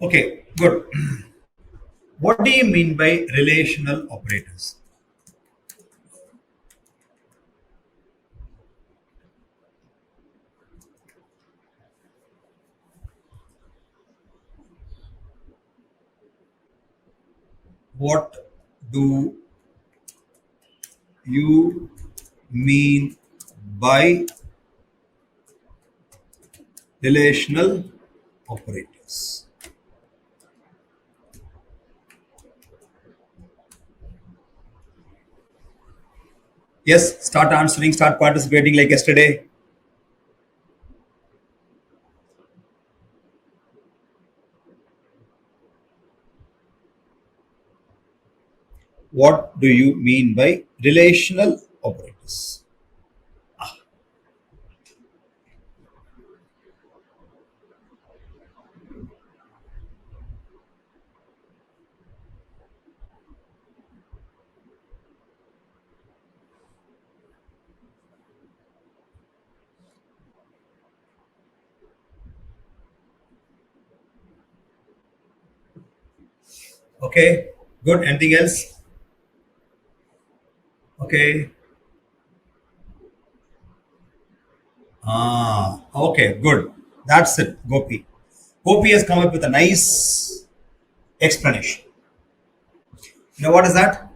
Okay, good. What do you mean by relational operators? What do you mean by relational operators? Yes, start answering, start participating like yesterday. What do you mean by relational operators? Okay, good. Anything else? Okay. Okay, good. That's it, Gopi. Gopi has come up with a nice explanation. You know what is that?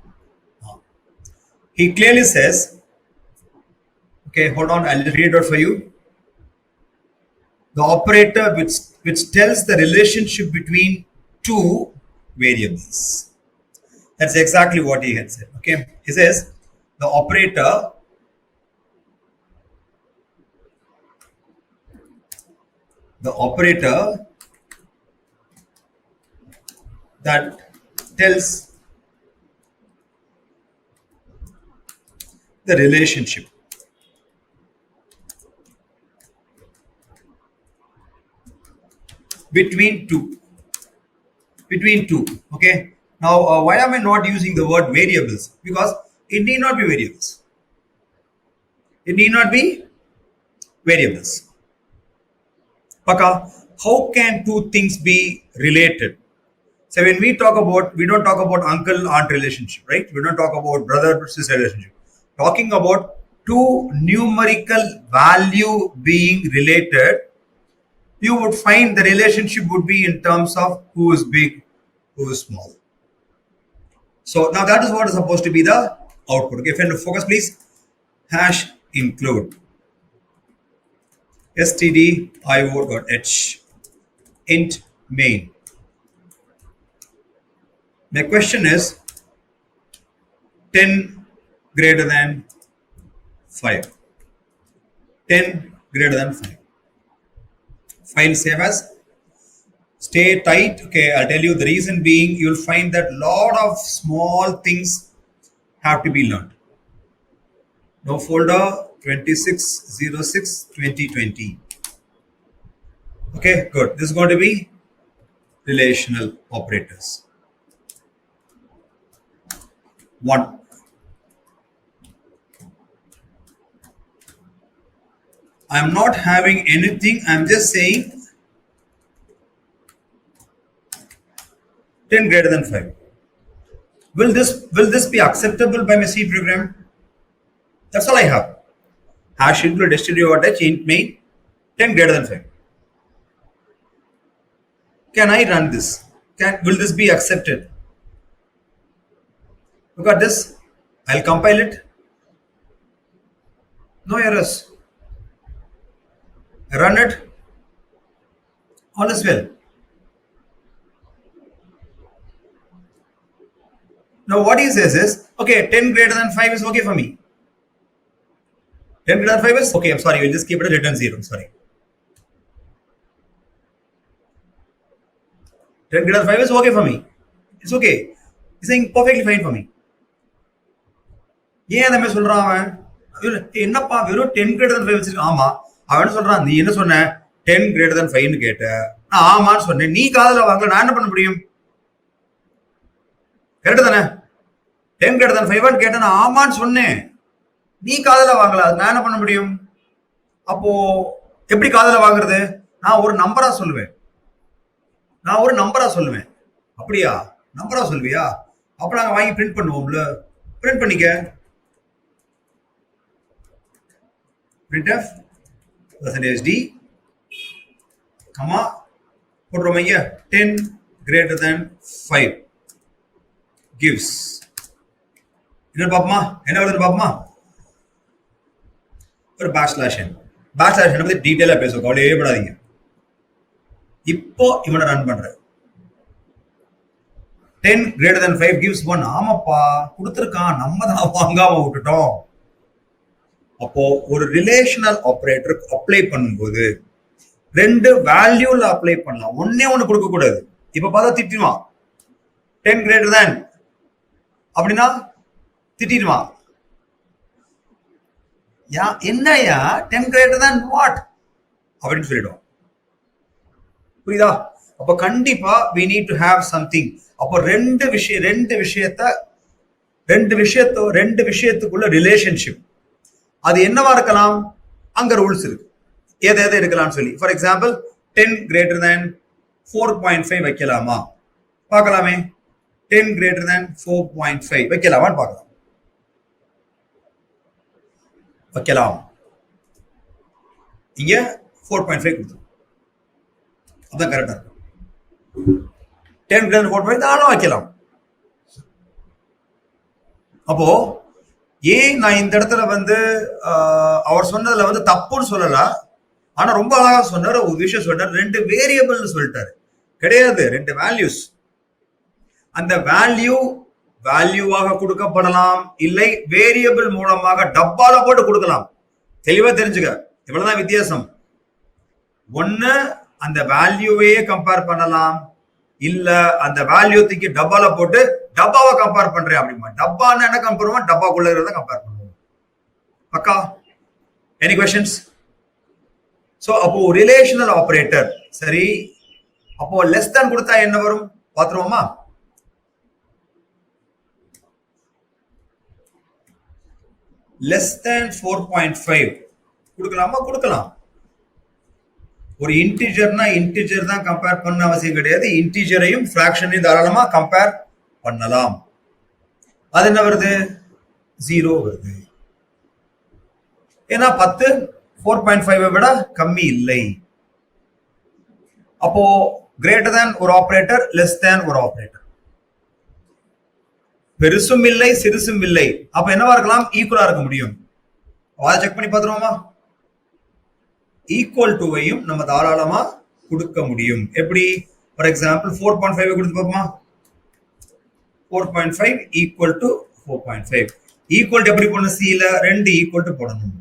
He clearly says, okay, hold on, I'll read it out for you. The operator which tells the relationship between two variables. That's exactly what he had said. Okay. He says the operator that tells the relationship between two. Between two. Okay. Now, why am I not using the word variables? Because it need not be variables. It need not be variables. Paka, how can two things be related? So when we don't talk about uncle-aunt relationship, right? We don't talk about brother-sister relationship. Talking about two numerical value being related, you would find the relationship would be in terms of who is big, who is small. So now that is what is supposed to be the output. Okay, friend, focus please. Hash include stdio.h int main. My question is 10 greater than 5. 10 greater than 5. File save as. Stay tight. Okay, I'll tell you the reason being you'll find that lot of small things have to be learned. No folder 2606-2020. Okay, good. This is going to be relational operators. 1. I'm not having anything. I'm just saying 10 greater than 5. Will this be acceptable by my C program? That's all I have. Hash include stdio.h int main 10 greater than 5. Can I run this? Will this be accepted? Look at this. I'll compile it. No errors. Run it. All is well. Now what he says is, okay, 10 greater than 5 is okay for me. 10 greater than 5 is okay. I'm sorry. We'll just keep it a return 0. I'm sorry. 10 greater than 5 is okay for me. It's okay. He's saying perfectly fine for me. ஏன் அந்த மாதிரி சொல்றான் அவன்? என்னப்பா வெறும் 10 greater than 5 வச்சிருக்கான். ஆமா, அவன் சொல்றான் நீ என்ன சொன்ன 10 greater than 5 கேட்ட. நான் ஆமான்னு சொன்னேன். நீ காதுல வாங்கல, நான் என்ன பண்ண முடியும்? கரெக்ட் தானே? 10 greater than 5 கேட்ட நான் ஆமான்னு சொன்னேன். நீ காதுல வாங்கல, நான் என்ன பண்ண முடியும்? அப்போ எப்படி காதுல வாங்குறது? நான் ஒரு நம்பரா சொல்லுவேன். நான் ஒரு நம்பரா சொல்லுவேன். அப்படியா? நம்பரா சொல்வியா? அப்ப நாங்க வாங்கி பிரிண்ட் பண்ணுவோம்ல. பிரிண்ட் பண்ணிக்க. printf percentage d கமா போடுறோம் இங்க 10 greater than 5 gives என்ன பாப்போமா? என்ன வருதுன்னு பாப்போமா? ஒரு பேக்ஸ்லாஷ் n. பேக்ஸ்லாஷ் n பத்தி டீடைலா பேசுவோம், கவலையே படாதீங்க. இப்போ இவனை ரன் பண்ற 10 greater than 5 gives 1. ஆமாப்பா, கொடுத்துருக்கான், நம்ம தான் வாங்காம விட்டுட்டோம். அப்போ ஒரு ரிலேஷனல் ஆபரேட்டர் அப்ளை பண்ணும்போது ரெண்டு வேல்யூல அப்ளை பண்ணலாம், ஒன்னே ஒண்ணு கொடுக்க கூடாது. இப்ப பார்த்தா திட்டிடுவான் 10 greater than அப்படின்னா திட்டிடுவான். என்னையா 10 greater than what அப்படின்னு சொல்லிடுவோம். புரியுதா? அப்ப கண்டிப்பா we need to have something. அப்போ ரெண்டு விஷயத்துக்குள்ள ரிலேஷன்ஷிப் அது என்னவா இருக்கலாம்? அங்க ரூல்ஸ் இருக்கு, எதை எதை எடுக்கலாம்னு சொல்லி. ஃபார் எக்ஸாம்பிள் 10 greater than 4.5 வைக்கலாமா? பார்க்கலாமே. 10 greater than 4.5 வைக்கலாமான்னு பார்க்கலாம். வைக்கலாம். இங்க 4.5 கொடுத்து அதான் கரெக்டா இருக்கும். 10 greater than 4.5 தானும் வைக்கலாம். அப்போ ஏன் நான் இந்த இடத்துல அவர் சொன்னதுல தப்புன்னு சொல்லல, ஆனா ரொம்ப அழகா சொன்னார். ஒரு விஷயம் சொன்னார், ரெண்டு வேரியபிள்னு சொல்லிட்டாரு. கிடையாது, ரெண்டு வேல்யூஸ். அந்த வேல்யூவாக கொடுக்கப்படலாம், இல்லை வேரியபிள் மூலமாக டப்பால போட்டு கொடுக்கலாம். தெளிவா தெரிஞ்சுக்க, இவ்வளவுதான் வித்தியாசம். ஒண்ணு அந்த வேல்யூவையே கம்பேர் பண்ணலாம், இல்ல அந்த வேல்யூ தூக்கி டப்பால போட்டு டப்பாவை கம்பேர் பண்றேன் அப்படிமா. டப்பான்னு என்ன கம்பேர் பண்ணுவோம்? டப்பாக்குள்ள இருக்கிறத கம்பேர் பண்ணுவோம். பக்கா? Any questions? சோ அப்போ ரிலேஷனல் ஆபரேட்டர் சரி. அப்போ லெஸ் தேன் கொடுத்தா என்ன வரும் பாத்துருவோமா? லெஸ் தேன் 4.5 கொடுக்கலாமா? கொடுக்கலாம். ஒரு இன்டிஜர்னா இன்டிஜர் தான் கம்பேர் பண்ண அவசியம் கிடையாது, இன்டிஜரையும் ஃபிராக்ஷனையும் தாராளமா கம்பேர் பண்ணலாம். அது என்ன வருது? 0 வருது. ஏன்னா 10 4.5 விட கம்மி இல்லை. அப்போ கிரேட்டர் தேன் ஒரு ஆபரேட்டர், லெஸ் தேன் ஒரு ஆபரேட்டர். பெருசும் இல்லை சிறுசும் இல்லை. அப்ப என்னவா இருக்கலாம்? ஈக்குவலா இருக்க முடியும். அதை செக் பண்ணி பார்த்துருவோமா? ஈக்குவல் டுவையும் நம்ம தாராளமா கொடுக்க முடியும். எப்படி? ஃபார் எக்ஸாம்பிள் 4.5 கொடுத்து பார்ப்போமா? 4.5 ஈக்குவல் டு 4.5. ஈக்குவல் எப்படி போடணும்? சில ரெண்டு ஈக்குவல் டு போடணும்.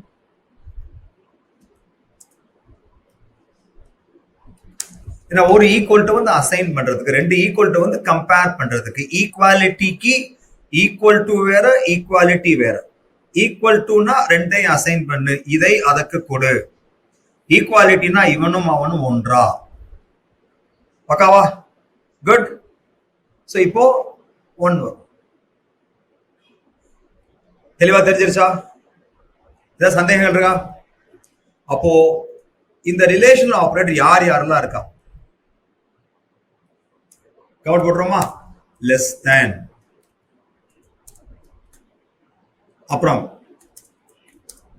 ஏன்னா ஒரு ஈக்குவல் டு அசைன் பண்றதுக்கு, ரெண்டு ஈக்குவல் டு கம்பேர் பண்றதுக்கு. ஈக்குவாலிட்டிக்கு ஈக்குவல் டு வேற, ஈக்குவாலிட்டி வேற. ஈக்குவல் டுனா ரெண்டையும் அசைன் பண்ணு, இதை அதற்கு கொடு. ஈக்குவாலிட்டினா இவனும் அவனும் ஒன்றா. பக்காவா? குட். சோ இப்போ 1 வரும். தெளிவா தெரிஞ்சிருச்சா? ஏதாவது சந்தேகங்கள் இருக்கா? அப்போ இந்த ரிலேஷனல் ஆபரேட்டர் யார் யாரெல்லாம் இருக்கா கவர் போடுறோமா? லெஸ் தேன், அப்புறம்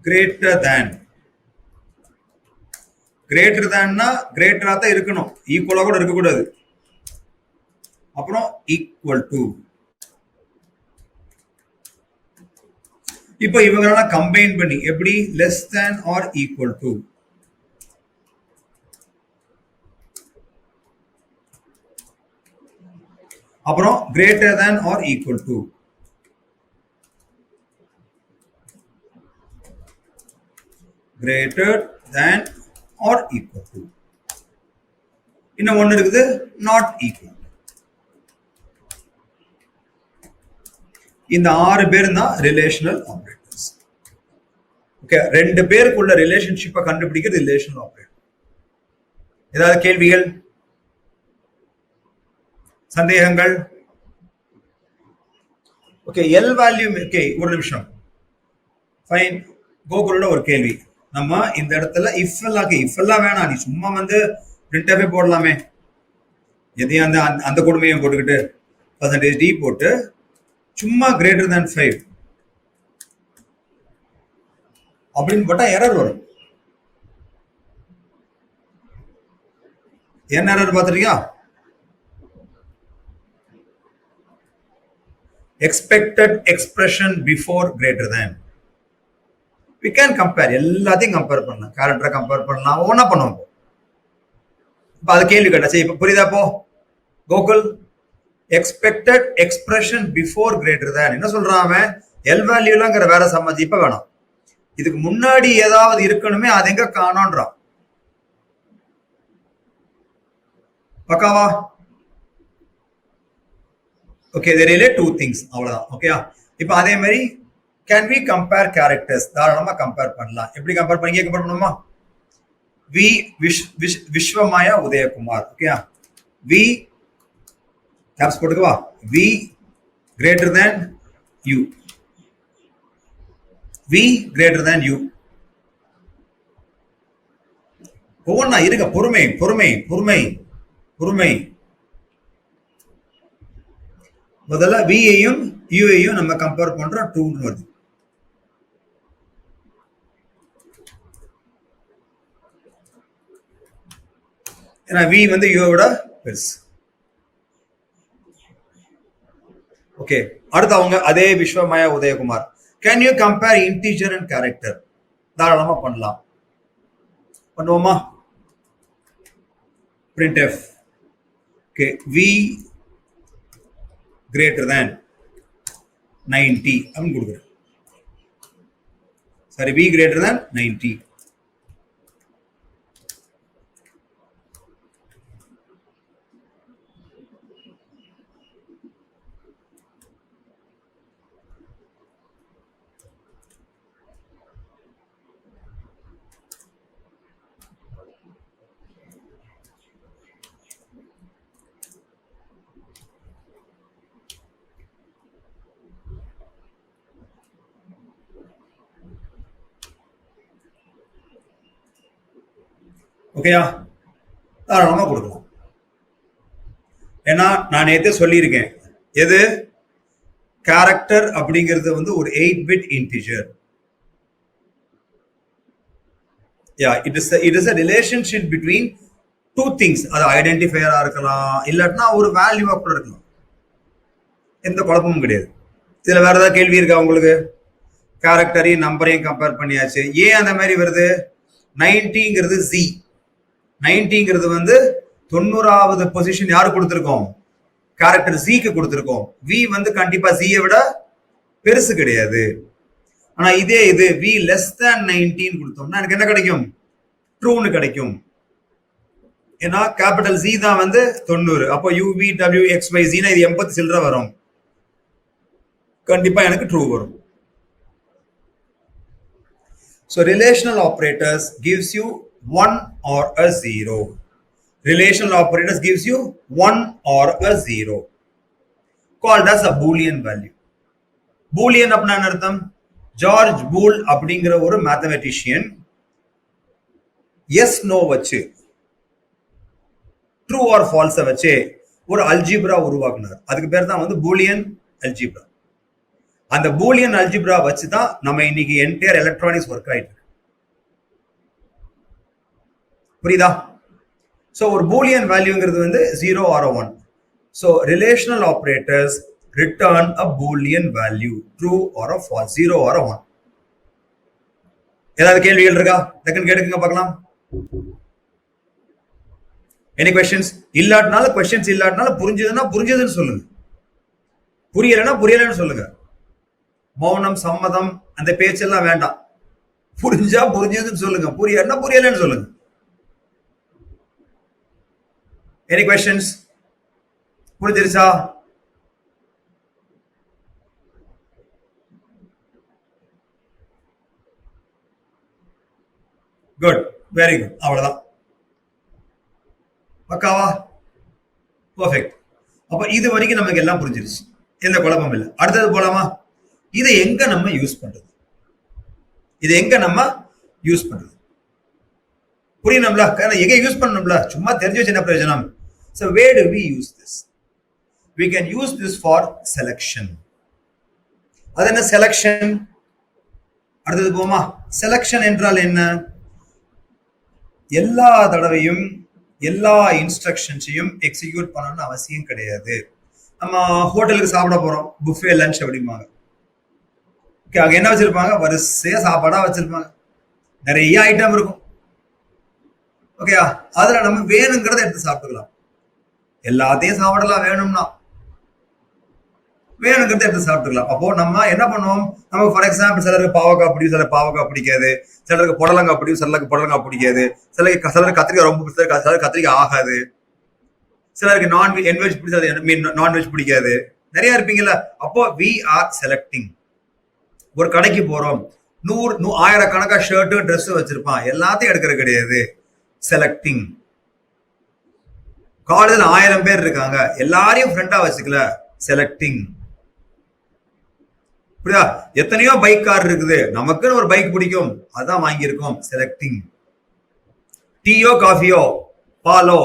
கிரேட்டர் தேன். கிரேட்டர் தேன்னா கிரேட்டரா தான் இருக்கணும், ஈக்குவலா கூட இருக்கக்கூடாது. அப்புறம் ஈக்குவல் டு. இப்போ இவங்களெல்லாம் கம்பைன் பண்ணி எப்படி? Less than or equal to. அப்புறம் greater than or equal to. Greater than or equal to. இன்னும் ஒன்னு இருக்குது, நாட் ஈக்குவல். இந்த 6 பேர் தான் ரிலேஷனல் ஆபரேட்டர்ஸ். ஓகே, ரெண்டு பேருக்குள்ள ரிலேஷன்ஷிப்பை கண்டுபிடிக்கிறது ரிலேஷனல் ஆபரேட்டர். ஏதாவது கேள்விகள், சந்தேகங்கள்? Okay, L value. ஓகே, ஒரு நிமிஷம். ஃபைன். கோகுலோட ஒரு கேள்வி. நம்ம இந்த இடத்துல இஃப் எல்லாம் வேணாம், நீ சும்மா பிரிண்டஃபே போடலாமே. எதையும் அந்த கொடுமையும் போட்டுக்கிட்டு பர்சன்டேஜ் டி போட்டு சும்மா கிரேட்டர் தேன் 5 அப்படின்னு போட்டா எரர் வரும். என்ன எரர் பார்த்துருக்கியா? expected expression before greater than. We can compare, எல்லாத்தையும் கம்பேர் பண்ணலாம், கேரக்டரை கம்பேர் பண்ணலாம், ஒவ்வொன்றா பண்ணுவோம். இப்போ அது கேள்வி கேட்டாச்சு. இப்போ புரியுதா? இப்போ Gokul expected expression before greater than என்ன சொல்றான் அவன்? எல் வேல்யூலங்கிற வேற சம்மதி இப்ப வேணாம், இதுக்கு முன்னாடி ஏதாவது இருக்கணுமே, அது எங்க காணோன்றான். பக்காவா? Okay, they relate two things, அவ்வளவுதான். ஓகேயா? இப்போ அதே மாதிரி கேன் வி கம்பேர் கேரக்டர்ஸ்? தாராளமா கம்பேர் பண்ணலாம். எப்படி கம்பேர் பண்ணி கம்பேர் பண்ணுமா? வி விஸ்வமாயா உதயகுமார். ஓகேயா? வி கேப்ஸ் போட்டுக்கவா? V greater than U. V greater than U. ஒவ்வொன்றா இருக்க. பொறுமை பொறுமை பொறுமை பொறுமை. முதல்ல வியையும் யூஐயும் நம்ம கம்பேர் பண்றோம். 2 வருது. ஏன்னா வி வந்து யூவோட பெருசு. ஓகே, அடுத்து அவங்க அதே Vishwamaya Udayakumar. Can you compare integer and character? தாராளமா பண்ணலாம். பண்ணுவோமா? printf. Okay, V greater than 90 அப்படின்னு கொடுக்குறேன். Sorry, V greater than 90. ஓகேயா? தாராளமா கொடுக்கலாம். ஏன்னா நான் நேற்றே சொல்லியிருக்கேன், எது கேரக்டர் அப்படிங்கிறது வந்து ஒரு 8-bit integer. Yeah, it is a relationship between two things. அது ஐடென்டிஃபையரா இருக்கலாம், இல்லாட்டினா ஒரு வேல்யூவா கூட இருக்கலாம். எந்த குழப்பமும் கிடையாது. இதுல வேற ஏதாவது கேள்வி இருக்கா உங்களுக்கு? கேரக்டரையும் நம்பரையும் கம்பேர் பண்ணியாச்சு. ஏன் அந்த மாதிரி வருது? 90ங்கிறது ஜி. 90ங்கிறது வந்து 90வது பொசிஷன் யாரு கொடுத்திருக்கோம்? கேரக்டர் ஜிக்கு கொடுத்திருக்கோம். வி வந்து கண்டிப்பா ஜியை விட பெருசு கிடையாது. ஆனா இதே இது வி லெஸ் தேன் 19 கொடுத்தோம்னா எனக்கு என்ன கிடைக்கும்? ட்ரூன்னு கிடைக்கும். ஏன்னா கேபிட்டல் ஜி தான் வந்து 90. அப்போ U V W X Y ஜினா இது 80 சில்லற வரும். கண்டிப்பா எனக்கு ட்ரூ வரும். So relational operators gives you 1 or a 0. Relational operators gives you 1 or a 0, called as a Boolean value. Boolean அப்படின்னா என்ன அர்த்தம்? ஜார்ஜ் பூல் அப்படிங்கிற ஒரு மேத்தமெட்டிஷியன் எஸ் நோ வச்சு, ட்ரூ ஆர் ஃபால்ஸை வச்சு ஒரு அல்ஜிப்ரா உருவாக்குனார். அதுக்கு பேர் தான் வந்து பூலியன் அல்ஜிப்ரா. அந்த பூலியன் அல்ஜிப்ரா வச்சு தான் நம்ம இன்னைக்கு என்டையர் எலக்ட்ரானிக்ஸ் ஒர்க் ஆயிட்டு. புரியுதா? சோ ஒரு பூலியன் வேல்யூங்கிறது வந்து 0 or 1. So relational operators return a boolean value, true or a false, 0 or a 1. ஏதாவது கேள்விகள் இருக்கா? டக்குன்னு கேட்டுக்கங்க பார்க்கலாம். Any questions? இல்லாட்டனால क्वेश्चंस இல்லாட்டனால புரிஞ்சதுன்னா புரிஞ்சதுன்னு சொல்லுங்க, புரியலன்னா புரியலன்னு சொல்லுங்க. மௌனம் சம்மதம் அந்த பேச்செல்லாம் வேண்டாம். புரிஞ்சா புரிஞ்சதுன்னு சொல்லுங்க, புரியலன்னா புரியலன்னு சொல்லுங்க. Any questions? புரிஞ்சிருச்சா? Good, very good. அவ்வளவுதான். பக்காவா? பெர்ஃபெக்ட். அப்ப இது வரைக்கும் நமக்கு எல்லாம் புரிஞ்சிருச்சு, எந்த குழப்பம் இல்லை. அடுத்தது போலாமா? இதை எங்க நம்ம யூஸ் பண்றது? இதை எங்க நம்ம யூஸ் பண்றது புரியணும்ல? எங்க யூஸ் பண்ணணும்ல? சும்மா தெரிஞ்சு வச்சு என்ன பிரயோஜனம்? So where do we use this? We can use this for selection. அது என்ன செலக்ஷன்? அடுத்தது போமா. செலக்ஷன் என்றால் என்ன? எல்லா தடவையும் எல்லா இன்ஸ்ட்ரக்ஷன்ஸையும் எக்ஸிக்யூட் பண்ணணும்னு அவசியம் கிடையாது. நம்ம ஹோட்டலுக்கு சாப்பிட போறோம், புஃபே லஞ்ச் அப்படிம்பாங்க. ஓகே, அங்க என்ன வச்சிருப்பாங்க? வரிசையா சாப்பாடா வச்சிருப்பாங்க, நிறைய ஐட்டம் இருக்கும். ஓகேயா, அதுல நம்ம வேணுங்கிறத எடுத்து சாப்பிட்டுக்கலாம். எல்லாத்தையும் சாப்பிடலாம், வேணும்னா வேணுங்கிறத எடுத்து சாப்பிட்டுக்கலாம். அப்போ நம்ம என்ன பண்ணுவோம்? நம்ம ஃபார் எக்ஸாம்பிள் சிலருக்கு பாவக்காய் பிடிக்கும், சிலருக்கு பாவக்காய் பிடிக்காது, சிலருக்கு புடலங்காய் பிடிக்கும், சிலருக்கு புடலங்காய் பிடிக்காது, சிலருக்கு கத்திரிக்காய் ரொம்ப பிடிச்சது, சிலருக்கு கத்திரிக்காய் ஆகாது, சிலருக்கு நான்வெஜ் பிடிச்சது, நான்வெஜ் பிடிக்காது, நிறைய இருப்பீங்கல்ல. அப்போ வி ஆர் செலக்டிங். ஒரு கடைக்கு போறோம், 1000 ஷர்ட் ட்ரெஸ் வச்சிருப்பான், எல்லாத்தையும் எடுக்கிறது கிடையாது, செலக்டிங். காலேஜ்ல 1000 பேர் இருக்காங்க, எல்லாரையும் ஃப்ரெண்டா வச்சுக்கல, செலக்டிங். புரியுதா? எத்தனையோ பைக் கார் இருக்குது, நமக்குன்னு ஒரு பைக் பிடிக்கும், அதான் வாங்கியிருக்கோம், செலக்டிங். டீயோ காஃபியோ பாலோ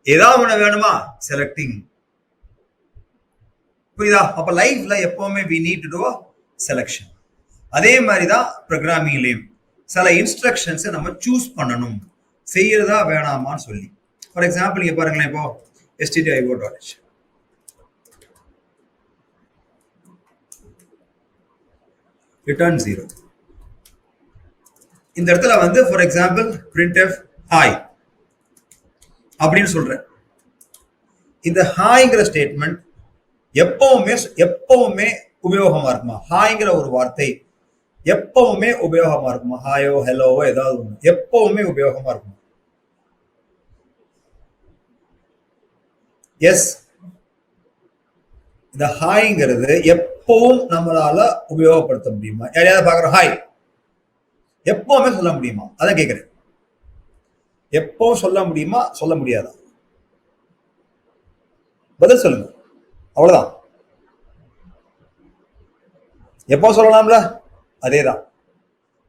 ஏதாவது ஒண்ணு வேணுமா, செலக்டிங். புரியுதா? அப்ப லைஃப்ல எப்பவுமே we need to do a selection. அதே மாதிரிதான் ப்ரோக்ராமிங்லயும் சில இன்ஸ்ட்ரக்ஷன்ஸ் நம்ம சூஸ் பண்ணணும், செய்யறதா வேணாமான்னு சொல்லி. ஃபார் எக்ஸாம்பிள் இங்க பாருங்களேன், இப்போ stdio.h return 0. இந்த இடத்துல வந்து ஃபார் எக்ஸாம்பிள் printf hi அப்படின்னு சொல்றேன். இந்த ஹாய்ங்கிற ஸ்டேட்மெண்ட் எப்பவுமே உபயோகமா இருக்குமா? ஹாய்ங்கிற ஒரு வார்த்தை எப்பவுமே உபயோகமா இருக்குமா? ஹாயோ ஹெலோவோ ஏதாவது ஒண்ணு எப்பவுமே உபயோகமா இருக்குமா? எஸ். இந்த ஹாய்ங்கிறது எப்பவும் நம்மளால உபயோகப்படுத்த முடியுமா? யாரையாவது பாக்குறோம், ஹாய் எப்பவுமே சொல்ல முடியுமா? அதான் கேட்கிறேன். எப்பவும் சொல்ல முடியுமா, சொல்ல முடியாதா? பதில் சொல்லுங்க. அவ்வளவுதான். எப்போ சொல்லலாம்ல, அதேதான்.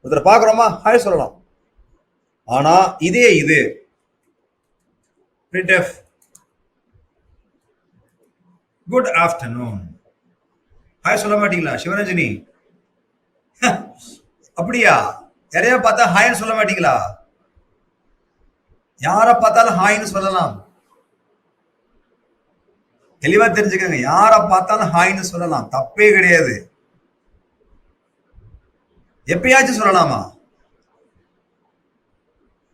ஒருத்தர் பாக்குறோமா, ஹாய் சொல்லலாம். ஆனா இது printf குட் ஆஃப்டர்நூன், ஹாய் சொல்ல மாட்டீங்களா சிவரஞ்சனி? அப்படியா? யாரையா பார்த்தா ஹாய்னு சொல்ல மாட்டீங்களா? யார பார்த்தாலும் ஹாய்னு சொல்லலாம். தெளிவா தெரிஞ்சுக்கங்க, யார பார்த்தாலும் ஹாய்னு சொல்லலாம், தப்பே கிடையாது. எப்பயாச்சும் சொல்லலாமா?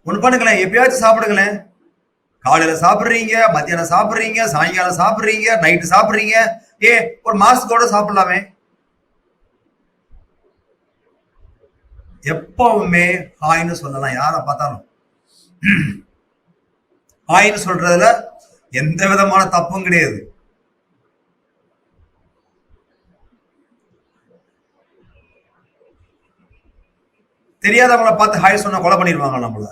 ஒண்ணு பண்ணுங்களேன், எப்பயாச்சும் சாப்பிடுங்களேன். காலையில சாப்பிடுறீங்க, மத்தியானம் சாப்பிடுறீங்க, சாயங்காலம் சாப்பிடுறீங்க, நைட்டு சாப்பிடுறீங்க, ஒரு மாசத்தோட சாப்பிடலாமே. எப்பவுமே ஹாய்னு சொல்லலாம், யார பார்த்தாலும். ஹாய்னு சொல்றதுல எந்த விதமான தப்பும் கிடையாது. தெரியாதவங்களை பார்த்து ஹாய் சொன்னா கொலை பண்ணிடுவாங்க நம்மள.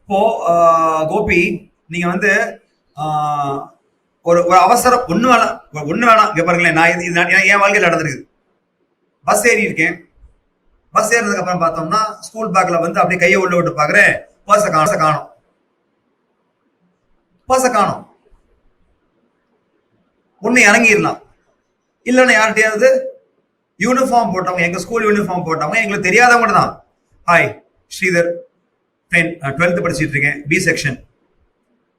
இப்போ கோபி, நீங்க வந்து ஒரு அவசரம் ஒண்ணு வேணாம் இங்க பாருங்களேன். நான் என் வாழ்க்கையில் நடந்திருக்கு. பஸ் ஏறி இருக்கேன். பஸ் ஏறினதுக்கு அப்புறம் பார்த்தோம்னா ஸ்கூல் பேக்ல வந்து அப்படியே கையை உள்ள விட்டு பாக்குறேன், பர்ஸை காணும். ஒண்ணு இறங்கிடலாம், இல்லைன்னா யார்கிட்டயாவது யூனிஃபார்ம் போட்டவங்க, எங்க ஸ்கூல் யூனிஃபார்ம் போட்டவங்க, எங்களுக்கு தெரியாதவங்க தான். ஹாய் ஸ்ரீதர், 12th படிச்சுட்டு இருக்கேன், பி செக்ஷன்,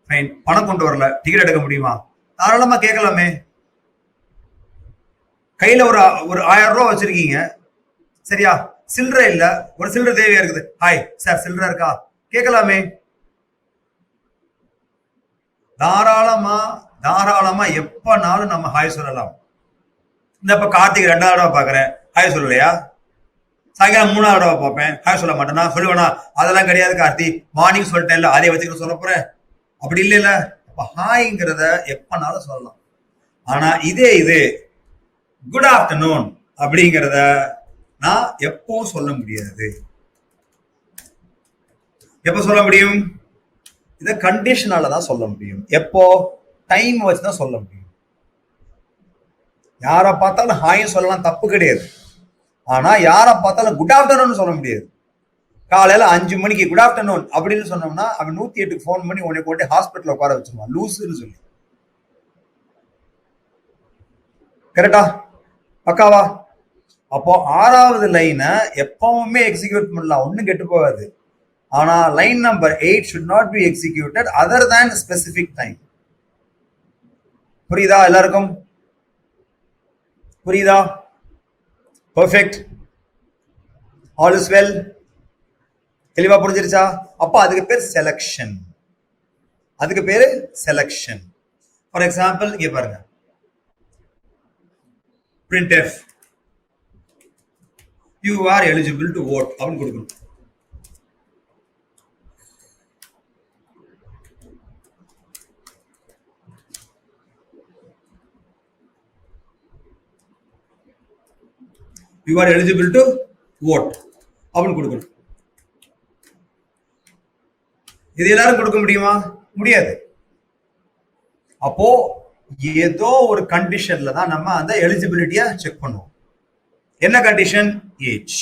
ஃபைன், பணம் கொண்டு வரல, டிக்கெட் எடுக்க முடியுமா? தாராளமா கேட்கலாமே. கையில ஒரு 1000 ரூபாய் வச்சிருக்கீங்க, சரியா? சில்லறை இல்ல, ஒரு சில்லறை தேவையா இருக்குது, ஹாய் சார் சில்லறை இருக்கா? கேட்கலாமே. தாராளமா எப்பனாலும் நம்ம ஹாய் சொல்லலாம். இந்த இப்ப கார்த்திக் 2வது தடவை பாக்குறேன், ஹாய் சொல்லலையா? சாயங்காலம் 3வது தடவை பார்ப்பேன், ஹாய் சொல்ல மாட்டேன்னா சொல்லுவேனா? அதெல்லாம் கிடையாது கார்த்தி, மார்னிங் சொல்லிட்டேன்ல, அதே வச்சுக்கிட்டு சொல்ல போறேன், அப்படி இல்ல. அப்ப ஹாய்ங்கிறத எப்பனாலும் சொல்லலாம். ஆனா இது குட் ஆஃப்டர்நூன் அப்படிங்கிறத நான் எப்பவும் சொல்ல முடியாது. எப்ப சொல்ல முடியும்? இத கண்டிஷனால தான் சொல்ல முடியும். எப்போ? டைம் வச்சுதான் சொல்ல முடியும். யார பார்த்தாலும் ஹாய் சொல்லலாம், தப்பு கிடையாது. ஆனா யார பார்த்தாலும் குட் ஆஃப்டர்நூன் சொல்ல முடியாது. காலையில 5 மணிக்கு குட் ஆஃப்டர்நூன் அப்படின்னு சொன்னோம்னா அவன் 108க்கு ஃபோன் பண்ணி உன்னை போட்டு ஹாஸ்பிட்டல் உட்கார வச்சிருவான் லூசுன்னு சொல்லி. கரெக்டா பக்காவா? அப்போ 6வது லைனை எப்பவுமே எக்ஸிக்யூட் பண்ணலாம், ஒன்னும் கெட்டு போகாது. ஆனா line number 8 should not be executed other than specific time. புரியுதா எல்லாருக்கும்? புரியுதா? Perfect, all is well. தெளிவா புரிஞ்சிருச்சா? அப்ப அதுக்கு பேர் செலக்ஷன். அதுக்கு பேரு செலக்ஷன். ஃபார் எக்ஸாம்பிள் இங்க பாருங்க, printf you are eligible to vote அப்படின்னு கொடுக்கணும். you are eligible to vote அப்படின்னு கொடுக்கணும். இது எல்லாரும் கொடுக்க முடியுமா? முடியாது. அப்போ ஏதோ ஒரு கண்டிஷன்ல தான் நம்ம அந்த எலிஜிபிலிட்டியா செக் பண்ணுவோம். என்ன கண்டிஷன்? ஏஜ்.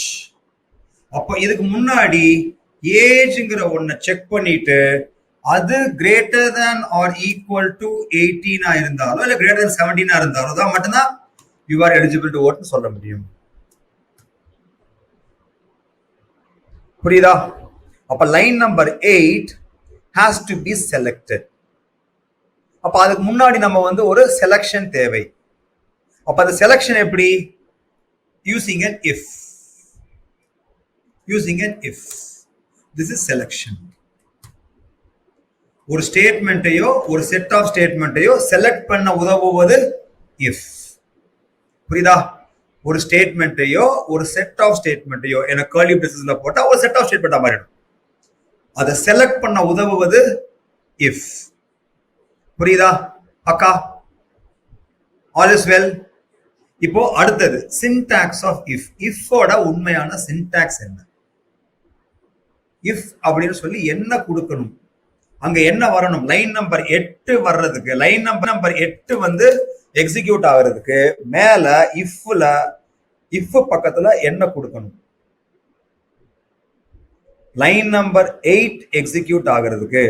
அப்போ இதுக்கு முன்னாடி ஏஜ்ங்கிற ஒன்ன செக் பண்ணிட்டு அது greater than or equal to 18 இருந்தாலும் இல்ல கிரேட்டர் தேன் 17 இருந்தாலும் தான் மட்டும்தான் யூ ஆர் எலிஜிபிள் டு ஓட்னு சொல்ல முடியும். புரியுதா? அப்ப line number 8 has to be selected. அப்ப அதுக்கு முன்னாடி நம்ம வந்து ஒரு செலக்ஷன் தேவை. அப்ப அந்த செலக்ஷன் எப்படி? using an if. using an if. this is selection. ஒரு ஸ்டேட்மெண்ட்டையோ ஒரு செட் ஆஃப் ஸ்டேட்மெண்ட்டையோ செலக்ட் பண்ண உதவுவது if. புரியுதா? ஒரு ஸ்டேட்மெண்ட்டையோ ஒரு செட் ஆஃப் ஸ்டேட்மெண்ட்டையோ என்ன கர்லி பிரேசஸ்ல போட்டா ஒரு செட் ஆஃப் ஸ்டேட்மெண்டா மாறிடும். அதை செலக்ட் பண்ண உதவுவது if. புரியுதா அக்கா? All is well. இப்போ அடுத்தது சின்டாக்ஸ் ஆஃப் இஃப். இஃபோட உண்மையான சின்டாக்ஸ் என்ன? இஃப் அப்படின்னு சொல்லி என்ன கொடுக்கணும், அங்க என்ன வரணும்? லைன் நம்பர் 8 வர்றதுக்கு, லைன் நம்பர் 8 வந்து எக்ஸிக்யூட் ஆகிறதுக்கு மேல இஃப்ல இஃப் பக்கத்துல என்ன கொடுக்கணும்? லைன் நம்பர் 8 எக்ஸிக்யூட் ஆகிறதுக்கு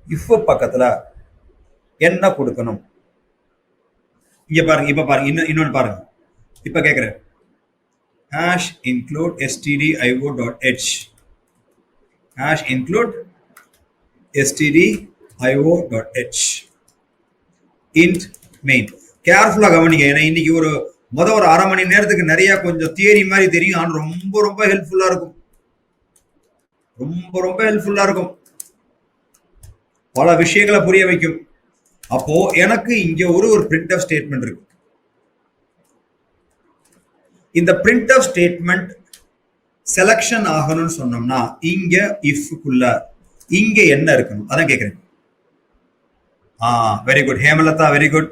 இஃப் பக்கத்துல என்ன கொடுக்கணும்? இங்க பாருங்க, இப்ப பாருங்க, இன்னொன்னு பாருங்க. இப்ப கேக்குறேன், hash include stdio.h, hash include stdio.h int main. கேர்ஃபுல்லா கவனிங்க, ஏன்னா இன்னைக்கு ஒரு ஒரு 1/2 மணி நேரத்துக்கு நிறைய கொஞ்சம் தியரி மாதிரி தெரியும், ஆனா ரொம்ப ரொம்ப ஹெல்ப்ஃபுல்லா இருக்கும். ரொம்ப ரொம்ப ஹெல்ப்ஃபுல்லா இருக்கும், பல விஷயங்களை புரிய வைக்கும். அப்போ எனக்கு இங்க ஒரு printf ஸ்டேட்மெண்ட் இருக்கு. இந்த printf ஸ்டேட்மெண்ட் செலக்ஷன் ஆகணும்னு சொன்னோம்னா இங்க இஃப்க்குள்ள இங்க என்ன இருக்கணும் அதான் கேக்குறேன். Very good Hemalatha, very good.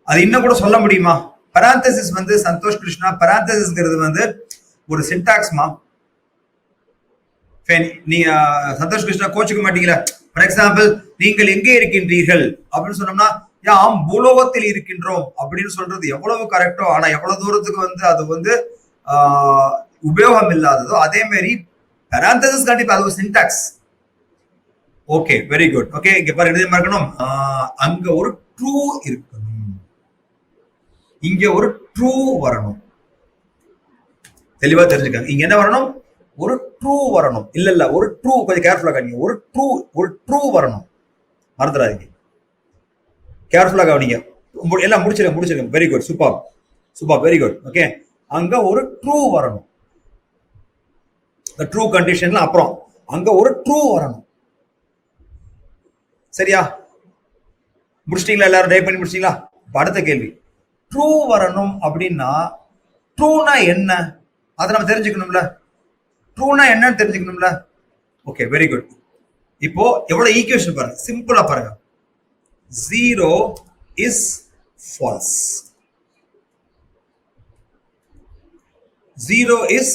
அது இன்னும் கூட சொல்ல முடியுமா? பராந்தசிஸ் வந்து சந்தோஷ் கிருஷ்ணா, பராந்தசிஸ்ங்கிறது வந்து ஒரு சின்டாக்ஸ்மா. நீ சந்தோஷ் கிருஷ்ணா கோச்சுக்க மாட்டீங்களா? ஃபார் எக்ஸாம்பிள், நீங்கள் எங்கே இருக்கின்றீர்கள் அப்படின்னு சொன்னோம்னா யாம் பூலோகத்தில் இருக்கின்றோம் அப்படின்னு சொல்றது எவ்வளவு கரெக்டோ, ஆனா எவ்வளவு தூரத்துக்கு வந்து அது வந்து உபயோகம் இல்லாததோ அதே மாதிரி பராந்தசிஸ் கண்டிப்பா அது ஒரு syntax. Okay, very good. Okay, இங்க பாரு என்ன இருக்கணும், அங்க ஒரு ட்ரூ இருக்கணும், இங்க ஒரு ட்ரூ வரணும். தெளிவா தெரிஞ்சுக்காங்க, இங்க என்ன வரணும்? ஒரு ட்ரூ வரணும். இல்ல ஒரு ட்ரூ, கொஞ்சம் கேர்ஃபுல்லா கவனிங்க. ஒரு ட்ரூ வரணும், மறந்துடாதீங்க. கேர்ஃபுல்லா கவனிங்க. எல்லாம் முடிச்சிருங்க. Very good, super, very good. Okay, அங்க ஒரு ட்ரூ வரணும். ட்ரூ கண்டிஷன்ல அப்புறம் அங்க ஒரு ட்ரூ வரணும். சரியா? முடிச்சிட்டீங்களா? எல்லாரும் டைப் பண்ணி முடிச்சிட்டீங்களா? அடுத்த கேள்வி, ட்ரூ வரணும் அப்படின்னா ட்ரூனா என்ன அதை நம்ம தெரிஞ்சுக்கணும்ல. ட்ரூனா என்னன்னு தெரிஞ்சுக்கணும்ல. Okay, very good. இப்போ எவ்வளவு ஈக்குவேஷன் பாருங்க, சிம்பிளா பாருங்க. 0 is false. 0 is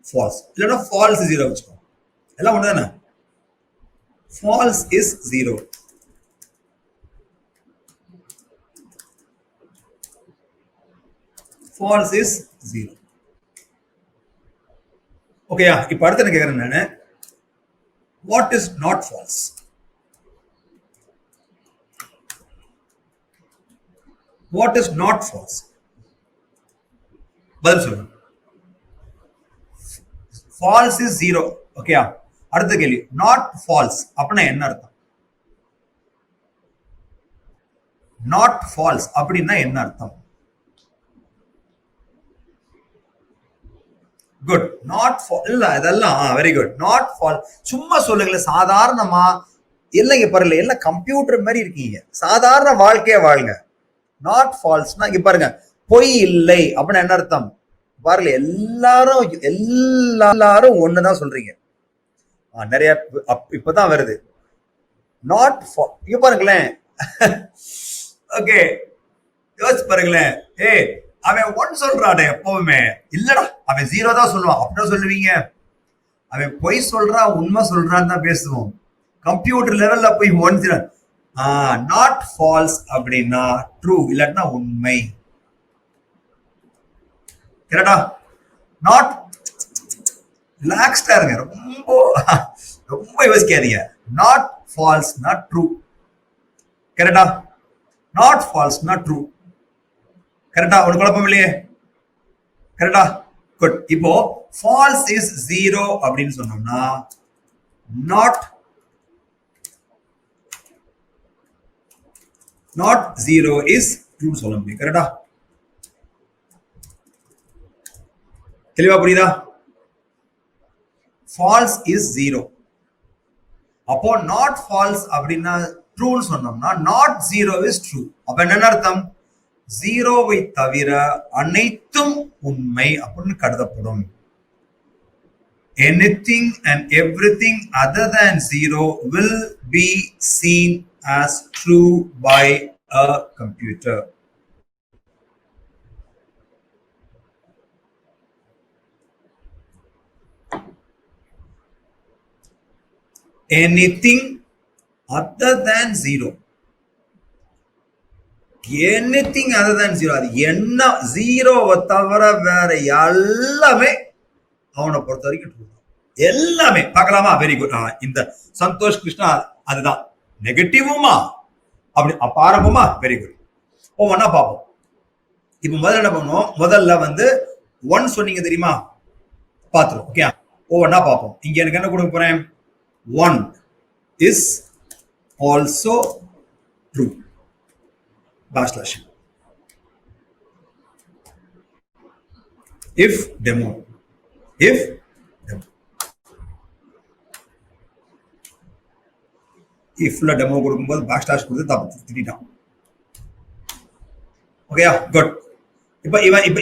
false. இல்லைன்னா false 0 வச்சுக்கோ. எல்லாம் ஒண்ணு தானே. false is 0. false is 0. ஓகேயா? இப்ப அடுத்து என்ன கேக்குறேன் நானு, what is not false? What is not false? பதில் சொல்லுங்க. False is zero. ஓகேயா? அடுத்த கேள்வி, நாட் ஃபால்ஸ் அப்படின்னா என்ன அர்த்தம்? நாட் ஃபால்ஸ் அப்படின்னா என்ன அர்த்தம்? குட். நாட் ஃபால் இல்ல, இதெல்லாம் வெரி குட். நாட் ஃபால் சும்மா சொல்லுங்களேன், சாதாரணமா. இல்லைங்க பாருங்க, எல்லாம் கம்ப்யூட்டர் மாதிரி இருக்கீங்க. சாதாரண வாழ்க்கைய வாழுங்க. நாட் ஃபால்ஸ்னா இங்க பாருங்க, பொய் இல்லை அப்படின்னு என்ன அர்த்தம்? பாருங்க, எல்லாரும் எல்லாரும் ஒண்ணுதான் சொல்றீங்க. நிறைய இப்பதான் வருது. நாட் இங்க பாருங்களேன். ஓகே, யோசிச்சு பாருங்களேன். அவன் ஒன் சொல்றான் எப்பவுமே. இல்லடா, அவன் ஜீரோ தான் சொல்லுவான். அப்படிதான் சொல்லுவீங்க. அவன் பொய் சொல்றான், உண்மை சொல்றான்னு தான் பேசுவோம். கம்ப்யூட்டர் லெவல்ல போய் ஒன் ஜீரோ. நாட் ஃபால்ஸ் அப்படின்னா ட்ரூ, இல்லாட்டினா உண்மை. கரெக்டா? நாட் ரிலாக்ஸ்டா இருங்க, ரொம்ப ரொம்ப யோசிக்காதீங்க. Not false not true. கரெக்டா? Not false not true. கரெக்டா? ஒரு குழப்பம் இல்லையே. கரெக்டா? குட். இப்போ ஃபால்ஸ் இஸ் ஜீரோ அப்படின்னு சொன்னோம்னா நாட் ஜீரோ இஸ் ட்ரூ சொல்ல முடியும். கரெக்டா? தெளிவா புரியுதா? False is zero. அப்போ நாட் ஃபால்ஸ் அப்படின்னா ட்ரூன்னு சொன்னோம்னா நாட் ஜீரோ இஸ் ட்ரூ. அப்ப என்ன அர்த்தம்? ஜீரோவை தவிர அனைத்தும் உண்மை அப்படின்னு கருதப்படும். Anything and everything other than zero will be seen as true by a computer. Anything other than zero. Anything other than zero. அது என்ன ஜீரோவை தவிர வேற எல்லாமே அவனை பொறுத்த வரைக்கும் ட்ரூ. எல்லாமே பார்க்கலாமா? Very good. இந்த சந்தோஷ் கிருஷ்ணா அதுதான் நெகட்டிவுமா அப்படி அப்ப ஆரம்பமா? Very good. ஒவ்வொன்னா பார்ப்போம். இப்ப முதல்ல என்ன பண்ணுவோம்? முதல்ல வந்து ஒன் சொன்னீங்க தெரியுமா? பார்த்துருவோம். ஓகே, ஒவ்வொன்னா பார்ப்போம். இங்க எனக்கு என்ன கொடுக்க போறேன்? One is also true. Backslash if demo ifல டெமோ கொடுக்கும்போது பேக்ஸ்லாஷ் கொடுத்து தப்பு திட்டான். ஓகேயா? குட். இப்ப இவன் இப்ப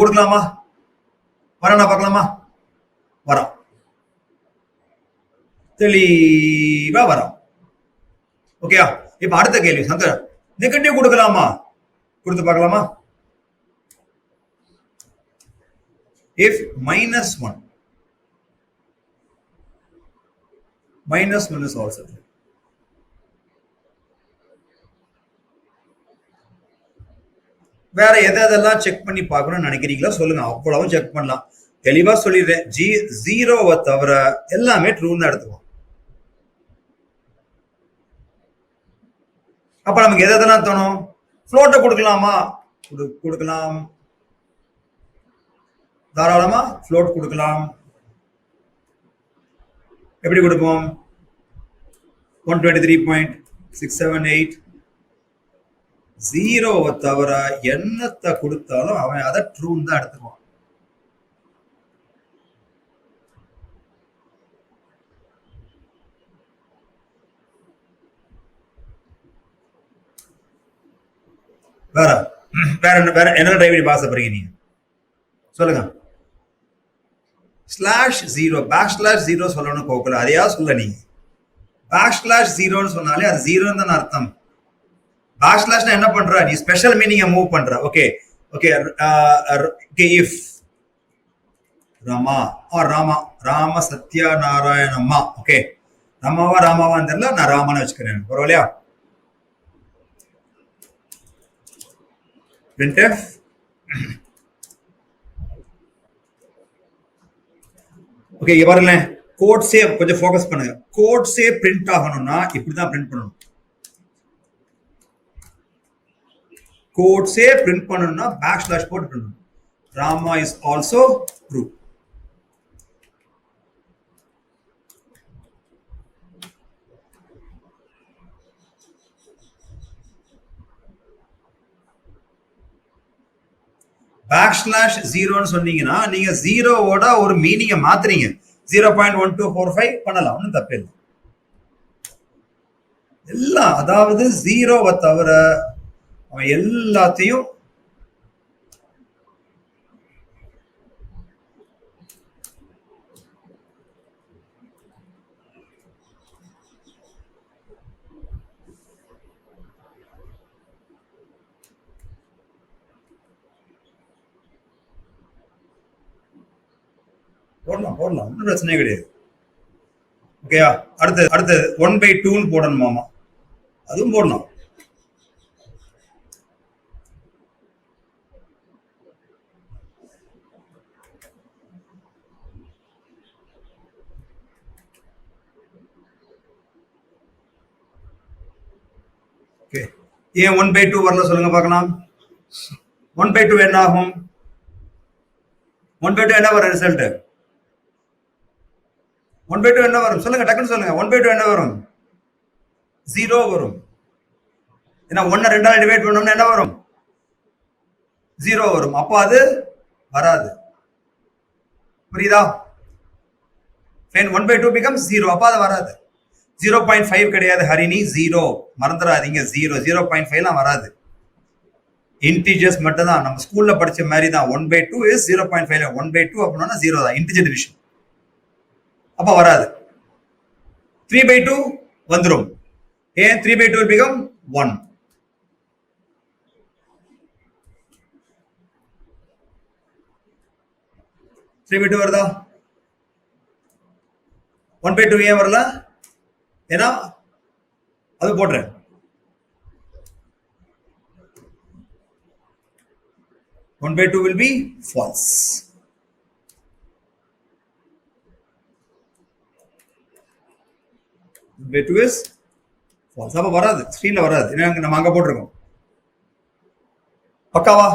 கொடுக்கலாமா? வரானா பார்க்கலாமா? வரான், தெளிவா வரான். ஓகேயா? இப்ப அடுத்த கேள்வி, சந்தோஷ் நெகட்டிவ் கொடுக்கலாமா? கொடுத்து பார்க்கலாமா? if -1 is also true. வேற எதெல்லாம் செக் பண்ணி பார்க்கணும்னு நினைக்கிறீங்களா சொல்லுங்க, அவ்வளவும் செக் பண்ணலாம். தெளிவா சொல்லிடுறேன், ஜீரோவை தவிர எல்லாமே ட்ரூன்னு எடுத்துவோம். அப்ப நமக்கு எதெல்லாம் தோணும்? ஃப்ளோட்டை கொடுக்கலாமா? கொடுக்கலாம், தாராளமா ஃப்ளோட் கொடுக்கலாம். எப்படி கொடுப்போம்? 123.678. ஜீரோவை தவிர என்னத்தை கொடுத்தாலும் அவன் அதை ட்ரூன்னு தான் எடுத்துக்குவான். வேற வேற வேற என்ன டிரைவ் பாஸ் போறீங்க நீங்க சொல்லுங்க? ஸ்லாஷ் ஜீரோ, பேக்ஸ்லாஷ் ஜீரோ சொல்லணும் கோகுல, அதையா சொல்ல நீங்க? பேக்ஸ்லாஷ் ஜீரோன்னு சொன்னாலே அது ஜீரோன்னு தான் அர்த்தம். பேக்ஸ்லாஷ்னா என்ன பண்ற நீ? ஸ்பெஷல் மீனிங்கை மூவ் பண்ற. Okay okay. If Rama or Rama, Rama Satyanarayanamma. Okay, ரமாவா ராமாவான்னு தெரியல, நான் ராமான்னு வச்சுக்கிறேன். பரவாயில்லையா? printf. ஓகே, இங்க பாருங்களேன். கோட்ஸே கொஞ்சம் ஃபோக்கஸ் பண்ணுங்க. கோட்ஸே பிரிண்ட் ஆகணும்னா இப்படிதான் பிரிண்ட் பண்ணணும். கோட்ஸே பிரிண்ட் பண்ணணும்னா பேக் ஸ்லாஷ் போட்டு பண்ணணும். Rama is also true. Back slash ஜீரோன்னு சொன்னீங்கன்னா நீங்க ஜீரோவோட ஒரு மீனிங்கை மாத்துறீங்க. 0.1245 பண்ணலாம், ஒன்றும் தப்பு இல்லை. எல்லாம் அதாவது ஜீரோவை தவிர அவன் எல்லாத்தையும் போடலாம் போடலாம், ஒன்றும் பிரச்சனையே கிடையாது. ஓகேயா? அடுத்து 1/2 போடணுமாமா, அதுவும் போடலாம். ஓகே, ஏன் 1/2 வரல சொல்லுங்க பார்க்கலாம். 1/2 என்ன ஆகும்? 1/2 என்ன வரும் ரிசல்ட்? 1/2 என்ன வரும் சொல்லுங்க, டக்குன்னு சொல்லுங்க. 1/2 என்ன வரும்? 0 வரும். ஏன்னா 1 2ஆல் டிவைட் பண்ணோம்னா என்ன வரும்? 0 வரும். அப்போ அது வராது. புரியுதா? 1/2 becomes 0. அப்போ அது வராது. 0.5 கிடையாது ஹரிணி, 0 மறந்துடாதீங்க. 0.5 வராது. இன்டிஜர்ஸ் மட்டும் தான். நம்ம ஸ்கூல்ல படிச்ச மாதிரி தான். 1/2 இஸ் 0.5. 1/2 அப்படின்னா 0 தான், இன்டிஜர் டிவிஷன். அப்ப வராது. 3/2 வந்துடும். ஏன் 3/2 will become 1. Three by two வருதா? 1/2 ஏன் வரல? ஏன்னா அது போடுறேன். One by two will be false. One by two is false. அப்ப வராது, ஸ்கிரீன்ல வராது. நம்ம அங்க போட்டிருக்கோம். பக்காவா?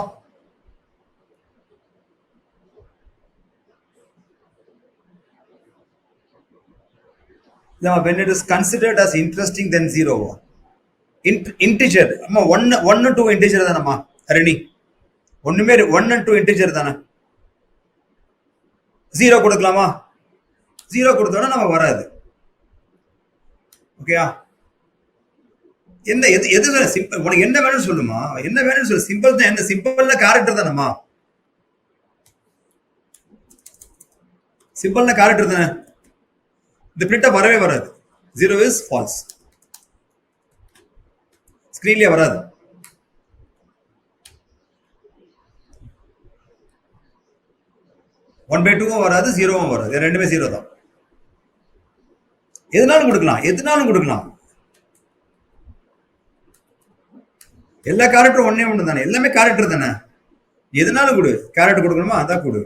When it is considered as interesting, then 0. Integer. அம்மா 1 2 integer தானம்மா ரெடி. ஒண்ணுமே 1 and 2 இன்டிஜர் தானே. 0 கொடுக்கலாமா? 0 கொடுத்தோம்னா நம்ம வராது. ஓகேயா? என்ன எது சிம்பிள்? உனக்கு என்ன வேணும்னு சொல்லுமா, என்ன வேணும்னு சொல்லு. சிம்பிள் தான். என்ன சிம்பிள்ல கேரக்டர் தானம்மா. சிம்பிள்ல கேரக்டர் தானே. இந்த பிரிண்ட வரவே வராது. 0 is false. ஸ்கிரீன்லயே வராது. ஒன் பை டூவும் வராது, 0வும் வராது. ரெண்டுமே 0 தான். எதுனாலும் கொடுக்கலாம். எல்லா கேரக்டரும் ஒன்னே ஒண்ணு தானே. எல்லாமே கேரக்டர் தானே. எதுனாலும் கொடு. கேரக்டர் கொடுக்கணுமா அதான் கொடு.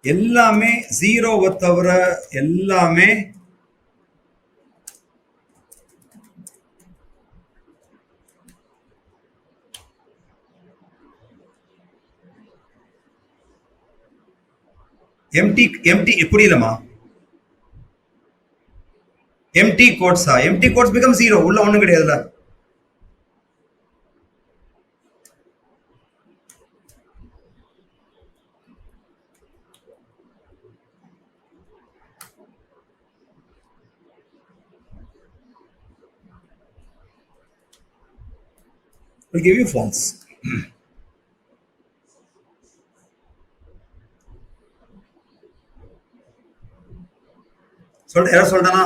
எல்லாமே 0வை தவிர எல்லாமே empty புரியலமா? empty quotes become 0. உள்ள ஒண்ணும் கிடையாதுல. will give you false. யாரும் சொல்றானா?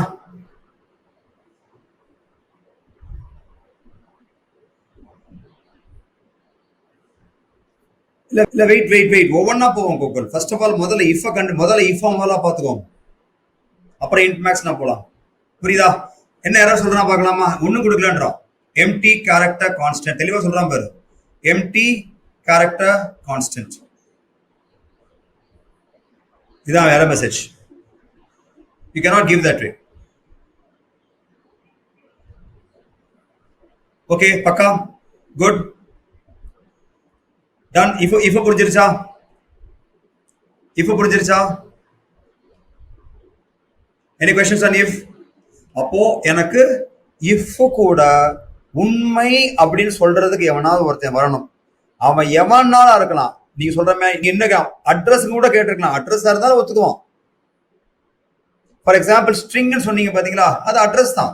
இல்ல வெயிட் ஒவ்வொன்னா போவோம் கூகுள். ஃபர்ஸ்ட் ஆஃப் ஆல் முதல்ல இஃப் பாத்துக்கோம். அப்புறம் இன்ட் மேக்ஸ் நான் போலாம். புரியுதா? என்ன யாரும் சொல்றா பார்க்கலாமா? ஒண்ணு கொடுக்கலன்றான். எம்டி கேரக்டர் கான்ஸ்டன்ட் தெளிவா சொல்றான் பாரு. Empty character constant. இதான் வேற message. You cannot give that way. Okay, பக்கா குட் டன். if புரிஞ்சிருச்சா? if புரிஞ்சிருச்சா? any questions on if? அப்போ எனக்கு if கூட உண்மை அப்படின்னு சொல்றதுக்கு எவனாவது ஒருத்தன் வரணும். அவன் எவனாலும் இருக்கலாம். நீங்க சொல்ற மாதிரி என்ன அட்ரஸ் கூட கேட்டிருக்கலாம். அட்ரஸ் இருந்தாலும் ஒத்துக்குவோம். ஃபார் எக்ஸாம்பிள் ஸ்ட்ரிங்னு சொன்னீங்க பாத்தீங்களா, அது அட்ரஸ் தான்.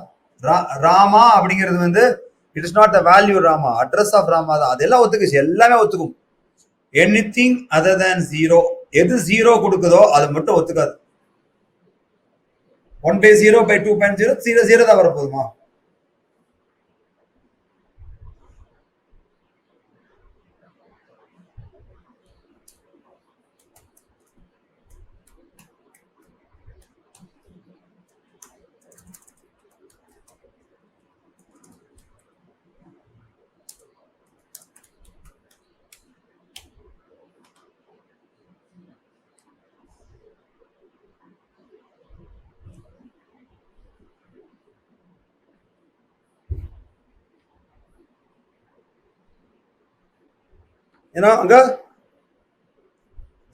ராமா அப்படிங்கிறது வந்து it is not the value Rama, address of Rama தான். அதெல்லாம் ஒத்துக்குச்சு, எல்லாமே ஒத்துக்கும். எனிதிங் அதர் தேன் ஜீரோ, எது ஜீரோ கொடுக்குதோ அது மட்டும் ஒத்துக்காது. 1/0 by 2.0 0 0 தான் வரப்போகுதுமா? ஏன்னா அங்க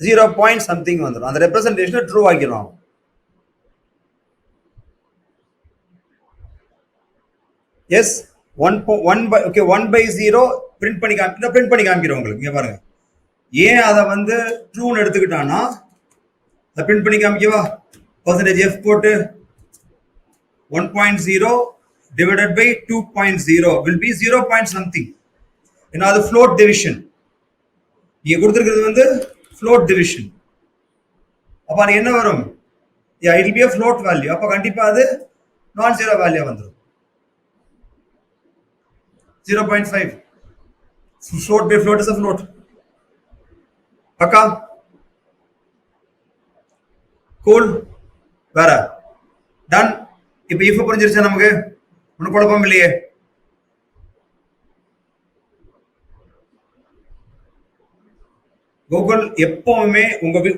0 பாயிண்ட் சம்திங் வந்துடும். அந்த ரெப்ரசன்டேஷன் ட்ரூ ஆக்கிடும். எஸ் 1/0 பிரிண்ட் பண்ணி காமிக்கிறோம் உங்களுக்கு. இங்க பாருங்க, ஏன் அதை வந்து ட்ரூன்னு எடுத்துக்கிட்டான்னா அதை பிரிண்ட் பண்ணி காமிக்கவா? %f போட்டு 1.0 divided by 2.0 will be 0 point something. ஏன்னா அது ஃப்ளோட் டிவிஷன். நீங்க கொடுத்துருக்கிறது வந்து ஃப்ளோட் டிவிஷன். அப்ப அது என்ன வரும்? It will be a float value. அப்ப கண்டிப்பா அது நான் ஜீரோ வேல்யூ வந்துடும். 0.5. float by float is a float. பக்கா கூல் வேற டன். இப்ப if புரிஞ்சிருச்சா நமக்கு? ஒன்னும் குழப்பம் இல்லையே. கூகுள் எப்பவுமே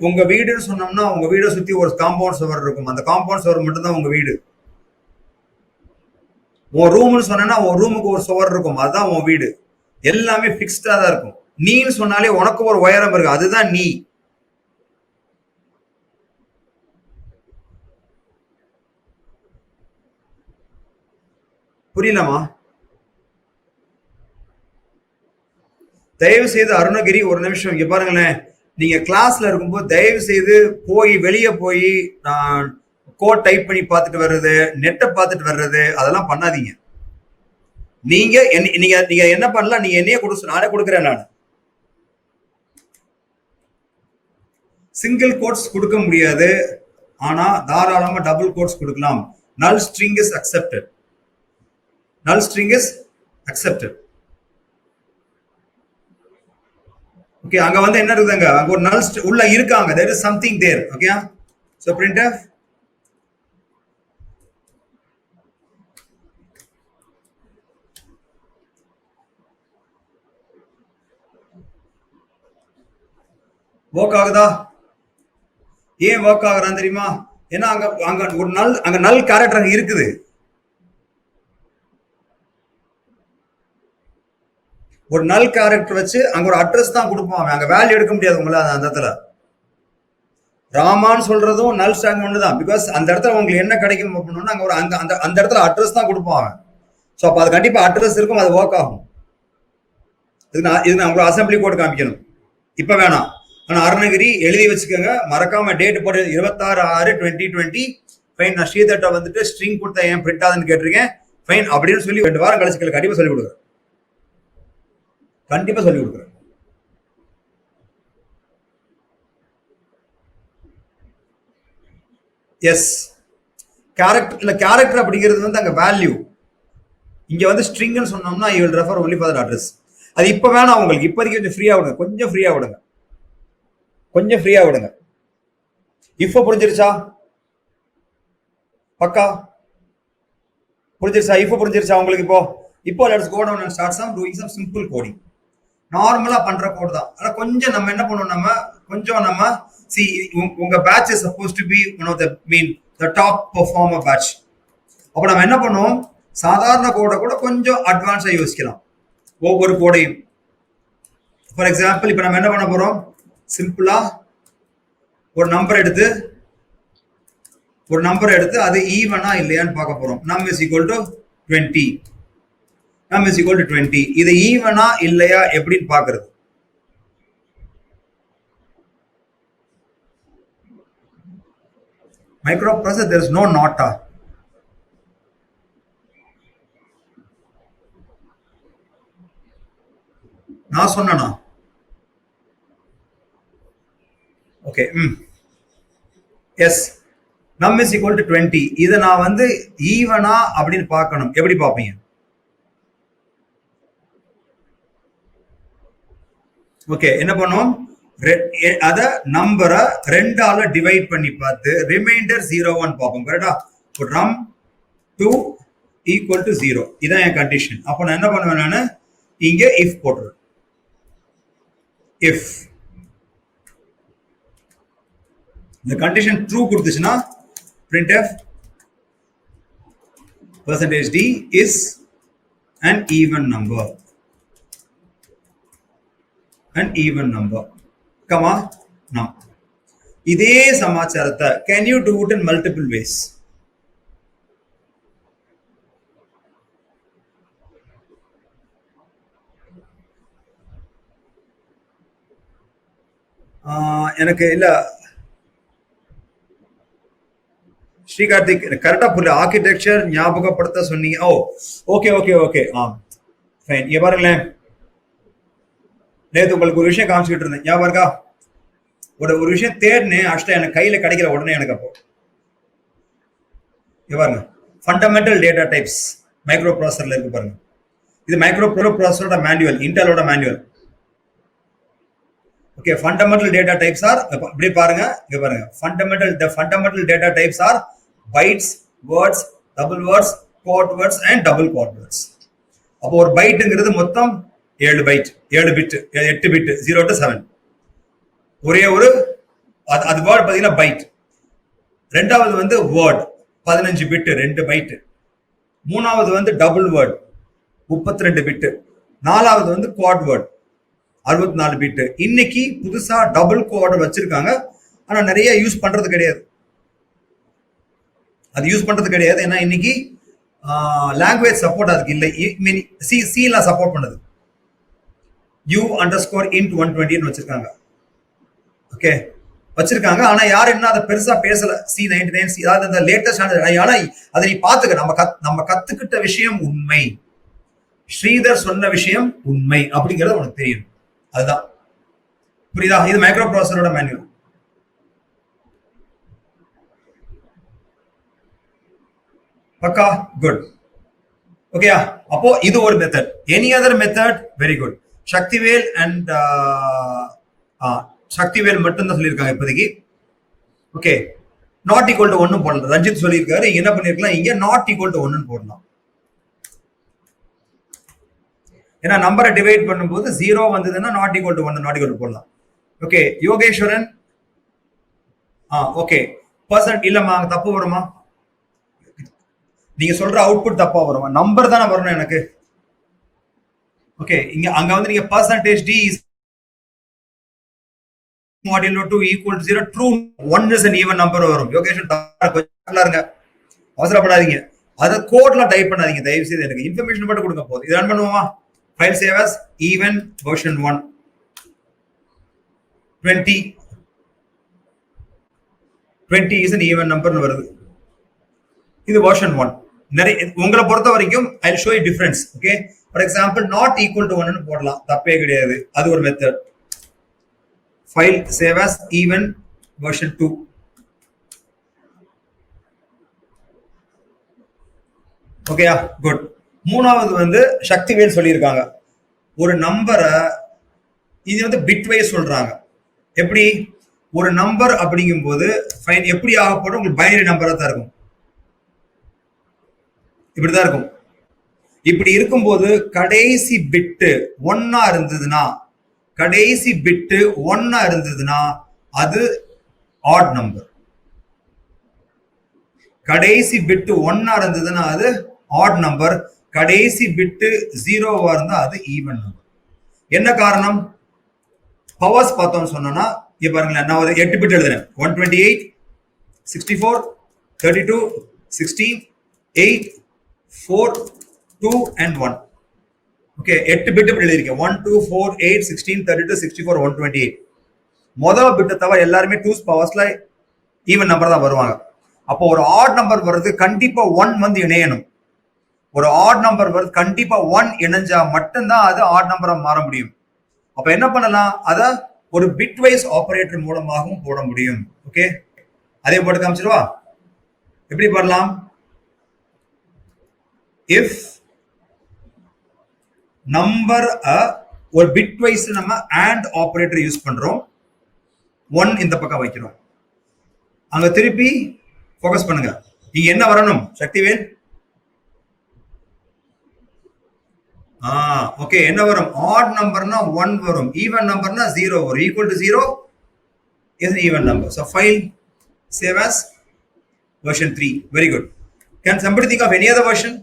உங்க வீடுன்னு சொன்னோம்னா உங்க வீடை சுத்தி ஒரு காம்பவுண்ட் சுவர் இருக்கும். அந்த காம்பவுண்ட் சுவர் மட்டும்தான் உங்க வீடு. உன் ரூம்னு சொன்னா உன் ரூமுக்கு ஒரு சுவர் இருக்கும், அதுதான் உன் வீடு. எல்லாமே பிக்ஸ்டா தான் இருக்கும். நீன்னு சொன்னாலே உனக்கு ஒரு உயரம் இருக்கு, அதுதான் நீ. புரியலமா? தயவு செய்து அருணகிரி ஒரு நிமிஷம் இங்க பாருங்களேன். நீங்க கிளாஸ்ல இருக்கும்போது தயவு செய்து வெளியே போய் கோட் டைப் பண்ணி பார்த்துட்டு வர்றது, நெட்டை பார்த்துட்டு வர்றது, அதெல்லாம் பண்ணாதீங்க. நீங்க என்ன பண்ணலாம்? நீங்க என்னையே நானே கொடுக்குறேன். நான் சிங்கிள் கோட்ஸ் கொடுக்க முடியாது, ஆனா தாராளமா டபுள் கோட்ஸ் கொடுக்கலாம். null string is accepted. null string is accepted. Okay, அங்க வந்து என்ன இருக்குதுங்க? அங்க ஒரு null உள்ள இருக்காங்க. there is something there. Okay, so printf work ஆகுதா? ஏன் ஒர்க் ஆகுறான்னு தெரியுமா? ஏன்னா அங்க ஒரு நல் கேரக்டர் இருக்குது. ஒரு நல் கேரக்டர் வச்சு அங்க ஒரு அட்ரஸ் தான் கொடுப்பான். அங்க வேல்யூ எடுக்க முடியாது உங்களால. அந்த இடத்துல ராமான்னு சொல்றதும் நல் ஸ்டாக் ஒண்ணுதான். பிகாஸ் அந்த இடத்துல உங்களுக்கு என்ன கிடைக்கும் அப்படின்னா அங்க ஒரு அந்த இடத்துல அட்ரஸ் தான் கொடுப்பாங்க. ஸோ அப்போ அது கண்டிப்பா அட்ரஸ் இருக்கும், அது ஒர்க் ஆகும். இது நான் உங்களுக்கு அசம்பிளி கோட் காமிக்கணும். இப்ப வேணாம், ஆனா அருணகிரி எழுதி வச்சுக்கோங்க, மறக்காம டேட் போட்டு 26/6/2020. ஃபைன். நான் ஸ்ரீதர்ட்ட வந்துட்டு ஸ்ட்ரிங் கொடுத்தா ஏன் பிரிண்ட் ஆகுதுன்னு கேட்டிருக்கேன். ஃபைன் அப்படின்னு சொல்லி 2 வாரம் கழிச்சு கண்டிப்பா சொல்லி கொடுக்குறேன். கண்டிப்பா சொல்லி கொடுக்குறேன். எஸ், கேரக்டர் அப்படிங்கிறது வந்து அங்க வேல்யூ. இங்க வந்து ஸ்ட்ரிங்னு சொன்னோம்னா you will refer only for the address. அது இப்ப வேணாம் உங்களுக்கு. இப்போதைக்கு கொஞ்சம் ஃப்ரீயா விடுங்க, கொஞ்சம் ஃப்ரீயா விடுங்க, கொஞ்சம் ஃப்ரீயா விடுங்க. இப்போ புரிஞ்சிருச்சா? பக்கா புரிஞ்சிருச்சா? இப்போ புரிஞ்சிருச்சா உங்களுக்கு? இப்போ let's go down and start doing some simple coding. நார்மலா பண்ற கோட் தான். ஆனா கொஞ்சம் நம்ம என்ன பண்ணுவோம், நம்ம see உங்க batch is suppose to be one of the mean the top performer batch. அப்ப நம்ம என்ன பண்ணுவோம், சாதாரண கோடை கூட கொஞ்சம் அட்வான்ஸா யோசிக்கலாம் ஒவ்வொரு கோடையும். ஃபார் எக்ஸாம்பிள் இப்ப நம்ம என்ன பண்ண போறோம், சிம்பிளா ஒரு நம்பர் எடுத்து அது ஈவனா இல்லையான்னு பார்க்க போறோம். நம் இஸ் ஈக்குவல் டு 20. நம் இஸ் ஈக்குவல் டு 20. இது ஈவனா இல்லையா எப்படின்னு பாக்குறது. Microprocessor, there is no not. நான் சொன்னா ஓகே. எஸ், நம் இஸ் ஈக்குவல் டு 20. இதை நான் வந்து ஈவனா அப்படின்னு பார்க்கணும். எப்படி பார்ப்பீங்க? ஓகே, என்ன பண்ணுவோம், அத நம்பரை 2ஆல டிவைட் பண்ணி பார்த்து ரிமைண்டர் 0 பார்ப்போம். கரெக்டா? ரம் 2 ஈக்குவல் டு 0. இதான் என் கண்டிஷன். அப்போ நான் என்ன பண்ணுவேன், நான் இங்க இஃப் போட்டுருவேன். இஃப் இந்த கண்டிஷன் ட்ரூ கொடுத்துச்சுன்னா printf %d is an even number. An even number. Come on. Now, இதே சமாச்சாரத்தை can you do it in multiple ways? எனக்கு இல்ல ஸ்ரீகார்த்திக் கரெக்டா புரியல. ஆர்கிடெக்சர் ஞாபகப்படுத்த சொன்னீங்க. ஓ ஓகே ஓகே ஓகே. ஃபைன். இங்க பாருங்களேன், நேற்று உங்களுக்கு ஒரு விஷயம் காமிச்சுக்கிட்டு இருந்தேன், ஞாபகம் இருக்கா? ஒரு விஷயம் தேடினேன், ஆக்சுவலா எனக்கு கையில கிடைக்கல உடனே. எனக்கு அப்போ இங்க பாருங்க, ஃபண்டமெண்டல் டேட்டா டைப்ஸ் மைக்ரோ ப்ராசஸர்ல இருக்கு பாருங்க. இது மைக்ரோ ப்ராசஸரோட மேனுவல், இன்டெலோட manual. Okay, fundamental data types are, இப்படி பாருங்க, இங்க பாருங்க, fundamental data types are bytes, words, double words, quad words and double quad words. அப்போ ஒரு பைட்டுங்கிறது மொத்தம் 7 பைட், 7 பிட், 8 பிட், 0 to 7. ஒரே ஒரு அது வேர்ட் பாத்தீங்கன்னா பைட். ரெண்டாவது வந்து வேர்ட் 15 பிட், 2 பைட். மூணாவது வந்து டபுள் வேர்ட் 32 பிட். நாலாவது வந்து குவாட் வேர்ட் 64 பிட். இன்னைக்கு புதுசா டபுள் கோட் வச்சிருக்காங்க, ஆனா நிறைய யூஸ் பண்றது கிடையாது. அது யூஸ் பண்றது கிடையாது, ஏன்னா இன்னைக்கு லாங்குவேஜ் சப்போர்ட் அதுக்கு இல்லை. சி சப்போர்ட் பண்ணுது. u_int 120 வச்சிருக்காங்க. ஓகே, வச்சிருக்காங்க. ஆனா யாரும் என்ன அதை பெருசா பேசல. C99, அதாவது இந்த லேட்டஸ்ட். ஆனா அதை நீ பாத்துக்க, நம்ம கத்துக்கிட்ட விஷயம் உண்மை, ஸ்ரீதர் சொன்ன விஷயம் உண்மை அப்படிங்கிறது உனக்கு தெரியும். அதுதான், புரியுதா? இது மைக்ரோ ப்ராசஸரோட மேனுவல். பக்கா குட். ஓகேயா? அப்போ இது ஒரு method. Any other method? Very good. Sakthivel and Sakthivel மட்டும் தான் சொல்லியிருக்காங்க இப்போதைக்கு. ஓகே, நாட் ஈக்குவல் டு 1 போடலாம். ரஞ்சித் சொல்லியிருக்காரு, என்ன பண்ணிருக்கலாம், இங்க நாட் ஈக்குவல் டு 1 போடலாம். ஏன்னா நம்பரை டிவைட் பண்ணும்போது 0 வந்ததுன்னா not equal to 1, not equal to போடலாம். ஓகே, யோகேஸ்வரன். ஓகே, பர்சன்ட் இல்லம்மா, தப்பு வருமா? நீங்க சொல்ற அவுட்புட் தப்பா வருமா? நம்பர் தானே வரணும் எனக்கு. ஓகே, அங்க வந்து நீங்க % d is modulo 2 equal to 0 true 1 is an even number வரும். யோகேஷன் இருங்க, அவசரப்படாதீங்க. அத கோட்ல டைப் பண்ணாதீங்க தயவு செய்து. எனக்கு இன்ஃபர்மேஷன் மட்டும் கொடுங்க போதும். இது ரன் பண்ணுவோமா? File save as even version 1 20 is an even number வருது. இது version 1. நிறைய உங்களை பொறுத்த வரைக்கும் I show you difference. Okay, for example not equal to 1 போடலாம், தப்பே கிடையாது. அது ஒரு method. File save as even version 2. ஓகேயா? குட். மூணாவது வந்து சக்திவேல் சொல்லியிருக்காங்க, ஒரு நம்பரை இது வந்து பிட் வைஸ் சொல்றாங்க. எப்படி ஒரு நம்பர் அப்படிங்கும் போது ஃபைன் எப்படி ஆகப்படும், உங்களுக்கு பைனரி நம்பரா தான் இருக்கும். இப்படிதான் இருக்கும். இப்படி இருக்கும்போது கடைசி பிட்டு ஒன்னா இருந்ததுன்னா அது ஆட் நம்பர். கடைசி பிட்டு ஒன்னா இருந்ததுன்னா அது ஆட் நம்பர். கடைசி பிட்டு ஜீரோவா இருந்தா அது ஈவன் நம்பர். என்ன காரணம்? பவர்ஸ் பார்த்தோம்னு சொன்னா இங்க பாருங்களேன், நான் ஒரு 8 பிட் எழுதுறேன். 128, 64, 32, 16, 8, 4, 2 and 1. Okay, 8 bit எழுதிருக்கேன். 1, 2, 4, 8, 16, 32, 64, 128. முதல் பிட்டை தவிர எல்லாருமே 2's பவர்ஸ்ல ஈவன் நம்பர் தான் வருவாங்க. அப்போ ஒரு ஆட் நம்பர் வருது, கண்டிப்பா 1 வந்து இணையணும். ஒரு ஆட் நம்பர் வருது, கண்டிப்பா 1 இணைஞ்சா மட்டும்தான் அது ஆட் நம்பரா மாற முடியும். அப்ப என்ன பண்ணலாம்? அத ஒரு பிட் வைஸ் ஆபரேட்டர் மூலமாகவும் போட முடியும். ஓகே, அதே போட்டு காமிச்சிருவா. எப்படி பண்ணலாம்? இஃப் நம்பர் ஒரு பிட் வைஸ் நம்ம அண்ட் ஆபரேட்டர் யூஸ் பண்றோம், 1 இந்த பக்கம் வைக்கிறோம். அங்க திருப்பி ஃபோக்கஸ் பண்ணுங்க. இங்க என்ன வரணும் சக்திவேல்? ஓகே, என்ன வரும்? ஆட் நம்பர்னா 1 வரும், ஈவன் நம்பர்னா 0 வரும். Equal to 0 is an even number. So file save as version 3. Very good. Can somebody think of any other version?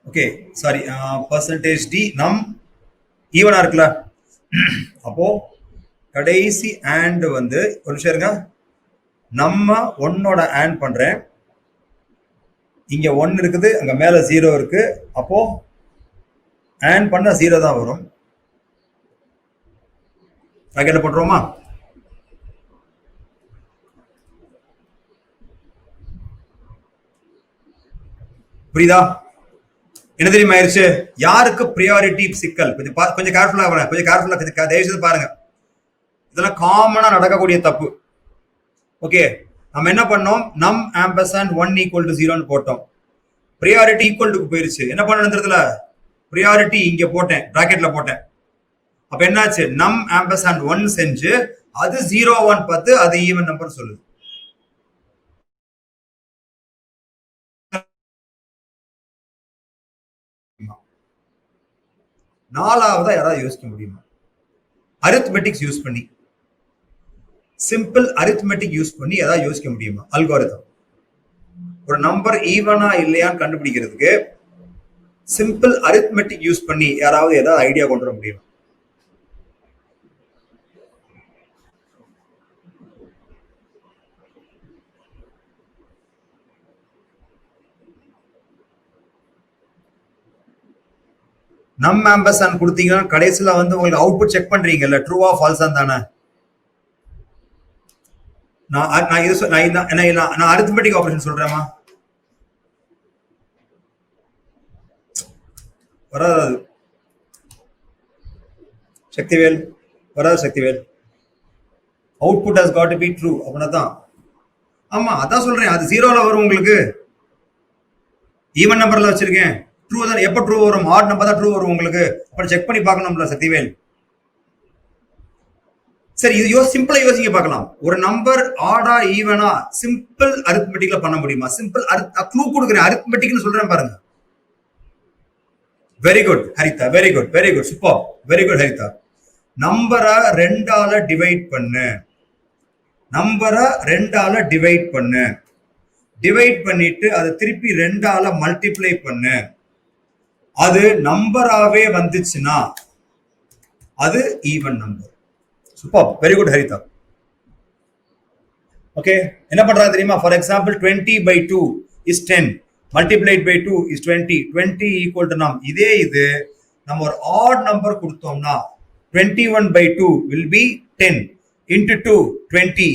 Okay, sorry, percentage d num ஈவனா இருக்குல்ல, அப்போ கடைசி and வந்து ஒரு நிமிஷம் இருங்க, நம்ம 1ஓட and பண்றேன். இங்க 1 இருக்குது, அங்க மேல 0 இருக்கு. அப்போ and பண்ண 0 தான் வரும். பாக்கெட்ல போட்டுருவோமா? புரியுதா? என்ன தெரியுமா ஆயிருச்சு? யாருக்கு ப்ரியாரிட்டி சிக்கல்? கொஞ்சம் கேர்ஃபுல்லா தயவு செய்து பாருங்க. இதெல்லாம் காமனா நடக்கக்கூடிய தப்பு. ஓகே, நம்ம என்ன பண்ணோம்? நம் ஆம்பர்சாண்ட் 1 ஈக்குவல் டு 0ன்னு போட்டோம். ப்ரியாரிட்டி ஈக்குவல் டு போயிருச்சு. என்ன பண்ணணுன்றதுல ப்ரியாரிட்டி இங்க போட்டேன், பிராக்கெட்ல போட்டேன். அப்ப என்னாச்சு? நம் ஆம்பர்சாண்ட் 1 செஞ்சு அது 0-1 பார்த்து அது ஈவன் நம்பர் சொல்லுது. நாலாவதா யாராவது யோசிக்க முடியுமா? அரித்மெட்டிக்ஸ் யூஸ் பண்ணி, சிம்பிள் அரித்மெட்டிக் யூஸ் பண்ணி ஏதாவது யோசிக்க முடியுமா? அல்காரிதம் ஒரு நம்பர் ஈவனா இல்லையான்னு கண்டுபிடிக்கிறதுக்கு சிம்பிள் அரித்மெட்டிக் யூஸ் பண்ணி யாராவது ஏதாவது ஐடியா கொண்டு வர முடியுமா? நம் ஆம்பர்சாண்ட் கொடுத்தீங்கன்னா கடைசியில வந்து உங்களுக்கு அவுட்புட் செக் பண்றீங்கல்ல, ட்ரூவா ஃபால்ஸா தானே? நான் அரித்மெட்டிக் ஆபரேஷன் சொல்றேமா? வராது சக்திவேல், வராது Sakthivel. Output has got to be true அப்படின்னா தான். ஆமா, அதான் சொல்றேன். அது 0ல வரும் உங்களுக்கு. ஈவன் நம்பர்ல வச்சிருக்கேன். ட்ரூ தான். எப்ப ட்ரூ வரும்? ஆட் நம்பர் தான் ட்ரூ வரும் உங்களுக்கு. அப்புறம் செக் பண்ணி பார்க்கணும்ல சக்திவேல். சரி, இது சிம்பிளா யோசிக்க பார்க்கலாம். ஒரு நம்பர் ஆடா ஈவனா சிம்பிள் அரித்மெட்டிக்ல பண்ண முடியுமா? சிம்பிள் க்ளூ கொடுக்குறேன், அரித்மெட்டிக்னு சொல்றேன் பாருங்க. Very good Haritha, very good, very good, super, very good Haritha. நம்பரை 2ஆல டிவைட் பண்ணு. நம்பரை 2ஆல டிவைட் பண்ணு. டிவைட் பண்ணிட்டு அதை திருப்பி 2ஆல மல்டிப்ளை பண்ணு. அது நம்பராவே வந்துச்சுன்னா அது even number. Super, very good Haritha. Okay, என்ன பண்றாங்க தெரியுமா? For example 20/2 is 10, multiplied by 2 is 20. 20 equal to num. இதே இது நம்ம ஒரு ஆட் நம்பர் கொடுத்தோம்னா 21/2 will be 10 into 2 20.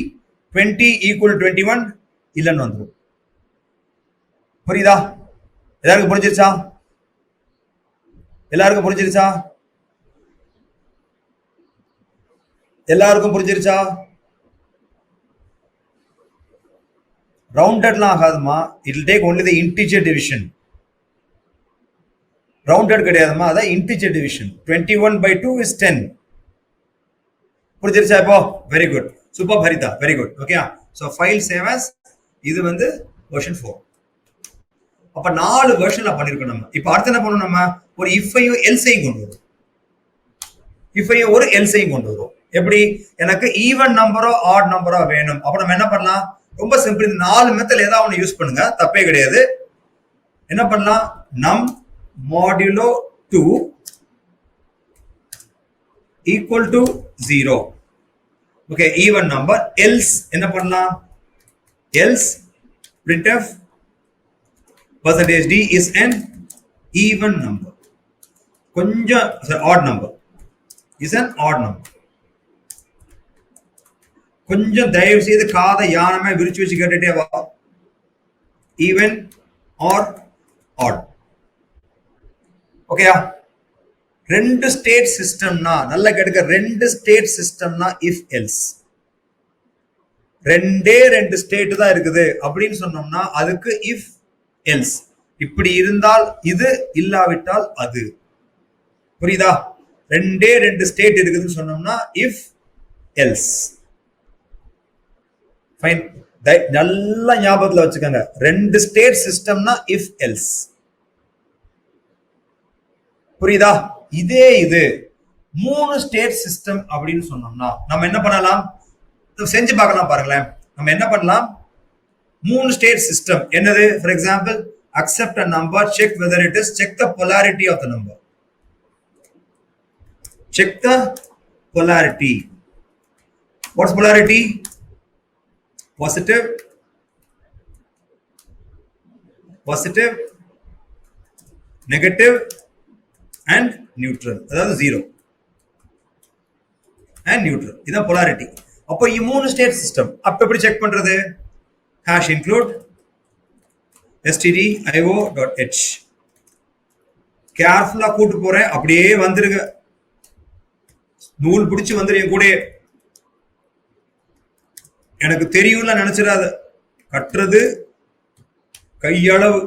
20 equal to 21 இல்லன்னு வந்துடும். புரியுதா? எல்லாருக்கும் புரிஞ்சிருச்சா? எல்லாருக்கும் புரிஞ்சிருச்சா? எல்லாருக்கும் புரிஞ்சிருச்சா? ரவுண்டட்லாம் ஆகாதுமா. It will take only the integer division. Rounded கிடையாதுமா, அதான் இன்டிஜர் டிவிஷன். 21/2 இஸ் 10. புரிஞ்சிருச்சா இப்போ? Very good, super Haritha, very good. Okay, so file save as. இது வந்து வெர்ஷன் 4. அப்ப 4 வெர்ஷன்ல பண்ணிருக்கோம் நம்ம. இப்ப அடுத்து என்ன பண்ணணும், நம்ம ஒரு இஃபையும் எல்ஸையும் கொண்டு வரும். இஃபையும் ஒரு எல்ஸையும் கொண்டு வரும். எப்படி, எனக்கு ஈவன் நம்பரோ ஆட் நம்பரோ வேணும். அப்ப நம்ம என்ன பண்ணலாம், ரொம்ப சிம்பிள், இந்த 4 மெத்தட் ஏதாவது ஒன்று யூஸ் பண்ணுங்க, தப்பே கிடையாது. என்ன பண்ணலாம், நம் modulo 2 equal to 0. Okay, even number. Else என்ன பண்ணலாம், else printf percentage d is an even number. கொஞ்சம் odd number is an odd number. கொஞ்சம் தயவு செய்து காதை யானமே விரிச்சு வச்சு கேட்டுட்டே வா. Even or odd. ஓகேயா, ரெண்டு ஸ்டேட் சிஸ்டம்னா நல்லா கேட்டுக்க, ரெண்டு ஸ்டேட் சிஸ்டம்னா இஃப் எல்ஸ். ரெண்டு ஸ்டேட் தான் இருக்குது அப்படின்னு சொன்னோம்னா அதுக்கு இஃப் எல்ஸ். இப்படி இருந்தால் இது, இல்லாவிட்டால் அது. புரியுதா, ரெண்டு ஸ்டேட் இருக்குதுன்னு சொன்னோம்னா இஃப் எல்ஸ். ஃபைன், நல்லா ஞாபகத்துல வச்சுக்கோங்க, ரெண்டு ஸ்டேட் சிஸ்டம்னா இஃப் எல்ஸ். புரியுதா, இதே இது 3 ஸ்டேட் சிஸ்டம் அப்படின்னு சொன்னோம்னா நம்ம என்ன பண்ணலாம், செஞ்சு பார்க்கலாம். பாருங்களேன், நம்ம என்ன பண்ணலாம், 3 ஸ்டேட் சிஸ்டம் என்னது, for example accept a number, check whether it is, check the polarity of the number, check the polarity. What's polarity? Positive, negative and neutral. அதாவது 0 and neutral. இதான் polarity. அப்போ இந்த 3 ஸ்டேட் சிஸ்டம் அப்ப எப்படி check பண்றது, hash include stdio.h. கேர்ஃபுல்லா கூட்டு போறேன், அப்படியே வந்துருங்க, நூல் பிடிச்சு வந்துரு என் கூட. எனக்கு தெரியும்ல நினைச்சிடாத, கட்டுறது கையளவு,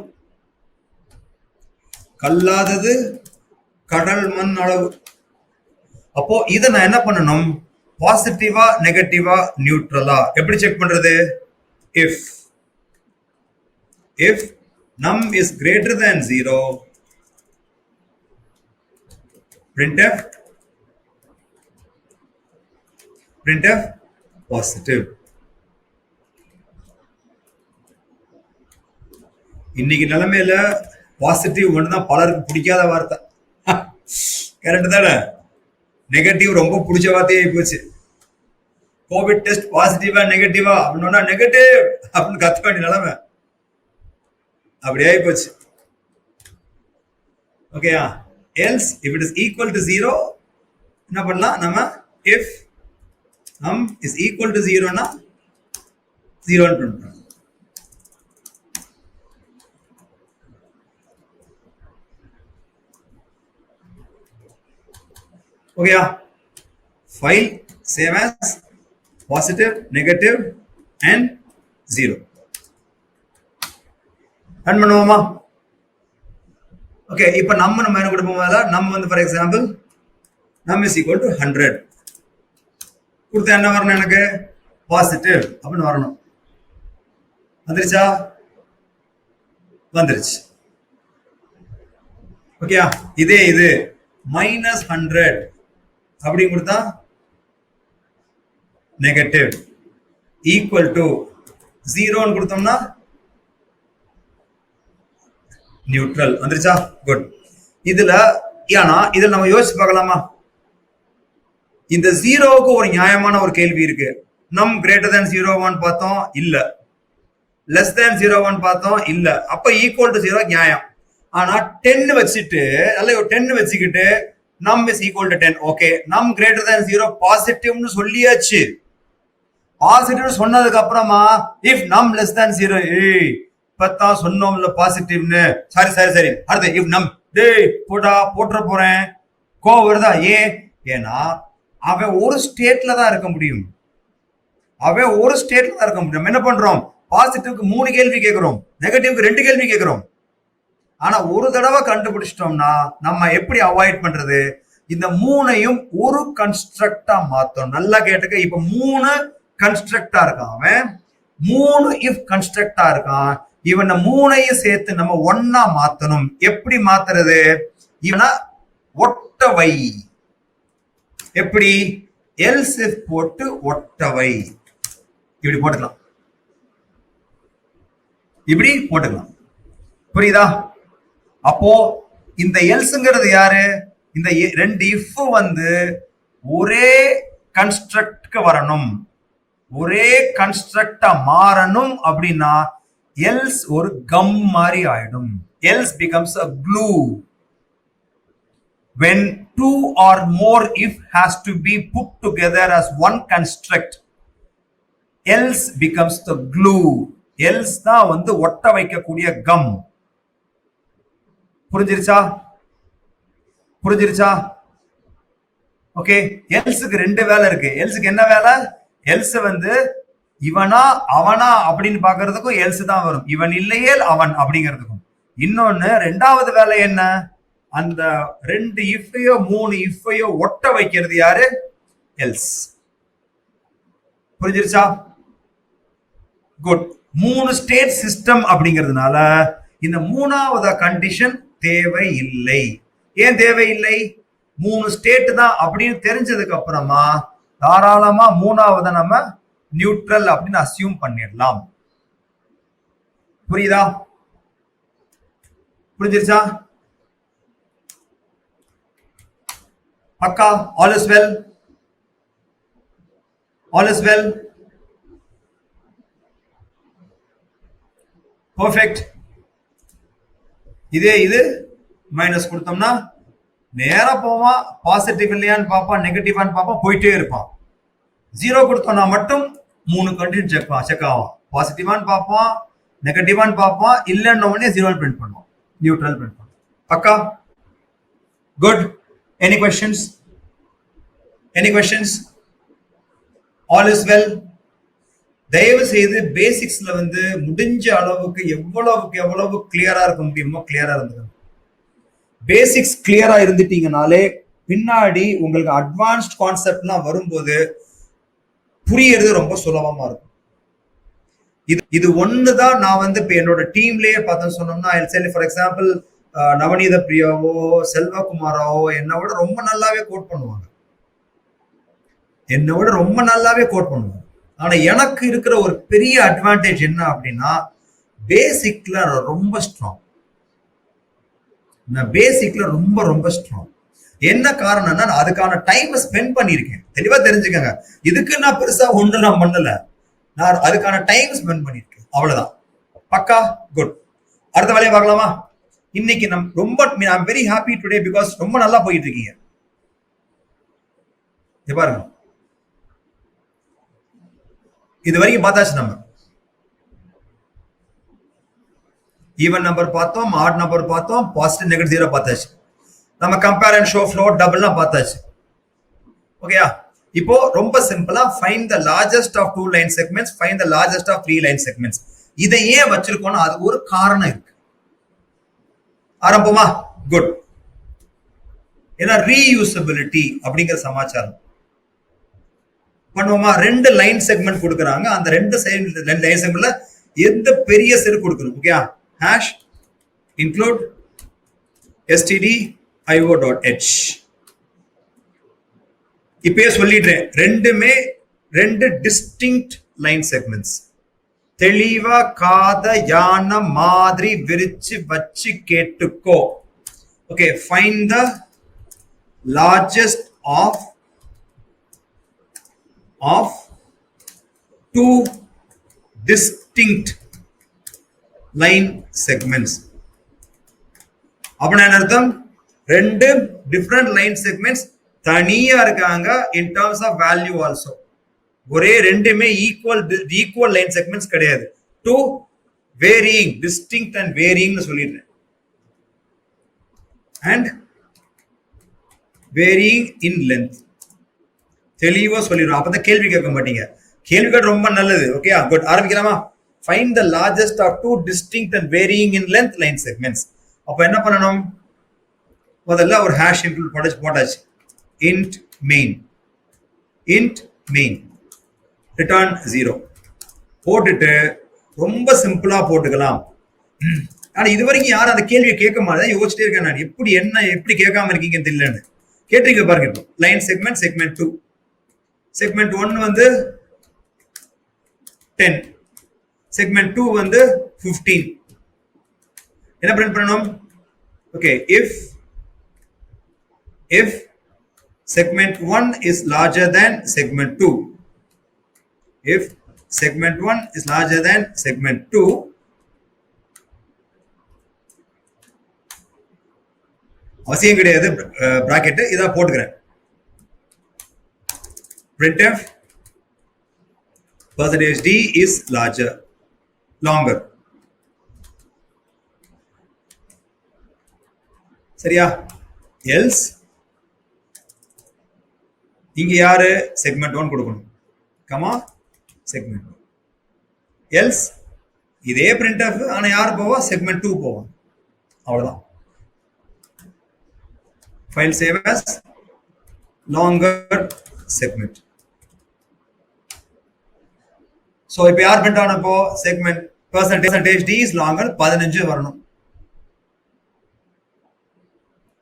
கல்லாதது கடல் மண் அளவு. அப்போ இதை நான் என்ன பண்ணணும், பாசிட்டிவா நெகட்டிவா நியூட்ரலா எப்படி செக் பண்றது, if num is greater than 0, printf positive. இன்னைக்கு நிலைமையில பாசிட்டிவ் மட்டும்தான் பலருக்கு பிடிக்காத வார்த்தை. கரெக்ட் தானே, நெகட்டிவ் ரொம்ப பிடிச்ச வார்த்தையே போச்சு. கோவிட் டெஸ்ட் பாசிட்டிவா நெகட்டிவா அப்படின்னா நெகட்டிவ் அப்படின்னு கத்த வேண்டிய நிலைமை அப்படியே போச்சு. ஓகேயா, else if it is equal to 0 என்ன பண்ணலாம் நம்ம, if num is equal to 0 னா 0 ன்னு பண்றோம். ஓகேயா, file save as positive, negative and 0 run பண்ணுவோமா. ஓகே, இப்போ நம்ம என்ன கொடுப்போம், நம்ம வந்து ஃபார் எக்ஸாம்பிள் நம் இஸ் ஈக்குவல் டு 100 கொடுத்தா என்ன வரணும், எனக்கு பாசிட்டிவ் அப்படின்னு வரணும். வந்துருச்சா, வந்துருச்சு. ஓகே, இதே இது -100 அப்படின்னு கொடுத்தா நெகட்டிவ், ஈக்குவல் டு 0 கொடுத்தோம்னா நியூட்ரல். வந்துருச்சா, குட். இதுல இதுல நம்ம யோசிச்சு பார்க்கலாமா, இந்த 0க்கு ஒரு நியாயமான ஒரு கேள்வி இருக்கு. நம் கிரேட்டர் தேன் 0 பார்த்தோம், இல்ல. லெஸ் தேன் 0 பார்த்தோம், இல்ல. அப்ப ஈக்குவல் டு 0 நியாயம். ஆனா 10 வச்சுட்டு, நல்ல ஒரு 10 வச்சுக்கிட்டு நம் இஸ் ஈக்குவல் டு 10. ஓகே, நம் கிரேட்டர் தேன் 0 பாசிட்டிவ்னு சொல்லியாச்சு. பாசிட்டிவ் சொன்னதுக்கு அப்புறமா இஃப் நம் லெஸ் தேன் 0, இப்பதான் சொன்னோம்ல பாசிட்டிவ்னு. சரி அடுத்து இஃப் நம், போட்டுற போறேன், கோவம் வருதா, ஏன்னா அவன் ஒரு ஸ்டேட்ல தான் இருக்க முடியும். என்ன பண்றோம், பாசிட்டிவ்க்கு 3 கேள்வி கேட்கிறோம், நெகட்டிவ்க்கு 2 கேள்வி கேட்கிறோம். ஆனா ஒரு தடவை கண்டுபிடிச்சிட்டோம்னா நம்ம எப்படி அவாய்ட் பண்றது, இந்த 3ஐயும் ஒரு கன்ஸ்ட்ரக்டா மாத்தோம். நல்லா கேட்டுக்க, இப்ப 3 கன்ஸ்ட்ரக்டா இருக்கான், அவன் 3 இஃப் கன்ஸ்ட்ரக்டா இருக்கான். இவனை மூணையும் சேர்த்து நம்ம ஒன்னா மாத்தணும். எப்படி மாத்துறது? இவனை ஒட்டவை. எப்படி? எல்ஸ் இஃப் போட்டு ஒட்டவை. இப்படி போட்டுக்கலாம், இப்படி போட்டுக்கலாம். புரியுதா? அப்போ இந்த எல்ஸ்ங்கிறது யாரு? இந்த ரெண்டு இஃப் வந்து ஒரே கன்ஸ்ட்ரக்ட்க்கு வரணும், ஒரே கன்ஸ்ட்ரக்டா மாறணும். அப்படின்னா எல்ஸ் ஒரு கம் மாதிரி ஆயிடும். Else becomes a glue. When two or more if has to be put together as one construct, else becomes the glue. else தான் வந்து ஒட்ட வைக்கக்கூடிய கம். புரிஞ்சிருச்சா? புரிஞ்சிருச்சா? ஓகே. எல்ஸுக்கு ரெண்டு வேலை இருக்கு. எல்ஸுக்கு என்ன வேலை? எல்ஸ் வந்து இவனா அவனா அப்படின்னு பாக்குறதுக்கும் எல்ஸ் தான் வரும். இவன் இல்லையே அவன் அப்படிங்கிறதுக்கும். இன்னொன்னு ரெண்டாவது வேலை என்ன? அந்த ரெண்டு இஃபையோ மூணு இஃபையோ ஒட்ட வைக்கிறது யாரு? எல்ஸ். புரிஞ்சிருச்சா? குட். மூணு ஸ்டேட் சிஸ்டம் அப்படிங்கிறதுனால இந்த மூணாவது கண்டிஷன் தேவை இல்லை. ஏன் தேவையில்லை? மூணு ஸ்டேட் தான் அப்படின்னு தெரிஞ்சதுக்கு அப்புறமா தாராளமா மூணாவது நம்ம நியூட்ரல் அப்படின்னு அசியூம் பண்ணிடலாம். புரியுதா? புரிஞ்சிருச்சா? பக்கா? All is well? All is well? Perfect. இதே இது மைனஸ் கொடுத்தோம்னா நேரா போவான், பாசிட்டிவ் இல்லையான்னு பார்ப்பான், நெகட்டிவான்னு பார்ப்பான், போயிட்டே இருப்பான். ஜீரோ கொடுத்தோம்னா மட்டும் மூணு கண்டிஷன் செக் ஆகும். பாசிட்டிவான்னு பார்ப்பான், நெகட்டிவான்னு பார்ப்பான், இல்லைன்னு உடனே ஜீரோ பிரிண்ட் பண்ணுவான், நியூட்ரல் பிரிண்ட் பண்ணுவான். பக்கா? Good. Any questions? Any questions? All is well? தயவு செய்து பேசிக்ஸ்ல வந்து முடிஞ்ச அளவுக்கு எவ்வளவுக்கு எவ்வளவு கிளியரா இருக்க முடியுமோ கிளியரா இருந்துக்கணும். பேசிக்ஸ் கிளியரா இருந்துட்டீங்கனாலே பின்னாடி உங்களுக்கு அட்வான்ஸ்ட் கான்செப்ட்லாம் வரும்போது புரியறது ரொம்ப சுலபமா இருக்கும். இது ஒண்ணுதான் நான் வந்து இப்ப என்னோட டீம்லயே பார்த்தேன்னு சொன்னோம்னா, ஃபார் எக்ஸாம்பிள் நவநீத பிரியாவோ செல்வகுமாராவோ என்னை விட ரொம்ப நல்லாவே கோட் பண்ணுவாங்க. என்னை விட ரொம்ப நல்லாவே கோட் பண்ணுவாங்க. ஆனா எனக்கு இருக்கிற ஒரு பெரிய அட்வான்டேஜ் என்ன அப்படின்னா, பேசிக்ல ரொம்ப ஸ்ட்ராங். நான் பேசிக்ல ரொம்ப ரொம்ப ஸ்ட்ராங். என்ன காரணம்னா நான் அதுக்கான டைம் ஸ்பெண்ட் பண்ணியிருக்கேன். தெளிவா தெரிஞ்சுக்கங்க. இதுக்கு நான் பெருசா ஒன்று நான் பண்ணல, நான் அதுக்கான டைம் ஸ்பெண்ட் பண்ணியிருக்கேன். அவ்வளவுதான். பக்கா? குட். அடுத்த வேலையை பார்க்கலாமா? இன்னைக்கு நம்ம ரொம்ப I'm very happy today because ரொம்ப நல்லா போயிட்டு இருக்கீங்க. பாருங்க, இது வரைக்கும் பார்த்தாச்சு. நம்ம ஈவன் நம்பர் பார்த்தோம், ஆட் நம்பர் பார்த்தோம், பாசிட்டிவ் நெகட்டிவ் ஜீரோ பார்த்தாச்சு. நம்ம கம்பேர் அண்ட் ஷோ ஃப்ளோட் டபுள்லாம் பார்த்தாச்சு. ஓகேயா? இப்போ ரொம்ப சிம்பிளா find the largest of 2 line segments, find the largest of 3 line segments. இதை ஏன் வச்சிருக்கோம்னா அது ஒரு காரணம் இருக்கு. ஆரம்பமா? குட். ஏன்னா ரீயூசபிலிட்டி அப்படிங்கிற சமாச்சாரம் பண்ணுவோமா? 2 லைன் செக்மெண்ட் கொடுக்குறாங்க. அந்த 2 லைன் செக்மெண்ட்ல எந்த பெரிய செல் கொடுக்கணும்? ஓகே. Hash include stdio.h. இப்பயே சொல்லிடுறேன், ரெண்டுமே 2 டிஸ்டிங்க்ட் லைன் செக்மெண்ட்ஸ். தெளிவா காத யானை மாதிரி விரிச்சு வச்சு கேட்டுக்கோ. Okay. Find the largest of 2 distinct line segments. அப்படின்னா என்ன அர்த்தம்? 2 டிஃபரண்ட் லைன் செக்மெண்ட்ஸ் தனியா இருக்காங்க in terms of value also. ஒரே ரெண்டுமே ஈக்குவல் லைன் செக்மெண்ட்ஸ் கிடையாது. 2 வேரியிங், டிஸ்டிங்க்ட் அண்ட் வேரியிங்னு சொல்லிடுறேன். And varying in length. தெளிவா சொல்லிடுறோம். அப்பதான் கேள்வி கேட்க மாட்டீங்க. கேள்வி கேட்க ரொம்ப நல்லது. ஓகே. குட். ஆரம்பிக்கலாமா? Find the largest of 2 distinct and varying in length line segments. அப்ப என்ன பண்ணணும்? முதல்ல ஒரு ஹேஷ் இன்க்ளூட் போட்டாச்சு. int main return 0 போட்டுட்டு ரொம்ப சிம்பிளா போட்டுக்கலாம். ஆனா இது வரைக்கும் யாரும் அந்த கேள்வியை கேட்க மாட்டேன், யோசிச்சிட்டே இருக்கேன் நான், எப்படி கேட்காம இருக்கீங்கன்னு தெரியலன்னு. கேட்டிருக்க பாருங்க. இப்போ லைன் செக்மெண்ட் செக்மெண்ட் 2, செக்மெண்ட் 1 வந்து 10, செக்மெண்ட் 2 வந்து 15. என்ன பிரிண்ட் பண்ணணும்? Okay, if segment 1 is larger than segment 2, if segment 1 is larger than segment 2, அவசியம் கிடையாது பிராக்கெட், இதை போட்டுக்கிறேன். printf percentage d is longer. சரியா? else இங்க யாரு செக்மெண்ட் 1 கொடுக்கணும், கமா செக்மெண்ட் 1. else இதே printf, ஆனா யார் போவா? செக்மெண்ட் 2 போவா. அவ்வளவுதான். file save as longer segment. so இப்ப யார் print ஆனப்போ segment percentage d is longer 15 வரணும்.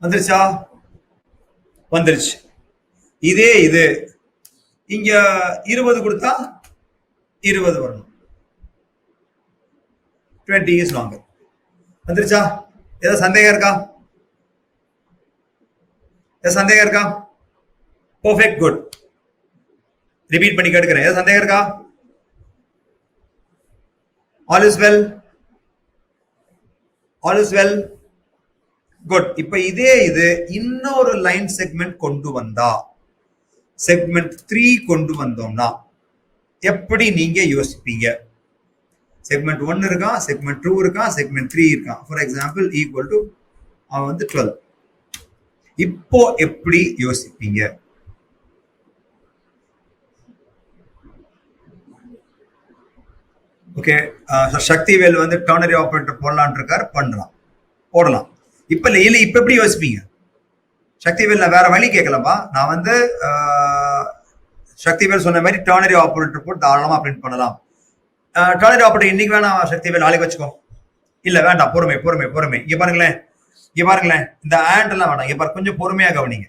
வந்துருச்சா? வந்துருச்சு. இது இங்க 20 கொடுத்தா 20 வரணும். 20 is longer. வந்துருச்சா? ஏதாவது சந்தேகம் இருக்கா? Perfect, good. ரிப்பீட் பண்ணி கேட்கிறேன். ஏதாவது சந்தேகம் இருக்கா? All is well. குட். இப்ப இது இன்னொரு லைன் செக்மெண்ட் கொண்டு வந்தா, செக்மெண்ட் 3 கொண்டு வந்தோம்னா எப்படி நீங்க யோசிப்பீங்க? செக்மெண்ட் 1 இருக்கான், செக்மெண்ட் 2 இருக்கான், செக்மெண்ட் 3 இருக்கான். ஃபார் எக்ஸாம்பிள் ஈக்குவல் டு அவன் வந்து 12. இப்போ எப்படி யோசிப்பீங்க? ஓகே, சக்திவேல் வந்து டர்னரி ஆபரேட்டர் போடலான் இருக்காரு, போடலாம். இப்ப எப்படி யோசிப்பீங்க? சக்திவேல் நான் வேற வழி கேட்கலப்பா, நான் வந்து சக்திவேல் சொன்ன மாதிரி டர்னரி ஆபரேட்டர் போட்டு தாராளமா பிரிண்ட் பண்ணலாம். டர்னரி ஆபரேட்டர் இன்னைக்கு வேணா சக்திவேல், நாளைக்கு வச்சுக்கோ. இல்ல வேண்டாம், பொறுமை. இங்க பாருங்களேன், இந்த ஆண்ட் எல்லாம் வேண்டாம். இங்க பாரு, கொஞ்சம் பொறுமையா கவனிங்க.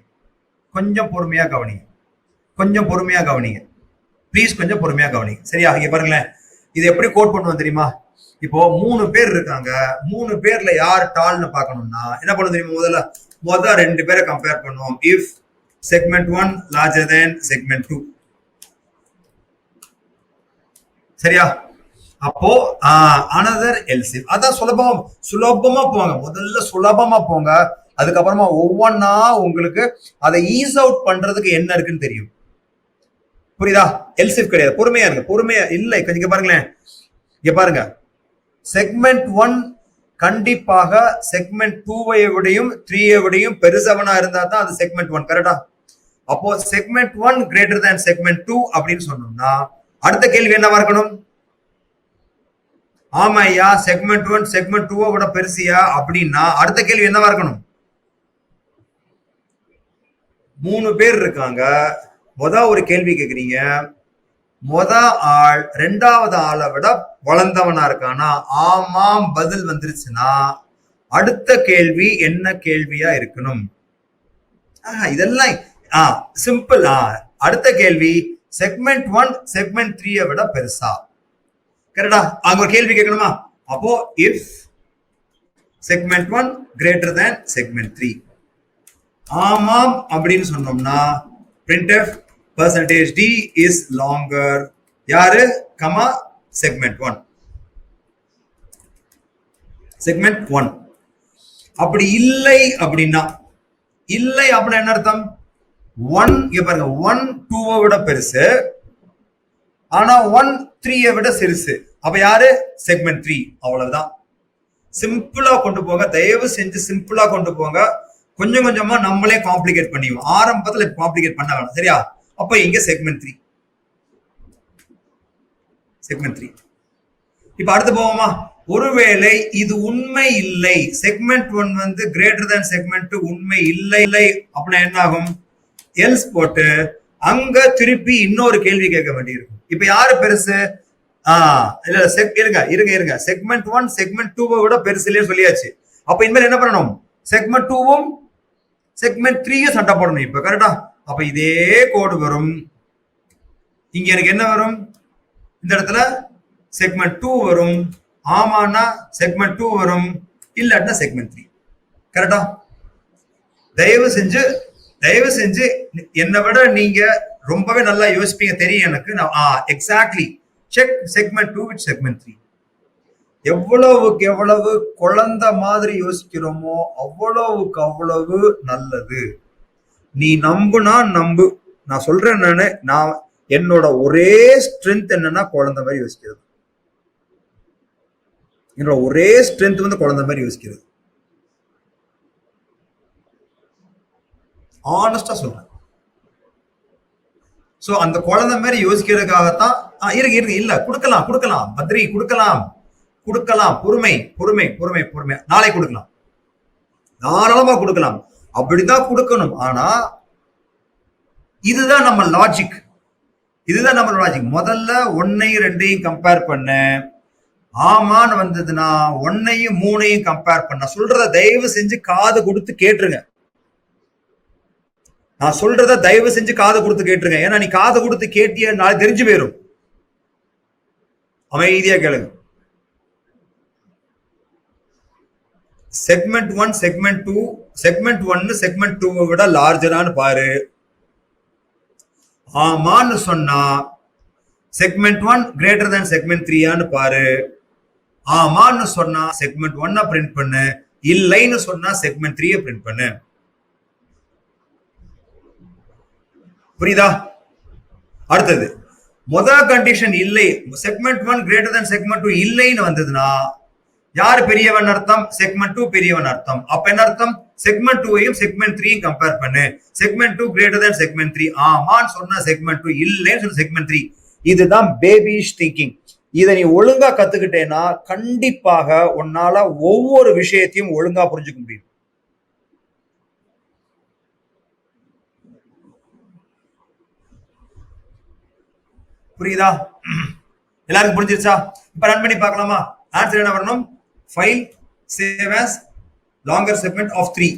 ப்ளீஸ் கொஞ்சம் பொறுமையா கவனிங்க. சரியா? இங்க பாருங்களேன், இது எப்படி கோட் பண்ணுவோம் தெரியுமா? இப்போ 3 பேர் இருக்காங்க, 3 பேர்ல யார் டால்னு பார்க்கணும்னா என்ன பண்ண தெரியுமா? முதல்ல 2 பேரை கம்பேர் பண்ணுவோம். If segment 1 larger than segment 2. சரியா? அப்போ அனதர் எல்சிஃப். அதான் சுலபமா போங்க. முதல்ல சுலபமா போங்க, அதுக்கப்புறமா ஒவ்வொன்னா உங்களுக்கு அதை ஈஸ் அவுட் பண்றதுக்கு என்ன இருக்குன்னு தெரியும். புரியுதா? எல்சிஃப் கிடையாது. பொறுமையா இல்லை. கொஞ்சம் பாருங்களேன், இங்க பாருங்க. செக்மெண்ட் 1 கண்டிப்பாக செக்மெண்ட் 2 விடையும் 3 விடையும் பெருசவனா இருந்தா தான் அது செக்மெண்ட் 1. கரெக்டா? அப்போ செக்மெண்ட் 1 கிரேட்டர் தேன் செக்மெண்ட் 2 அப்படின்னு சொன்னோம்னா அடுத்த கேள்வி என்னவா இருக்கணும்? ஆமா ஐயா, செக்மெண்ட் 1 செக்மெண்ட் 2 விட பெருசியா அப்படின்னா அடுத்த கேள்வி என்னவா இருக்கணும்? 3 பேர் இருக்காங்க, ஒரு கேள்வி கேக்குறீங்க. ஆள் 2வது ஆளை விட வளர்ந்தவனா இருக்கானா? ஆமாம் பதில் வந்துருச்சுன்னா அடுத்த கேள்வி என்ன கேள்வியா இருக்கணும்? இதெல்லாம் சிம்பிள். அடுத்த கேள்வி செக்மெண்ட் 1 செக்மெண்ட் 3 விட பெருசா? கரெக்டா? அங்க ஒரு கேள்வி கேட்கணுமா? அப்போ if segment 1 greater than segment 3, ஆமாம் அப்படின்னு சொன்னோம்னா printf percentage d is longer யாரு, கமா செக்மெண்ட் 1. அப்படி இல்லை அப்படின்னா என்ன அர்த்தம்? 1 பாருங்க, 1 2 விட பெருசு, ஆனா 1 3 விட சிறுசு. அப்ப யாரு? செக்மெண்ட் 3. அவ்வளவுதான். சிம்பிளா கொண்டு போங்க, தயவு செஞ்சு சிம்பிளா கொண்டு போங்க. கொஞ்சம் கொஞ்சமா நம்மளே காம்ப்ளிகேட் பண்ணிடுவோம். ஆரம்பத்துல காம்ப்ளிகேட் பண்ண வேணாம். சரியா? அப்ப இங்க செக்மெண்ட் 3. இப்ப அடுத்து போவோமா? ஒருவேளை இது உண்மை இல்லை, செக்மெண்ட் 1 வந்து கிரேட்டர் தேன் செக்மெண்ட் 2 உண்மை இல்லை அப்படின்னா என்ன ஆகும்? எல்ஸ் போட்டு அங்க திருப்பி இன்னொரு கேள்வி கேட்க வேண்டியிருக்கும். இப்ப யாரு பெருசு? இல்ல இருங்க இருங்க இருங்க செக்மெண்ட் 1 செக்மெண்ட் 2 விட பெருசுலயே சொல்லியாச்சு. அப்ப இனிமேல் என்ன பண்ணணும்? செக்மெண்ட் 2வும் செக்மெண்ட் 3யும் சண்டை போடணும் இப்ப. கரெக்டா? அப்ப இதே கோடு வரும். இங்க எனக்கு என்ன வரும்? இந்த இடத்துல செக்மெண்ட் 2 வரும். ஆமானா செக்மெண்ட் 2 வரும், இல்லாட்டினா செக்மெண்ட் 3. கரெக்டா? தயவு செஞ்சு என்னை விட நீங்க ரொம்பவே நல்லா யோசிப்பீங்க தெரியும் எனக்கு. Exactly check segment 2 with segment 3. எவ்வளவுக்கு எவ்வளவு குழந்தை மாதிரி யோசிக்கிறோமோ அவ்வளவுக்கு அவ்வளவு நல்லது. நீ நம்புனா நம்பு. நான் சொல்றேன், நான் என்னோட ஒரே ஸ்ட்ரென்த் என்னன்னா குழந்தை மாதிரி யோசிக்கிறது. என்னோட ஒரே ஸ்ட்ரென்த் வந்து குழந்தை மாதிரி யோசிக்கிறது. ஆனஸ்டா சொல்றேன். சோ அந்த குழந்தை மாதிரி யோசிக்கிறதுக்காகத்தான் இருக்கு இல்ல கொடுக்கலாம் பத்ரி, கொடுக்கலாம் பொறுமை பொறுமை பொறுமை பொறுமை நாளை கொடுக்கலாம், தாராளமா கொடுக்கலாம். அப்படிதான் கொடுக்கணும். ஆனா இதுதான் நம்ம லாஜிக். முதல்ல 1 2 கம்பேர் பண்ண, ஆமான்னு வந்ததுன்னா 1 3 கம்பேர் பண்ண. சொல்றத தயவு செஞ்சு காது கொடுத்து கேட்டுருங்க. நான் சொல்றத தயவு செஞ்சு காது கொடுத்து கேட்டுருங்க. ஏன்னா நீ காது கொடுத்து கேட்டிய நாளை தெரிஞ்சு போயிடும். அமைதியா கேளுங்க. செக்மெண்ட் 1 செக்மெண்ட் 2 செக்மெண்ட் 1 செக்மெண்ட் 2 விட லார்ஜரான்னு பாரு. ஆமான்னு சொன்னா செக்மெண்ட் 1 கிரேட்டர் than செக்மெண்ட் 3 பாரு. ஆமான்னு சொன்னா செக்மெண்ட் 1 பிரிண்ட் பண்ணு, இல்லைன்னு சொன்னா செக்மெண்ட் 3 பிரிண்ட் பண்ணு. புரியுதா? அடுத்தது முதல் கண்டிஷன் இல்லை, செக்மெண்ட் 1 கிரேட்டர் than செக்மெண்ட் 2 இல்லைன்னு வந்ததுன்னா யார் பெரியவன் அர்த்தம்? செக்மெண்ட் 2 பெரியவன் அர்த்தம். அப்ப என்ன அர்த்தம்? செக்மெண்ட் 2 செக்மெண்ட் 3 கம்பேர் பண்ணு. செக்மெண்ட் 2 கிரேட்டர் than செக்மெண்ட் 3 ஆமான்னு சொன்னா செக்மெண்ட் 2, இல்லைன்னு சொன்ன செக்மெண்ட் 3. இதுதான் பேபிஷ் திங்கிங். இதை நீ ஒழுங்கா கத்துக்கிட்டேன்னா கண்டிப்பாக உன்னால ஒவ்வொரு விஷயத்தையும் ஒழுங்கா புரிஞ்சுக்க முடியும். புரியுதா? எல்லாருக்கும் புரிஞ்சிருச்சா? இப்ப ரன் பண்ணி பார்க்கலாமா? ஆன்சர் என்ன வரணும்? File save as longer segment of 3.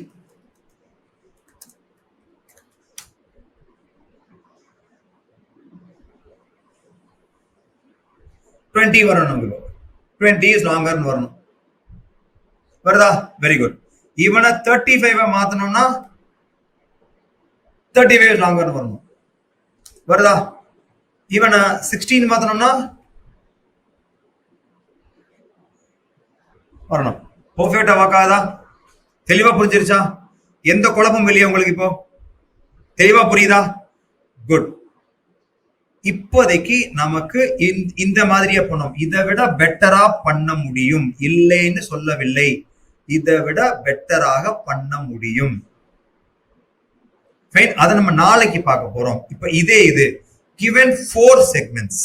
வரணும். 20 is longer வரணும். வருதா? Very good. இவனை 35 மாத்தணும்னா 35 is longer வரணும். வருதா? இவனை 16 மாத்தணும்னா வரணும். பர்ஃபெக்டா வாக்காதா? தெளிவா புரிஞ்சிருச்சா? எந்த குழப்பம் இல்லையா உங்களுக்கு? இப்போ தெளிவா புரியுதா? குட். இப்போதைக்கு நமக்கு இந்த மாதிரியா பண்ணோம். இதை விட பெட்டரா பண்ண முடியும், இல்லைன்னு சொல்லவில்லை. இதை விட பெட்டராக பண்ண முடியும். அதை நம்ம நாளைக்கு பார்க்க போறோம். இப்ப இது given 4 segments,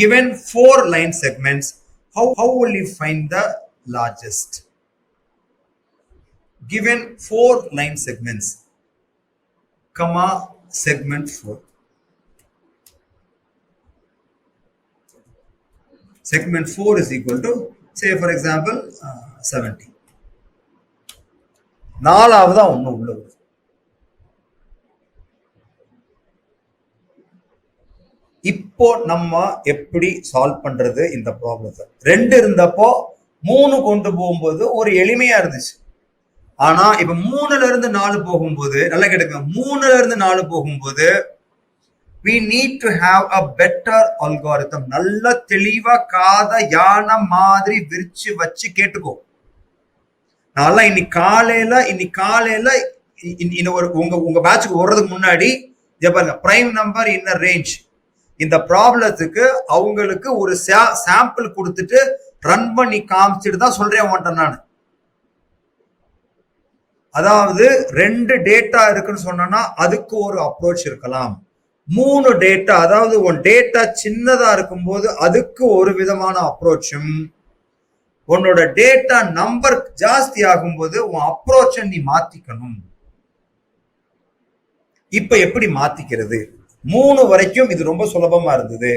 given 4 line segments, how will you find the largest? Given 4 line segments, comma segment 4. Segment 4 is equal to, say for example, 70. நாலாவதா ஒண்ணு உள்ளது. இப்போ நம்ம எப்படி சால்வ் பண்றது இந்த ப்ராப்ளத்தை? 2 இருந்தப்போ 3 கொண்டு போகும்போது ஒரு எளிமையா இருந்துச்சு. ஆனா இப்ப 3ல இருந்து 4 போகும்போது, நல்லா கேட்டுங்க, 3ல இருந்து 4 போகும்போது we need to have a better algorithm. நல்ல தெளிவா காத யானை மாதிரி விரிச்சு வச்சு கேட்டுக்கோ. நான் இன்னைக்கு காலையில உங்க பேட்சுக்கு வர்றதுக்கு முன்னாடி பாருங்க, பிரைம் நம்பர் இன் ரேஞ்ச் இந்த ப்ராப்ளத்துக்கு அவங்களுக்கு ஒரு சாம்பிள் கொடுத்துட்டு ரன் பண்ணி காமிச்சிட்டு தான் சொல்றேன் உன்ட்ட நான். அதாவது 2 டேட்டா இருக்குன்னு சொன்னா அதுக்கு ஒரு அப்ரோச் இருக்கலாம். 3 டேட்டா, அதாவது உன் டேட்டா சின்னதா இருக்கும்போது அதுக்கு ஒரு விதமான அப்ரோச்சும், உன்னோட டேட்டா நம்பர் ஜாஸ்தி ஆகும்போது உன் அப்ரோச்சை நீ மாத்திக்கணும். இப்ப எப்படி மாத்திக்கிறது? 3 வரைக்கும் இது ரொம்ப சுலபமா இருந்தது.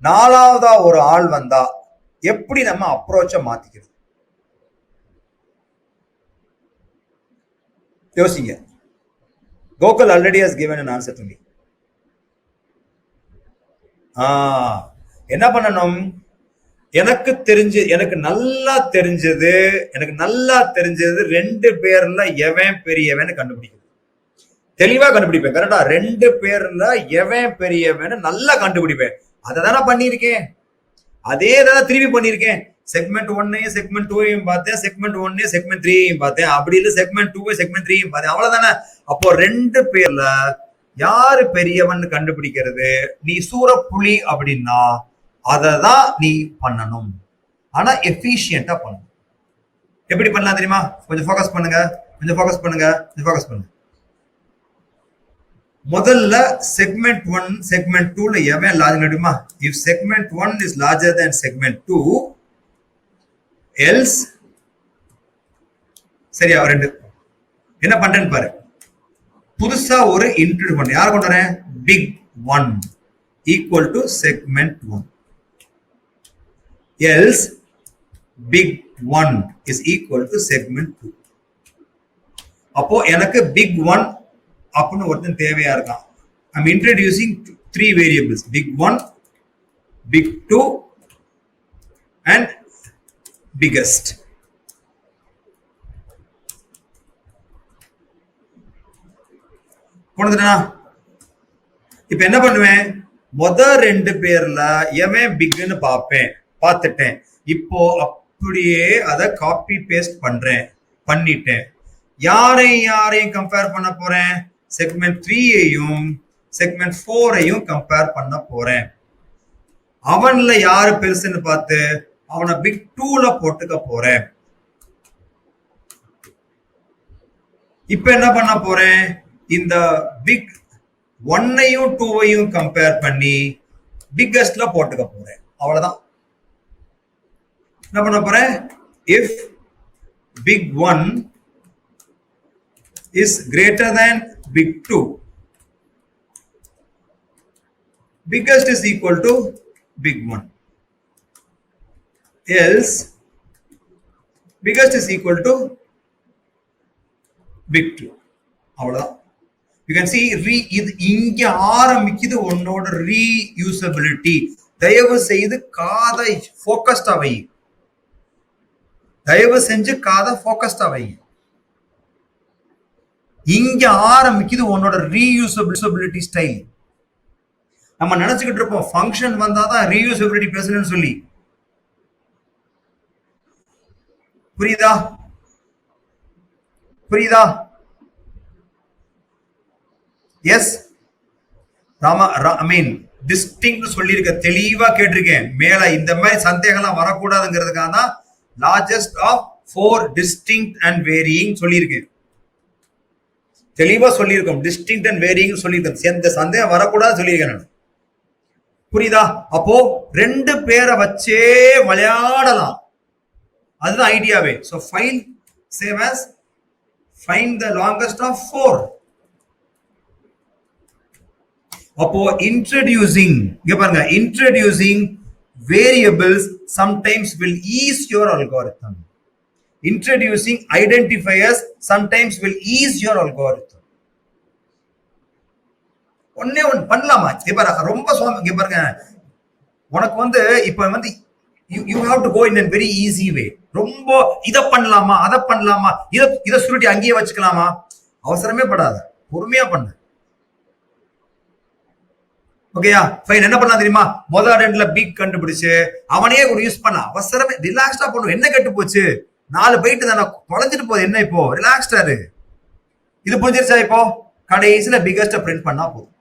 4வதா ஒரு ஆள் வந்தா எப்படி நம்ம அப்ரோச்ச மாத்திக்கிறது? யோசிங்க. Gokul already has given an answer to me. என்ன பண்ணணும்? எனக்கு நல்லா தெரிஞ்சது 2 பேர்ல எவன் பெரியவன் கண்டுபிடிக்கிறது. தெளிவா கண்டுபிடிப்பேன். கரெக்டா? 2 பேர்ல எவன் பெரியவன் நல்லா கண்டுபிடிப்பேன். அதை தானே பண்ணியிருக்கேன். அதே தானே திருப்பி பண்ணியிருக்கேன். செக்மெண்ட் 1 செக்மெண்ட் 2 பார்த்தேன், செக்மெண்ட் 1 செக்மெண்ட் 3 பார்த்தேன், அப்படி இல்லை செக்மெண்ட் 2 செக்மெண்ட் 3 பார்த்தேன். அவ்வளவுதானே. அப்போ 2 பேர்ல யாரு பெரியவன் கண்டுபிடிக்கிறது. நீ சூரப்புலி அப்படின்னா அதை தான் நீ பண்ணணும். ஆனா எஃபிஷியன்டா பண்ணணும். எப்படி பண்ணலாம் தெரியுமா? கொஞ்சம் ஃபோக்கஸ் பண்ணுங்க. முதல்ல செக்மெண்ட் 1 செக்மெண்ட் 2ல எவன் லார்ஜ் தெரியுமா? If segment 1 is larger than segment 2 else சரியா 2 என்ன பண்றேன்னு பாரு. புதுசா ஒரு இன்ட்ரோடியூஸ் பண்ண யார் கொண்டு வரேன்? Big 1 equal to segment 1 else big 1 is equal to segment 2. அப்போ எனக்கு பிக் 1 அப்படின்னு ஒருத்தன் தேவையா இருக்கான். I'm introducing 3 variables, big 1, big 2 and biggest. போனதுனா இப்ப என்ன பண்ணுவேன்? முதல் 2 பேர்ல எவன் பிக்னு பார்த்துட்டேன். இப்போ அப்படியே அதை காப்பி பேஸ்ட் பண்ணிட்டேன். யாரையும் கம்பேர் பண்ண போறேன்? செக்மெண்ட் 3ஐயும் செக்மெண்ட் 4ஐயும் கம்பேர் பண்ண போறேன். அவன்ல யாரு பெருசுன்னு பார்த்து அவனை பிக் 2ல போட்டுக்க போறேன். இப்ப என்ன பண்ண போறேன்? இந்த பிக் 1ஐயும் 2ஐயும் கம்பேர் பண்ணி பிக்கஸ்ட்ல போட்டுக்க போறேன். அவ்வளவுதான். என்ன பண்ண போறேன்? If big 1 is greater than big 2, biggest is equal to big 1, else biggest is equal to big 2. அவ்வளவுதான். You can see இது இங்க ஆரம்பிக்குது உன்னோட ரீயூசபிலிட்டி. தயவு செய்து காதை ஃபோக்கஸ்டா வை. இங்க ஆரம்பிக்குது உன்னோட ரீயூசபிலிட்டி ஸ்டைல். நம்ம நினைச்சுக்கிட்டு இருப்போம் ஃபங்க்ஷன் வந்தாதான் ரீயூசபிலிட்டி பேசணும்னு சொல்லி. புரியுதா? Yes Rama, I mean distinct சொல்லியிருக்க, தெளிவா கேட்டிருக்கேன். மேல இந்த மாதிரி சந்தேகம்லாம் வரக்கூடாதுங்கிறதுக்காக தான் largest of 4 distinct and varying சொல்லியிருக்கேன். தெளிவா சொல்லியிருக்கோம். டிஸ்டிங்க்ட் அண்ட் வேரியிங் சொல்லியிருக்கோம். எந்த சந்தேகம் வரக்கூடாது சொல்லியிருக்கேன் நான். புரியுதா? அப்போ 2 பேரை வச்சே விளையாடலாம். அதுதான் ஐடியாவே. So file save as find the longest of 4. அப்போ introducing variables sometimes will ease your algorithm. Introducing identifiers sometimes will ease your algorithm. ஒண்ணே பண்ணலாமா? ரொம்ப பாருங்க, உனக்கு இப்ப you have to go in a very easy way. ரொம்ப இத பண்ணலாமா, அதை பண்ணலாமா, இத சுருட்டி அங்கேயே வச்சுக்கலாமா? அவசரமே படாத, பொறுமையா பண்ணு. ஓகேயா? ஃபைன். என்ன பண்ணலாம் தெரியுமா? முதல் 2ல பிக் கண்டுபிடிச்சு அவனையே ஒரு யூஸ் பண்ண. அவசரமே ரிலாக்ஸ்டா பண்ணும். என்ன கெட்டு போச்சு? 4 பைட்டு தானே, தொலைஞ்சிட்டு போகுது. என்ன இப்போ ரிலாக்ஸ்டா இரு. இது புரிஞ்சிருச்சா? இப்போ கடைசியில பிகஸ்ட பிரிண்ட் பண்ணா போதும்.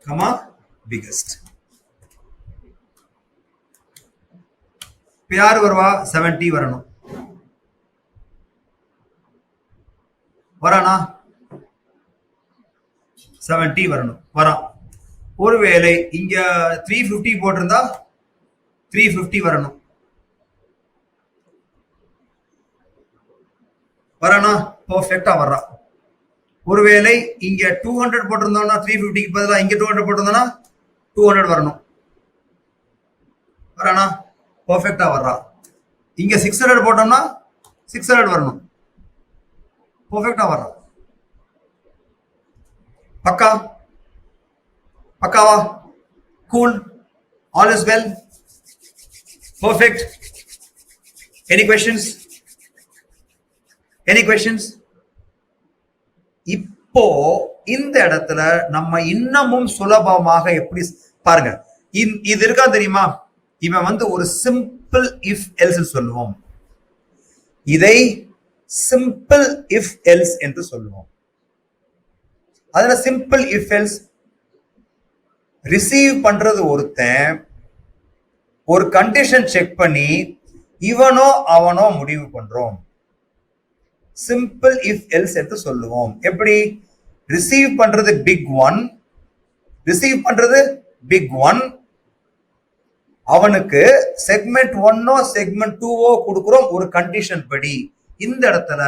Comma biggest. இப்ப யாரு வருவா? 70 வரணும். வரானா? 70 வரணும். வரான். ஒருவேளை இங்க 350 போட்டிருந்தா 350 வரணும். வரானா? பர்ஃபெக்டா வர்றா. ஒருவேளை இங்க 200 போட்டிருந்தோம்னா 350க்கு பதிலாக இங்க 200 போட்டிருந்தோம்னா 200 வரணும். வரானா? பர்ஃபெக்டா வர்றா. இங்க 600 போட்டோம்னா 600 வரணும். பர்ஃபெக்டா வர்றா. பக்கா? பக்காவா? Cool? All is well? Perfect? Any questions? Any questions? இப்போ இந்த இடத்துல நம்ம இன்னமும் சுலபமாக எப்படி பாருங்க, இது இருக்கா தெரியுமா? இவன் வந்து ஒரு சிம்பிள் இஃப் எல்ஸ் சொல்லுவோம். இதை சிம்பிள் இஃப் எல்ஸ் என்று சொல்லுவோம். அதுல சிம்பிள் இஃப் எல்ஸ் ரிசீவ் பண்றது ஒருத்தன் ஒரு கண்டிஷன் செக் பண்ணி இவனோ அவனோ முடிவு பண்றோம். சிம்பிள் இஃப் எல்ஸ் என்று சொல்லுவோம். எப்படி? ரிசீவ் பண்றது பிக் ஒன், ரிசீவ் பண்றது பிக் ஒன், அவனுக்கு செக்மெண்ட் ஒன்னோ செக்மெண்ட் டூவோ கொடுக்கிறோம் ஒரு கண்டிஷன் படி. இந்த இடத்துல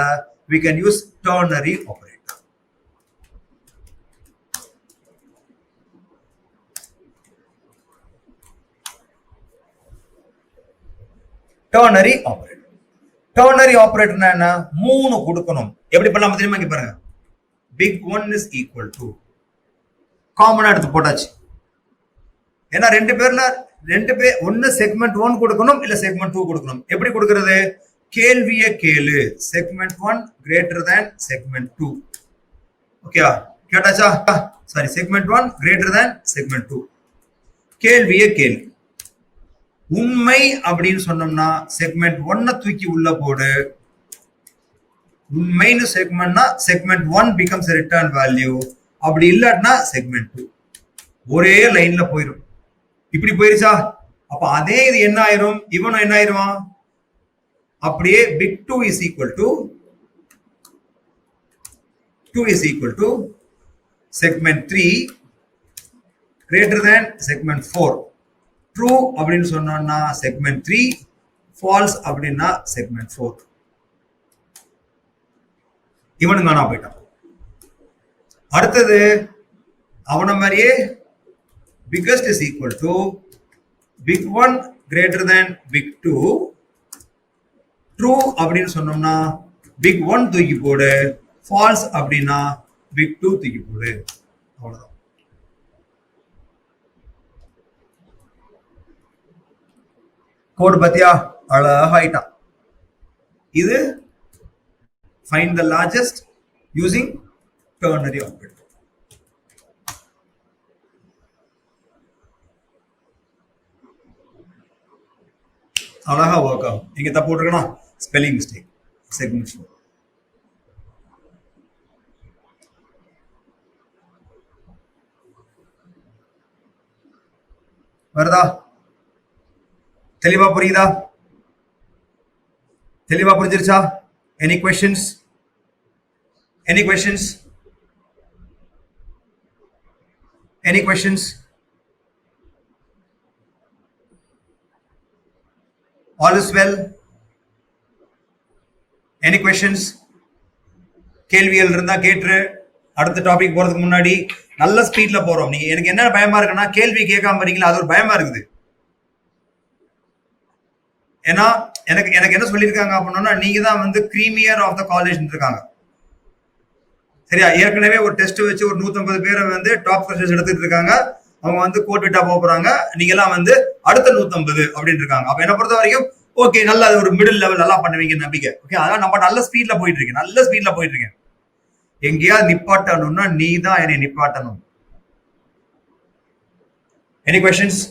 we can use ternary operator. ternary operator. ternary operator என்ன? 3 கொடுக்கணும். எப்படி பண்ணலாம் தெரியுமா? இங்க பாருங்க, big one is equal to காமனா எடுத்து போட்டாச்சு. ஏன்னா ரெண்டு பேர் ஒன்னு செக்மெண்ட் 1 கொடுக்கணும், இல்ல செக்மெண்ட் 2 கொடுக்கணும். எப்படி கொடுக்கிறது? கேள்விய கேளு, செக்மெண்ட் 1 கிரேட்டர் தேன் செக்மெண்ட் 2. ஓகேவா? கேட்டாச்சா? Sorry, segment 1 greater than segment 2. கேள்விய கேளு. உண்மை அப்படின்னு சொன்னோம்னா செக்மெண்ட் 1 தூக்கி உள்ள போடு. உண்மைன்னு செக்மெண்ட்னா segment 1 becomes a return value. அப்படி இல்லாட்டினா செக்மெண்ட் 2 ஒரே லைன்ல போயிடும். இப்படி போயிருச்சா? அப்ப அதே இது என்ன ஆயிரும்? இவனும் என்ன ஆயிருவான்? அப்படியே big 2 is equal to segment 3 greater than segment 4. true அப்படின்னு சொன்னோம்னா segment 3, false அப்படின்னா segment 4. இவனுங்க காணா போயிட்டான். அடுத்தது அவன மாதிரியே biggest is equal to big 1 greater than big 2. true அப்படின்னு சொன்னோம்னா big 1 தூக்கி போடு, false அப்படின்னா big 2 தூக்கி போடு. அவ்வளவுதான். கோட் பத்தியா? அழகாயிட்டான். இது find the largest using ternary operator. அழகா ஒர்க் ஆகும். இங்க தப்பு போட்டுருக்கணும், ஸ்பெல்லிங் மிஸ்டேக். செக்மெண்ட் 4 வருதா? தெளிவா புரியுதா? தெளிவா புரிஞ்சிருச்சா? Any questions? Any questions? Any questions? All is well? Any questions? கேள்விகள் இருந்தா கேட்டு அடுத்த டாபிக் போறதுக்கு முன்னாடி நல்ல ஸ்பீட்ல போறோம். நீங்க எனக்கு என்ன பயமா இருக்குன்னா, கேள்வி கேட்காம வரீங்களா, அது ஒரு பயமா இருக்குது. ஏன்னா எனக்கு என்ன சொல்லியிருக்காங்க அப்படின்னா, நீங்க தான் வந்து கிரீமியர் ஆஃப் த காலேஜ் இருக்காங்க. சரியா? ஏற்கனவே ஒரு டெஸ்ட் வச்சு ஒரு 150 பேரை வந்து டாப் ஃப்ரெஷர்ஸ் எடுத்துட்டு இருக்காங்க. அவங்க வந்து கோட் விட்டா போறாங்க. நீங்க எல்லாம் வந்து அடுத்த 150 அப்படின்னு இருக்காங்க. அப்ப என்ன பொறுத்த வரைக்கும் ஓகே, நல்லா ஒரு மிடில் லெவல் நல்லா பண்ணுவீங்க நம்பிக்கை. ஓகே, அதான் நம்ம நல்ல ஸ்பீட்ல போயிட்டு இருக்கேன். எங்கேயாவது நிப்பாட்டணும்னா நீ தான் என்னை நிப்பாட்டணும். Any questions?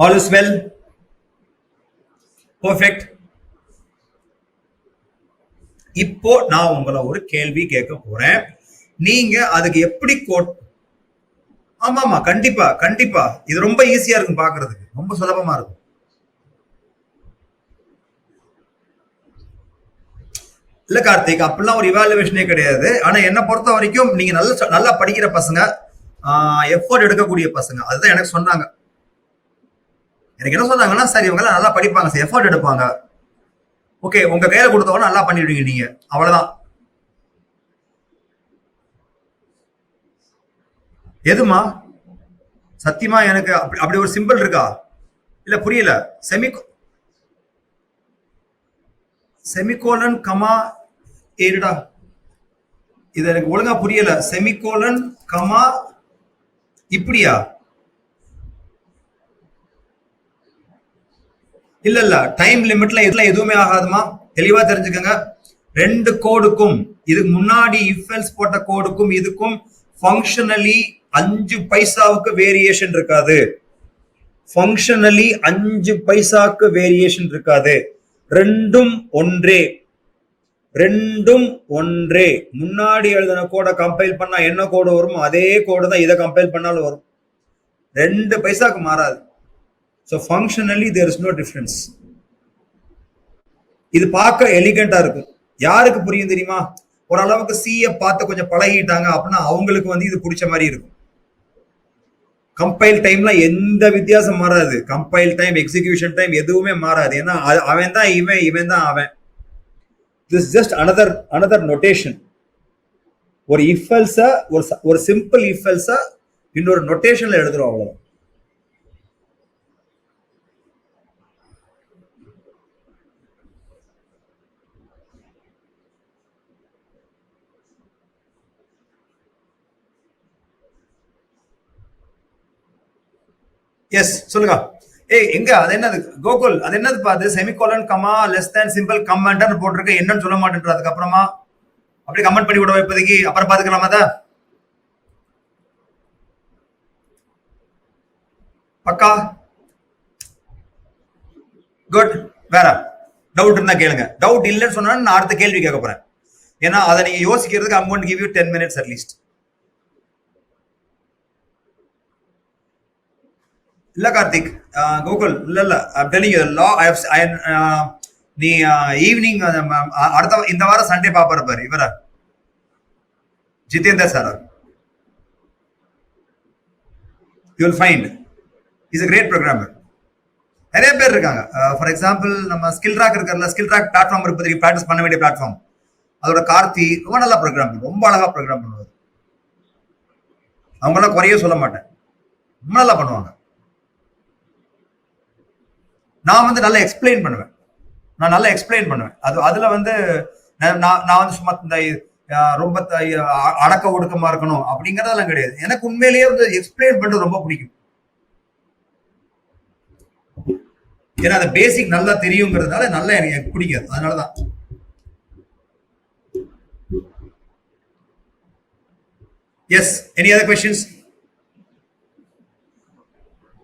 All is well? Perfect. இப்போ நான் உங்களை ஒரு கேள்வி கேட்க போறேன். நீங்க அதுக்கு எப்படி கோட்? ஆமா, கண்டிப்பா இது ரொம்ப ஈஸியா இருக்கும், பாக்குறதுக்கு ரொம்ப சுலபமா இருக்கும். இல்ல கார்த்திக், அப்படிலாம் ஒரு இவாலுவேஷனே கிடையாது. ஆனா என்ன பொறுத்த வரைக்கும் நீங்க நல்லா படிக்கிற பசங்க, எஃபோர்ட் எடுக்கக்கூடிய பசங்க, அதுதான் எனக்கு சொன்னாங்க. எனக்கு என்ன சொன்னாங்கன்னா, சார் இவங்க நல்லா படிப்பாங்க சார், எஃபோர்ட் எடுப்பாங்க. ஓகே, உங்க கையில கொடுத்தவங்க நல்லா பண்ணிடுவீங்க நீங்க, அவ்வளவுதான். எதுமா சத்தியமா எனக்கு அப்படி ஒரு சிம்பிள் இருக்கா? இல்ல புரியல. செமிகோலன் கமா ஏடா, இது எனக்கு ஒழுங்கா புரியல. செமிகோலன் கமா இப்படியா? இல்ல இல்ல, டைம் லிமிட்ல இதெல்லாம் எதுவுமே ஆகாதுமா, தெளிவா தெரிஞ்சுக்கங்க. ரெண்டு கோடுக்கும், இதுக்கு முன்னாடி இஃப் எல்ஸ் போட்ட கோடுக்கும் இதுக்கும் ஃபங்க்ஷனலி 5 பைசாவுக்கு வேரியேஷன் இருக்காது. ஃபங்க்ஷனலி 5 பைசாக்கு வேரியேஷன் இருக்காது. ரெண்டும் ஒன்றே, ரெண்டும் ஒன்றே. முன்னாடி எழுதின கோடை கம்பைல் பண்ணா என்ன கோடு வருமோ அதே கோடு தான் இதை கம்பைல் பண்ணாலும் வரும். 2 பைசாக்கு மாறாது. So functionally there is no difference. இது பார்க்க எலிகண்டா இருக்கும். யாருக்கு புரியும் தெரியுமா? ஓரளவுக்கு சிஏ பார்த்து கொஞ்சம் பழகிட்டாங்க அப்படின்னா அவங்களுக்கு வந்து இது பிடிச்ச மாதிரி இருக்கும். கம்பைல் டைம்ல எந்த வித்தியாசம் மாறாது. கம்பைல் டைம், எக்ஸிகியூஷன் டைம் எதுவுமே மாறாது. ஏன்னா அவன் தான் இவன், இவன் தான் அவன். This just another notation. ஒரு இஃப் எல்ஸ, ஒரு சிம்பிள் இஃப் எல்ஸ இன்னொரு நொட்டேஷன்ல எழுதுறோம், அவ்வளவு. எஸ், சொல்லுங்க. ஏய், எங்க அது என்னது கோகுல், அது என்னது பாது? Semicolon comma less than simple கமெண்ட்னு போட்டிருக்க, என்னன்னு சொல்ல மாட்டேன்ற. அதுக்கப்புறமா அப்படி கமெண்ட் பண்ணி விட இப்போதைக்கு, அப்புறம் பாத்துக்கலாம். அத பக்கா குட். வேற டவுட் இருந்தா கேளுங்க. டவுட் இல்லைன்னு சொன்னா நான் அடுத்த கேள்வி கேட்க போறேன். ஏன்னா அதை நீங்க யோசிக்கிறதுக்கு I'm going to give you 10 minutes at least. இல்ல கார்த்திக், கோகுல், இல்ல இல்ல, I'm telling you law. நீ ஈவினிங் அடுத்த இந்த வாரம் சண்டே பாப்பாரு பாரு, இவர Jitender sir. You will find is a great programmer. நிறைய பேர் இருக்காங்க. ஃபார் எக்ஸாம்பிள் நம்ம ஸ்கில் ட்ராக் இருக்கிறதுல, ஸ்கில் ட்ராக் பிளாட்ஃபார்ம் இப்போதைக்கு ப்ராக்டிஸ் பண்ண வேண்டிய பிளாட்ஃபார்ம். அதோட கார்த்தி ரொம்ப நல்லா ப்ரோக்ராம், ரொம்ப அழகா ப்ரோக்ராம் பண்ணுவார். அவங்களாம் குறைய சொல்ல மாட்டேன், ரொம்ப நல்லா பண்ணுவாங்க. நான் வந்து நல்லா எக்ஸ்பிளைன் பண்ணுவேன். அதுல வந்து நான் வந்து சும்மா இந்த ரொம்ப அடக்க ஒடுக்கமா இருக்கணும் அப்படிங்கறதெல்லாம் கிடையாது. எனக்கு உண்மையிலேயே வந்து எக்ஸ்பிளைன் பண்றது ரொம்ப பிடிக்கும். ஏன்னா அந்த பேசிக் நல்லா தெரியுங்கிறதுனால நல்லா எனக்கு பிடிக்காது, அதனாலதான். Yes, any other questions?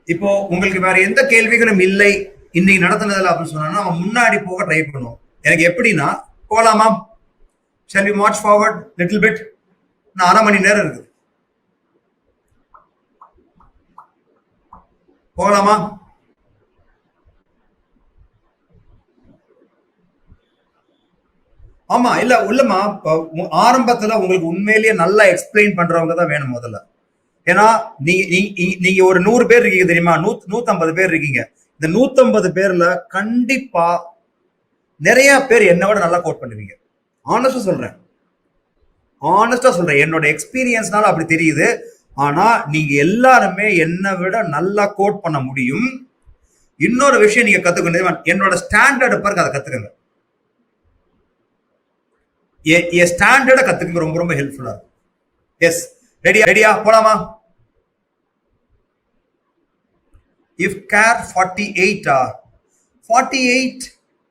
இப்போ உங்களுக்கு வேற எந்த கேள்விகளும் இல்லை இன்னைக்கு நடத்தினதுல அப்படின்னு சொன்னா அவன் முன்னாடி போக ட்ரை பண்ணுவோம். எனக்கு எப்படின்னா, போலாமா? Shall we march forward little bit? நான் 1/2 மணி நேரம் இருக்கு, போகலாமா? ஆமா, இல்ல உள்ளமா ஆரம்பத்துல உங்களுக்கு உண்மையிலேயே நல்லா எக்ஸ்பிளைன் பண்றவங்க தான் வேணும் முதல்ல. ஏன்னா நீங்க ஒரு 100 பேர் இருக்கீங்க தெரியுமா, 150 பேர் இருக்கீங்க. இந்த 150 பேர்ல கண்டிப்பா நிறைய பேர் என்னை விட நல்லா கோட் பண்ணுவீங்க. ஆனஸ்டா சொல்றேன், என்னோட எக்ஸ்பீரியன்ஸ்னால அப்படி தெரியுது. ஆனா நீங்க எல்லாருமே என்னை விட நல்லா கோட் பண்ண முடியும். இன்னொரு விஷயம் நீங்க கத்துக்கணும், என்னோட ஸ்டாண்டர்ட் பாருங்க, அதை கத்துக்கங்க. என் ஸ்டாண்டர்டை கத்துக்க ரொம்ப ரொம்ப ஹெல்ப்ஃபுல்லா இருக்கும். எஸ், ரெடியா போலாமா? இஃப் கேர் 48 48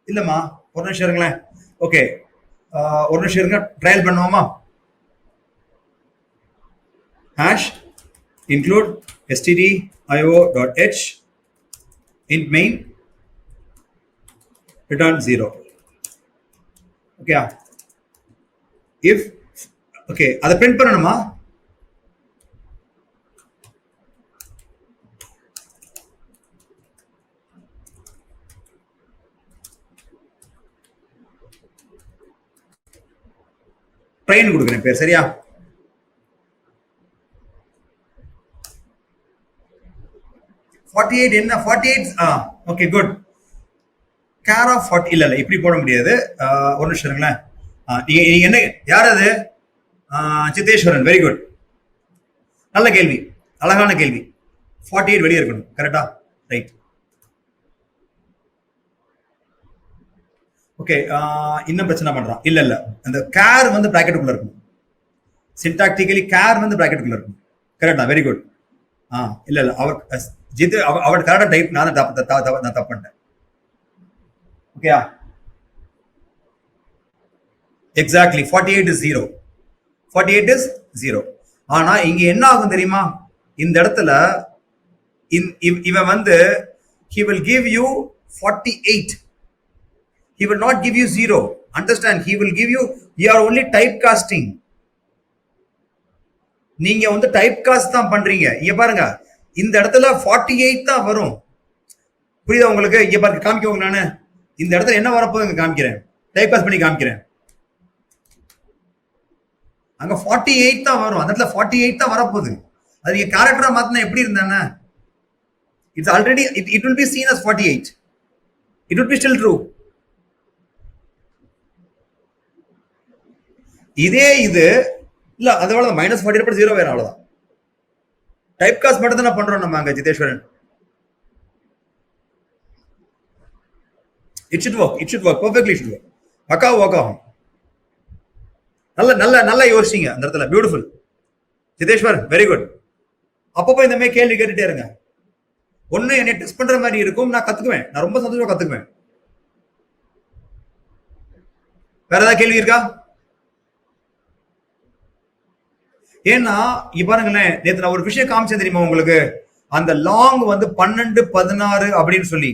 இல்லம்மா, ஒரு நிமிஷம் இருங்களேன். ஓகே, ஒரு நிமிஷம் இருங்க, ட்ரையல் பண்ணுவோமா? Hash include stdio.h int main return 0. Okay, if okay, அதை பிரிண்ட் பண்ணணுமா? ட்ரெயின் கொடுக்குறேன் பேர், சரியா? என்ன 48? Okay, good. கேர் ஆஃப் 40 இல்ல இல்ல இப்படி போட முடியாது. ஒரு நிமிஷம் இருங்களேன். நீங்க என்ன யார் அது? Siddheswaran, very good. நல்ல கேள்வி, அழகான கேள்வி. 48 வெளியே இருக்கணும், கரெக்டா? ரைட். ஓகே, இன்னும் பிரச்சனை பண்றான். இல்ல இல்ல, அந்த கேர் வந்து பிராக்கெட்டுக்குள்ள இருக்கும். சின்டாக்டிக்கலி கேர் வந்து பிராக்கெட்டுக்குள்ள இருக்கும், கரெக்டா? Very good. இல்ல இல்ல, அவர் ஜித்து அவர் கரெக்டா டைப், நான் தப்பு பண்ணிட்டேன். ஓகேயா? Exactly 48 is 0. 48 is 0. ஆனா இங்க என்ன ஆகும் தெரியுமா? இந்த இடத்துல இவன் வந்து he will give you 48. He will not give you 0. Understand? He will give you are only typecasting. நீங்க வந்து டைப் காஸ்ட் தான் பண்றீங்க. இங்க பாருங்க, இந்த இடத்துல 48 தான் வரும். புரியுதா உங்களுக்கு? இங்க பாருங்க, காமிக்கோங்க. நானு இந்த இடத்துல என்ன வரப்போகுது காமிக்கிறேன், டைப் காஸ்ட் பண்ணி காமிக்கிறேன். அங்க 48 தான் வரும், அந்த இடத்துல 48 தான் வரப்போகுது. அது நீங்க கேரக்டரா மாத்தினா எப்படி இருந்தானே, it's already it will be seen as 48. It will be still true. இதே இது இல்ல, அதோட -48 0 வேற, அவ்வளவுதான். டைப் காஸ்ட் மட்டும் தான் பண்றோம் நம்ம அங்க, ஜிதேஸ்வரன். It should work perfectly. should work. Work ஆகும். நல்ல நல்ல நல்லா யோசிச்சீங்க அந்த இடத்துல, பியூட்டிஃபுல் ஜிதேஸ்வர், வெரி குட். அப்பப்போ இந்த மாதிரி கேள்வி கேட்டுட்டே இருங்க. ஒண்ணு என்னை டெஸ்ட் பண்ற மாதிரி இருக்கும், நான் கத்துக்குவேன், நான் ரொம்ப சந்தோஷமா கத்துக்குவேன். வேற ஏதாவது கேள்வி இருக்கா? ஏன்னா இப்ப பாருங்களேன், நேற்று நான் ஒரு விஷயம் காமிச்சேன் தெரியுமா உங்களுக்கு, அந்த லாங் வந்து 12 16 அப்படின்னு சொல்லி,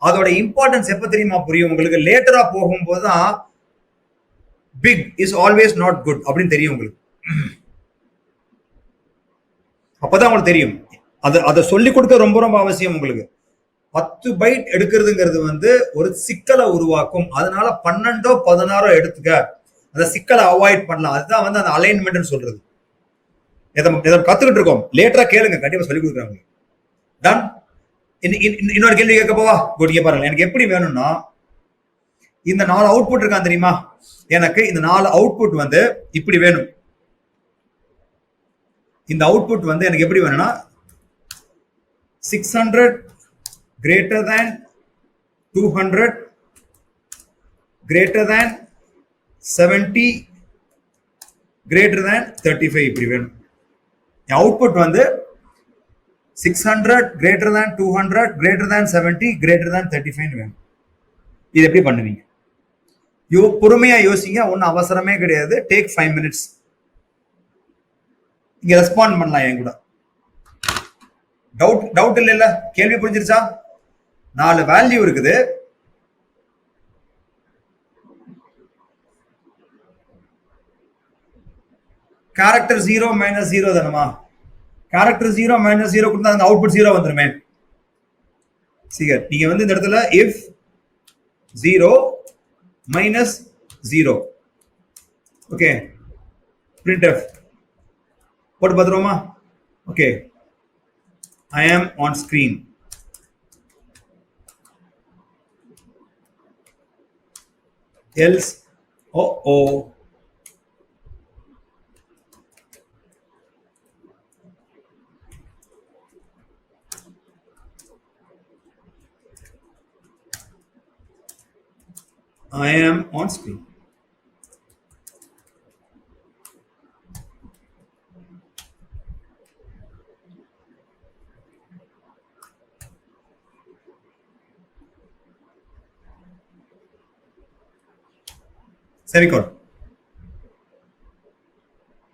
அதோட இம்பார்ட்டன்ஸ் எப்ப தெரியுமா புரியும் உங்களுக்கு? லேட்டரா போகும்போது தான் big is always not good அப்படின்னு தெரியும் உங்களுக்கு. அப்பதான் உங்களுக்கு தெரியும். அதை சொல்லி கொடுக்க ரொம்ப ரொம்ப அவசியம் உங்களுக்கு. 10 பைட் எடுக்கிறதுங்கிறது வந்து ஒரு சிக்கலை உருவாக்கும். அதனால 12 16 எடுத்துக்க, அந்த சிக்கலை அவாய்ட் பண்ணலாம். அதுதான் வந்து அந்த அலைன்மெண்ட் சொல்றது. கத்துக்கிட்டு இருக்கோம், லேட்டரா கேளுங்க, கண்டிப்பா சொல்லி கொடுக்குறாங்க. டன். இன்னொரு கேள்வி கேட்க போவா? குட். பாருங்க, எனக்கு எப்படி வேணும்னா, இந்த 4 அவுட்புட் இருக்கான் தெரியுமா, எனக்கு இந்த 4 அவுட்புட் வந்து இப்படி வேணும். இந்த அவுட்புட் வந்து எனக்கு எப்படி வேணும்னா, 600 greater than 200 greater than 70 greater than 35 இப்படி வேணும். அவுட்புட் வந்து 600 greater than 200 greater than 70 greater than 35 வேணும். இது எப்படி பண்ணுவீங்க? பொறுமையா யோசிங்க, ஒன்னும் அவசரமே கிடையாது. Take 5 minutes. இங்க ரெஸ்பாண்ட் பண்ணலாம் என் கூட. டவுட் இல்ல? கேள்வி புரிஞ்சிருச்சா? 4 வேல்யூ இருக்குது. கேரக்டர் 0 -0 தானமா? கேரக்டர் 0 -0 கொடுத்தா அந்த அவுட்புட் 0 வந்துருமே. சரி, நீங்க வந்து இந்த இடத்துல if 0 -0, ஓகே, printf போட்டு பார்த்துருவோமா? Okay, I am on screen. Else, I am on screen. Semicolon.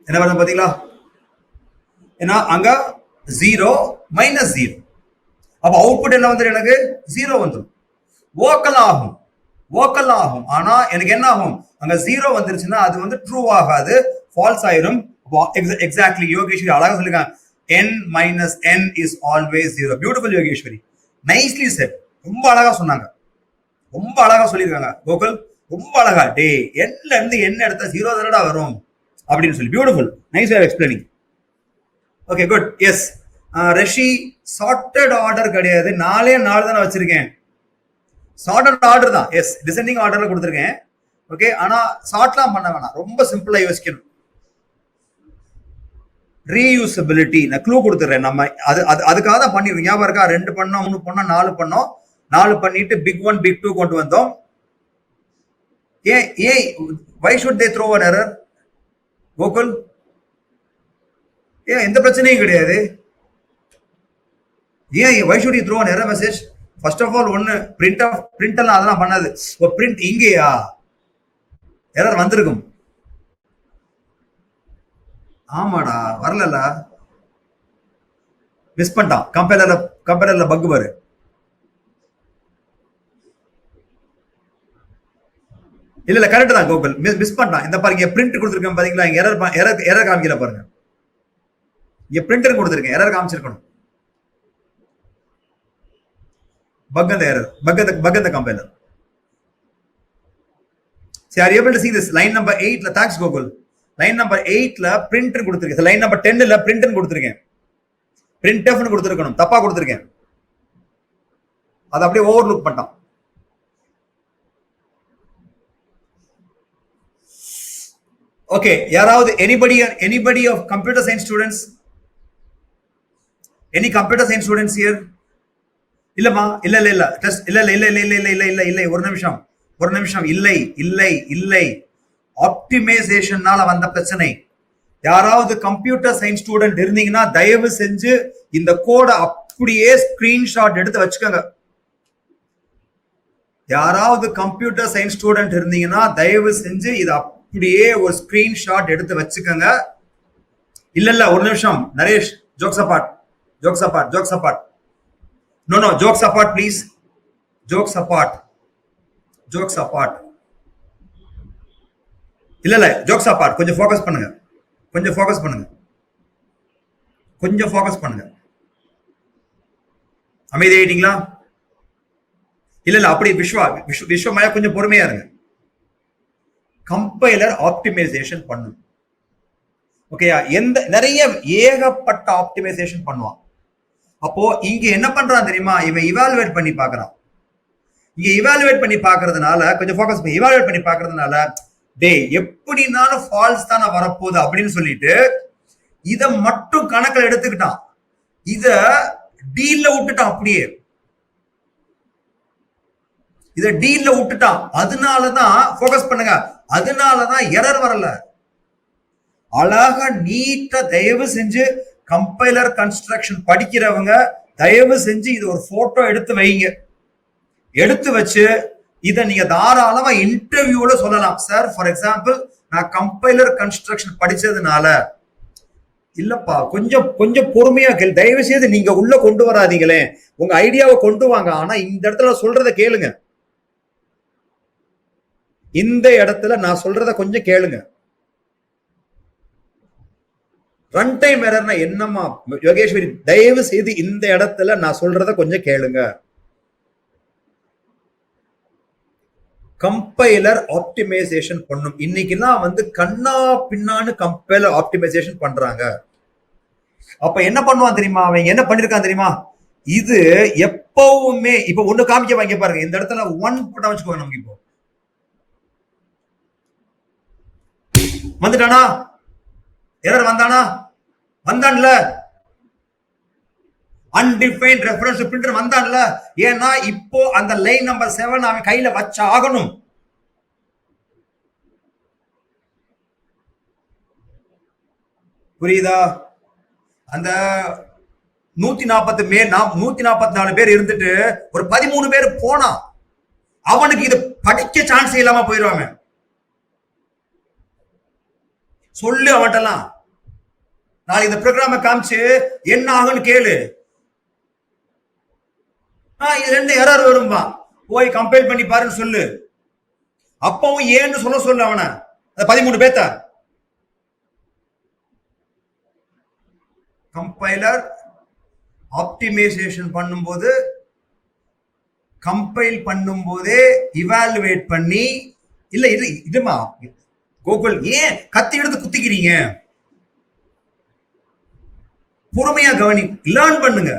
என்ன வருது பாத்தீங்களா? ஏன்னா அங்க 0 -0, அப்ப அவுட்புட் என்ன வந்துடும்? எனக்கு 0 வந்துடும். வோக்கல் ஆகும். ஆனா எனக்கு என்ன ஆகும்? அங்க 0 வந்துருச்சுன்னா அது வந்து ட்ரூ ஆகாது, ஃபால்ஸ் ஆயிரும். எக்ஸாக்ட்லி, யோகேஸ்வரி அழகா சொல்லிருக்காங்க. n minus n is always 0. Beautiful Yogeswari, nicely set. ரொம்ப அழகா சொன்னாங்க, ரொம்ப அழகா சொல்லியிருக்காங்க கோகுல், ரொம்ப அழகா. டே என்ல இருந்து என்ன எடுத்தா 0 தானடா வரும் அப்படின்னு சொல்லி, beautiful, nice way of explaining. Okay, good. Yes Rashi, sorted order கிடையாது, 4 தானே வச்சிருக்கேன். சார்ட்டட் ஆர்டர் தான். எஸ், டிசெண்டிங் ஆர்டர்ல கொடுத்துருக்கேன். ஓகே, ஆனா சார்ட்லாம் பண்ண வேணாம், ரொம்ப சிம்பிளா யோசிக்கணும். ரீயூசபிலிட்டி நான் க்ளூ கொடுத்துறேன். நம்ம அதுக்காக தான் பண்ணிருக்கோம். ஞாபகம் இருக்கா? 2 பண்ணோம், 3 பண்ணோம், 4 பண்ணோம். 4 பண்ணிட்டு பிக் 1 பிக் 2 கொண்டு வந்தோம். ஏன் ஏன் why should they throw an error? Gokul, ஏன் எந்த பிரச்சனையும் கிடையாது. ஏன் why should you throw an error message? First of all ஒன்னு பிரிண்ட் எல்லாம் அதெல்லாம் பண்ணாது. பிரிண்ட் இங்கேயா எரர் வந்திருக்கும். ஆமாடா, வரல, மிஸ் பண்ணிட்டான். கம்பைலர்ல பக் பாரு. இல்ல கரெக்ட் தான் கோகுல், மிஸ் பண்ணிட்டான். இந்த பாருங்க பிரிண்ட் கொடுத்துருக்கேன் பாத்தீங்களா, இங்க எரர் காமிக்கல பாருங்க. இங்க பிரிண்டர் கொடுத்துருக்கேன், error காமிச்சிருக்கணும். bug in the error, bug in the compiler. See, are you able to see this? Line number 8 la, thanks Google. Line number 8 la print கொடுத்திருக்கேன். line number 10 la print கொடுத்திருக்கேன். printf னு கொடுத்திருக்கணும், தப்பா கொடுத்திருக்கேன். அது அப்படியே overlook பண்ணிட்டான். Okay, யாராவது anybody of computer science students? Any computer science students here? இல்லமா, இல்ல டெஸ்ட் இல்ல ஒரு நிமிஷம் இல்லை ஆப்டிமைசேஷன்னால வந்த பிரச்சனை. யாராவது கம்ப்யூட்டர் சயின்ஸ் ஸ்டூடெண்ட் இருந்தீங்கன்னா தயவு செஞ்சு இந்த கோட அப்படியே ஸ்கிரீன்ஷாட் எடுத்து வச்சுக்கோங்க. யாராவது கம்ப்யூட்டர் சயின்ஸ் ஸ்டூடெண்ட் இருந்தீங்கன்னா தயவு செஞ்சு இது அப்படியே ஒரு ஸ்கிரீன்ஷாட் எடுத்து வச்சுக்கோங்க. இல்ல ஒரு நிமிஷம் Naresh, jokes abort. No, jokes apart, please. Jokes apart. இல்ல jokes apart. கொஞ்சம் ஃபோக்கஸ் பண்ணுங்க. அமைதி ஆயிட்டீங்களா? இல்ல அப்படி விஸ்வமயா கொஞ்சம் பொறுமையா இருங்க. கம்பைலர் ஆப்டிமைசேஷன் பண்ணும். ஓகேயா? நிறைய ஏகப்பட்ட ஆப்டிமைசேஷன் பண்ணுவான். அப்போ இங்க என்ன பண்றான் தெரியுமா? இவன் இவாலுவேட் பண்ணி பாக்குறான். இங்க இவாலுவேட் பண்ணி பாக்குறதுனால கொஞ்சம் ஃபோக்கஸ் பண்ணி இவாலுவேட் பண்ணி பாக்குறதுனால எப்படினாலும் ஃபால்ஸ் தானே வரப்போகுது அப்படின்னு சொல்லிட்டு இத மட்டும் கணக்கில் எடுத்துக்கிட்டான். இத டீல்ல விட்டுட்டான். அப்படியே இத டீல்ல விட்டுட்டான். அதனாலதான் ஃபோக்கஸ் பண்ணுங்க. அதனாலதான் எரர் வரல. அழகா நீட்டா தயவு செஞ்சு கம்பைலர் கன்ஸ்ட்ரக்ஷன் படிக்கிறவங்க தயவு செஞ்சு இது ஒரு போட்டோ எடுத்து வைங்க. எடுத்து வச்சு இதை நீங்க தாராளமா இன்டர்வியூல சொல்லலாம். சார், ஃபார் எக்ஸாம்பிள் நான் கம்பைலர் கன்ஸ்ட்ரக்ஷன் படிச்சதுனால இல்லப்பா, கொஞ்சம் பொறுமையா கேள். தயவு செய்து நீங்க உள்ள கொண்டு வராதீங்களே, உங்க ஐடியாவை கொண்டு வாங்க. ஆனா இந்த இடத்துல சொல்றத கேளுங்க. இந்த இடத்துல நான் சொல்றத கொஞ்சம் கேளுங்க. ரன் டைம் எரர்னா என்னமா யோகேஸ்வரி, தயவு செய்து இந்த இடத்துல நான் சொல்றத கொஞ்சம் கேளுங்க. கம்பைலர் ஆப்டிமைசேஷன் பண்ணும். இன்னைக்குலாம் கண்ணா பின்னான்னு கம்பைலர் ஆப்டிமைசேஷன் பண்றாங்க. அப்ப என்ன பண்ணுவான் தெரியுமா? அவன் என்ன பண்ணிருக்கான் தெரியுமா? இது எப்பவுமே இப்ப ஒண்ணு காமிக்க வாங்க பாருங்க. இந்த இடத்துல 1 போட்டா வச்சுக்கோங்க. நமக்கு இப்போ வந்துட்டானா? எரர் வந்தான்ல. அன்டிஃபைன்ட் ரெஃபரன்ஸ் பிரிண்டர் வந்தான்ல. ஏன்னா இப்போ அந்த லைன் நம்பர் 7 அவன் கையில வச்ச ஆகணும். புரியுதா? அந்த 144 பேர் இருந்துட்டு ஒரு 13 பேர் போனா அவனுக்கு இது படிக்க சான்ஸ் இல்லாம போயிடுவாங்க. சொல்லு அவன்ட்டெல்லாம். நாளைக்கு இந்த ப்ரோக்ராம காமிச்சு என்ன ஆகுன்னு கேளு. இது 2 எரர் வரும்பா, போய் கம்பைல் பண்ணி பாருன்னு சொல்லு. அப்பவும் ஏன்னு சொல்லு அவனை, 13 பேத்த. கம்பைலர் ஆப்டிமைசேஷன் பண்ணும்போது கம்பைல் பண்ணும்போதே இவாலுவேட் பண்ணி, இல்ல இதுமா கோகுல், ஏன் கத்தி எடுத்து குத்திக்கிறீங்க? பொறுமையா கவனி, லேர்ன் பண்ணுங்க.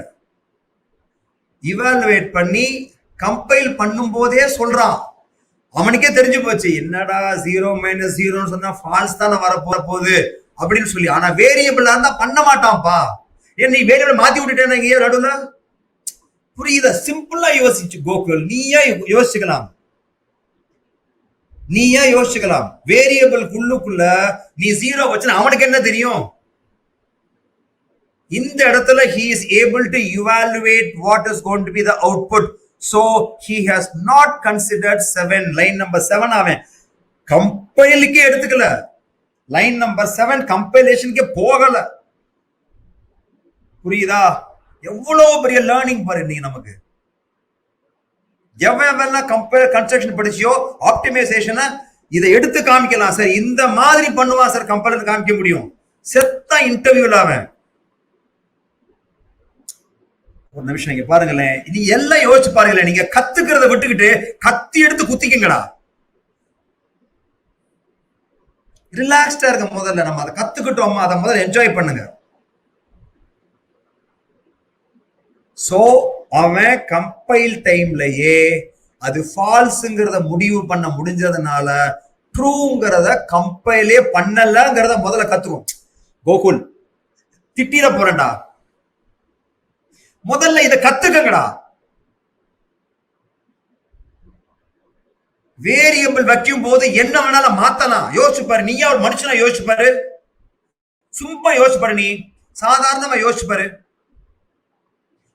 இவாலுவேட் பண்ணி கம்பைல் பண்ணும் போதே சொல்றான். அவனுக்கே தெரிஞ்சு போச்சு, என்னடா 0 - 0 சொன்னா ஃபால்ஸ் தானே வரப்போகுது அப்படின்னு சொல்லி. ஆனா வேரியபிளா இருந்தா பண்ண மாட்டான்ப்பா. ஏன் நீ வேரியபிள் மாத்தி விட்டுட்டேன் இங்கே நடுவுல. புரியுதா? சிம்பிளா யோசிச்சு கோகுல், நீயா யோசிச்சுக்கலாம். நீயா யோசிச்சுக்கலாம். வேரியபிள் குள்ளுக்குள்ள நீ 0 வச்சு அவனுக்கு என்ன தெரியும்? இந்த இடத்துல he is able to evaluate what is going to be the output. So he has not considered 7, line number 7 அவன் கம்பைலுக்கே எடுத்துக்கல. லைன் நம்பர் 7 கம்பைலேஷனுக்கே போகல. புரியுதா? எவ்வளவு பெரிய லேர்னிங் பாரு நீ. நமக்கு எவெல்லாம் கன்ஸ்ட்ரக்ஷன் படிச்சியோ ஆப்டிமைசேஷனை இதை எடுத்து காமிக்கலாம் சார். இந்த மாதிரி பண்ணுவான் சார், கம்பைலர் காமிக்க முடியும். செத்த இன்டர்வியூல அவன். ஒரு நிமிஷம் நீங்க பாருங்களேன், இது எல்லாம் யோசிச்சு பாருங்களேன். நீங்க கத்துக்கிறத விட்டுக்கிட்டு கத்தி எடுத்து குத்திக்கங்கடா. ரிலாக்ஸ்டா இருக்க. முதல்ல நம்ம அதை கத்துக்கிட்டோமா, அதை முதல்ல என்ஜாய் பண்ணுங்க. சோ அவன் கம்பைல் டைம்லயே அது ஃபால்ஸ்ங்கிறத முடிவு பண்ண முடிஞ்சதுனால ட்ரூங்கிறத கம்பைலே பண்ணலங்கிறத முதல்ல கத்துக்கும். கோகுல் திட்டிர போறேன்டா, முதல்ல இதை கத்துக்கங்கடா. வேரியபிள் வைக்கும் போது என்ன வேணாலும் மாத்தலாம். யோசிச்சு பாரு. நீயா ஒரு மனுஷனா யோசிச்சு பாரு. சும்மா யோசிச்சு பாரு. நீ சாதாரணமா யோசிச்சு பாரு.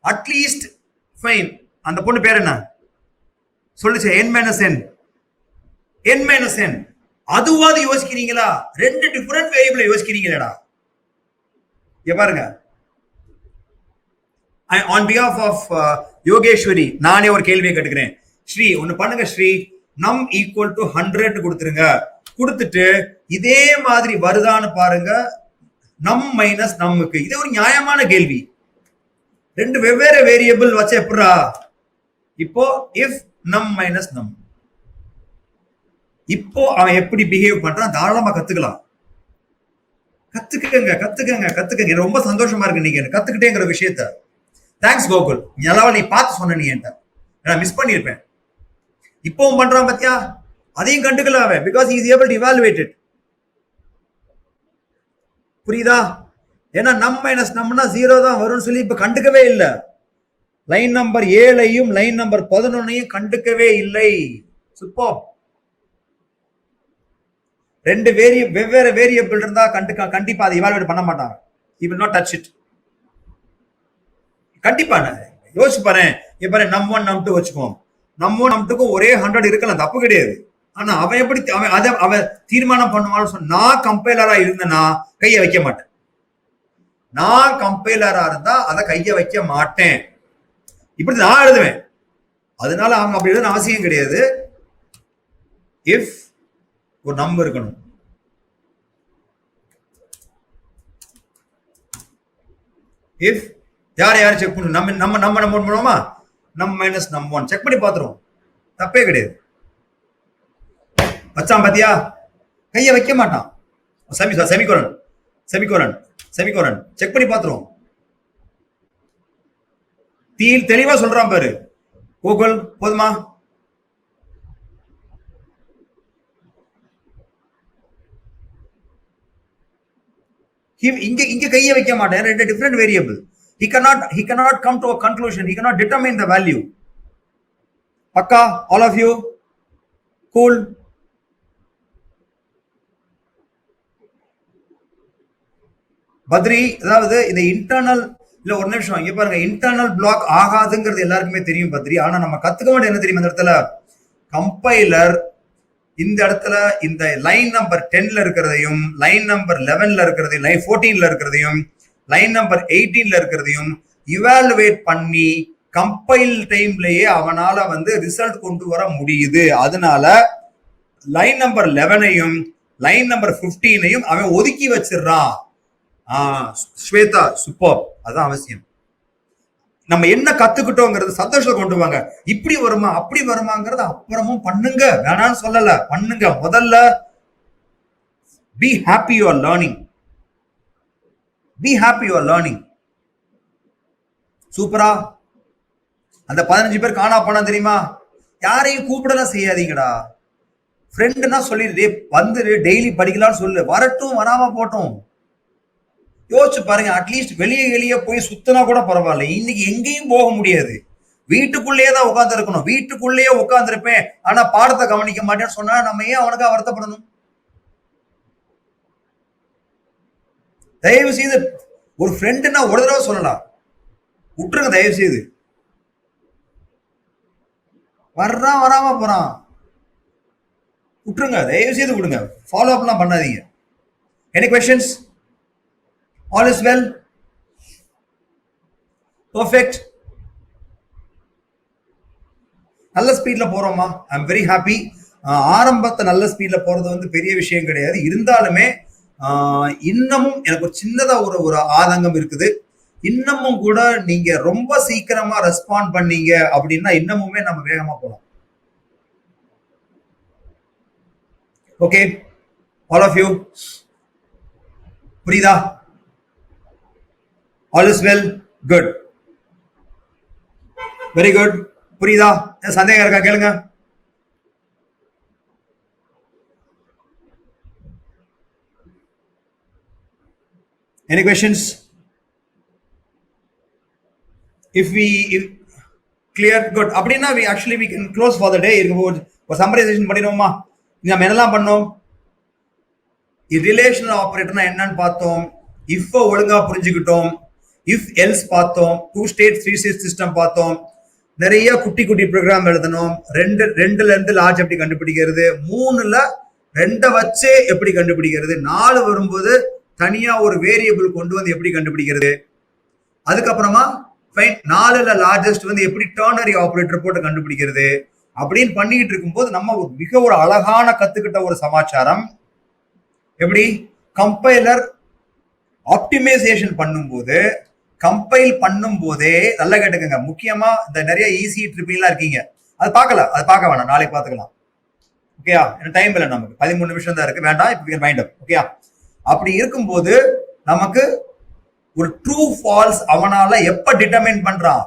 At least fine. அந்த பொண்ணு பேர் என்ன சொல்லுச்சு? n - n. அதுவாது யோசிக்கிறீங்களா? ரெண்டு டிஃபரெண்ட் வேரியபிள் யோசிக்கிறீங்களா? பாருங்க. ஆன் பிஹாஃப் ஆஃப் யோகேஸ்வரி நானே ஒரு கேள்வியை கேட்டுக்கிறேன். ஸ்ரீ ஒன்னு பண்ணுங்க. ஸ்ரீ நம் ஈக்குவல் டு 100 கொடுத்துருங்க. கொடுத்துட்டு இதே மாதிரி வருதான்னு பாருங்க. நம் மைனஸ் நம்முக்கு. இது ஒரு நியாயமான கேள்வி. ரெண்டு வெவ்வேறு வேரியபிள் வச்ச எப்படா? இப்போ இஃப் நம் மைனஸ் நம், இப்போ அவன் எப்படி பிஹேவ் பண்றான் தாராளமா கத்துக்கலாம். கத்துக்கங்க கத்துக்கங்க கத்துக்கங்க. ரொம்ப சந்தோஷமா இருக்கு நீங்க கத்துக்கிட்டேங்கிற விஷயத்த. தேங்க்ஸ் கோகுல். நல்லா நீ பார்த்து சொன்ன. நீ என்கிட்ட நான் மிஸ் பண்ணியிருப்பேன். இப்பவும் பண்றான் பத்தியா? அதையும் கண்டுக்கல அவன். Because he is able to evaluate it. புரியுதா? ஏன்னா நம் மைனஸ் நம்மனா 0 தான் வரும்னு சொல்லி இப்ப கண்டுக்கவே இல்லை. லைன் நம்பர் 7ஐயும் லைன் நம்பர் 11ஐயும் கண்டுக்கவே இல்லை. சூப்பர். ரெண்டு வெவ்வேறு வேரியபிள் இருந்தா கண்டிப்பா அதை இவாலுவேட் பண்ண மாட்டாங்க. he will not touch it. கண்டிப்பா யோசிச்சு பாரு. பாரு நம் 1 நம் 2 வச்சுக்குவோம். நம் 1 நம் 2க்கும் ஒரே 100 இருக்கலாம், தப்பு கிடையாது. ஆனா அவன் எப்படி அவன் தீர்மானம் பண்ணுவான்னு சொன்னா, நான் கம்பைலரா இருந்தேன்னா கையை வைக்க மாட்டேன். நான் கம்பைலரா இருந்தா அதை கைய வைக்க மாட்டேன். இப்படி நான் எழுதுவேன். அதனால அவங்க அப்படி எழுத அவசியம் கிடையாது. இஃப் ஒரு நம்பர் இருக்கணும். இஃப் யார் செக் பண்ணணும்? நம்ம பண்ணுவோமா? நம் மைனஸ் நம் 1 செக் பண்ணி பார்த்துருவோம். தப்பே கிடையாது. வச்சான் பாத்தியா? கைய வைக்க மாட்டான். செமிகோலன் செக் பண்ணி பார்த்துருவோம். தெளிவா சொல்றான் பாரு கூகுள். போதுமா? இங்க கைய வைக்க மாட்டேன். ரெண்டு different variable. he cannot come to a conclusion. He cannot determine the value. பக்கா? all of you cool? Badri, அதாவது இந்த இன்டர்னல் இல்ல ஒரு நிமிஷம் இங்க பாருங்க. இன்டர்னல் பிளாக் ஆகாதுங்கிறது எல்லாருக்குமே தெரியும் பத்ரி. ஆனா நம்ம கத்துக்க வேண்டிய என்ன தெரியும்? இந்த இடத்துல கம்பைலர் இந்த இடத்துல இந்த லைன் நம்பர் 10ல இருக்கிறதையும் லைன் நம்பர் 11ல இருக்கிறதையும் லைன் 14ல இருக்கிறதையும் லைன் நம்பர் 18ல இருக்கிறதையும் இவாலுவேட் பண்ணி கம்பைல் டைம்லயே அவனால ரிசல்ட் கொண்டு வர முடியுது. அதனால லைன் நம்பர் 11ஐயும் லைன் நம்பர் 15ஐயும் அவன் ஒதுக்கி வச்சிடறான். ஸ்வேதா சூப்பர். அதான் அவசியம். நம்ம என்ன கத்துக்கிட்டோங்கிறது சந்தோஷத்தை கொண்டு வாங்க. இப்படி வருமா அப்படி வருமாங்கிறத அப்புறமும் பண்ணுங்க, வேணான்னு சொல்லல, பண்ணுங்க. முதல்ல be happy you are learning. Be happy you are learning. சூப்பரா? அந்த 15 பேர் காணா போனா தெரியுமா? யாரையும் கூப்பிடலாம் செய்யாதீங்கடா. ஃப்ரெண்டுன்னா சொல்லிடு, வந்து டெய்லி படிக்கலாம்னு சொல்லு, வரட்டும் வராம போட்டோம். யோசிச்சு பாருங்க, அட்லீஸ்ட் வெளியே வெளியே போய் சுத்தினா கூட பரவாயில்ல. இன்னைக்கு எங்கேயும் போக முடியாது, வீட்டுக்குள்ளேயே தான் உட்கார்ந்து இருக்கணும். வீட்டுக்குள்ளேயே உட்கார்ந்து இருப்பேன் ஆனா பாடத்தை கவனிக்க மாட்டேன்னு சொன்னா நம்ம ஏன் அவனுக்கா வருத்தப்படணும்? தயவு செய்து ஒரு ஃப்ரெண்டுன்னா ஒரு தடவை சொல்லலாம், விட்டுருங்க தயவு செய்து. வர்றான் வராம போறான், விட்டுருங்க தயவு செய்து விடுங்க. ஃபாலோ அப்லாம் பண்ணாதீங்க. Any questions? All is well? Perfect. நல்ல ஸ்பீட்ல போறோமா? I am very happy. ஆரம்பத்தை நல்ல ஸ்பீட்ல போறது வந்து பெரிய விஷயம் கிடையாது. இருந்தாலுமே இன்னமும் எனக்கு ஒரு சின்னதா ஒரு ஒரு ஆதங்கம் இருக்குது. இன்னமும் கூட நீங்க ரொம்ப சீக்கிரமா ரெஸ்பாண்ட் பண்ணீங்க அப்படின்னா இன்னமுமே நம்ம வேகமா போலாம். ஓகே, ஆல் ஆஃப் யூ புரியுதா? All is well? Good, very good. புரியுதா? சந்தேகம் இருக்கா கேளுங்க. Any questions? If we clear, good. அப்படின்னா we actually we can close for the day. ஒரு சம்மரைசேஷன் பண்ணிடுவோமா? நம்ம என்னெல்லாம் பண்ணோம்? ரிலேஷனல் ஆபரேட்டர்னா என்னன்னு பார்த்தோம், இஃப் ஒழுங்கா புரிஞ்சுக்கிட்டோம், இஃப் எல்ஸ் பார்த்தோம், 2 ஸ்டேட் 3 ஸ்டேட் சிஸ்டம் பார்த்தோம், நிறைய குட்டி குட்டி ப்ரோக்ராம் எழுதணும். ரெண்டுல இருந்து லார்ஜ் எப்படி கண்டுபிடிக்கிறது, 3ல 2 வச்சே எப்படி கண்டுபிடிக்கிறது, 4 வரும்போது தனியா ஒரு வேரியபிள் கொண்டு வந்து எப்படி கண்டுபிடிக்கிறது, அதுக்கப்புறமா 4ல லார்ஜஸ்ட் வந்து எப்படி டர்னரி ஆபரேட்டர் போட்டு கண்டுபிடிக்கிறது அப்படின்னு பண்ணிட்டு இருக்கும்போது நம்ம மிக ஒரு அழகான கத்துக்கிட்ட ஒரு சமாச்சாரம், எப்படி கம்பைலர் ஆப்டிமைசேஷன் பண்ணும்போது, கம்பைல் பண்ணும் போதே நல்லா கேட்டுக்கங்க. முக்கியமா இந்த நிறைய ஈஸி ட்ரிப்பிங்லாம் இருக்கீங்க, அது பார்க்கல, அது பார்க்க வேணாம், நாளைக்கு பார்த்துக்கலாம். ஓகேயா? டைம் இல்லை, நமக்கு 13 நிமிஷம் தான் இருக்கு, வேண்டாம் இப்போ மைண்ட் அப். ஓகேயா? அப்படி இருக்கும்போது நமக்கு ஒரு ட்ரூ ஃபால்ஸ் அவனால எப்ப டிட்டர்மைன் பண்றான்,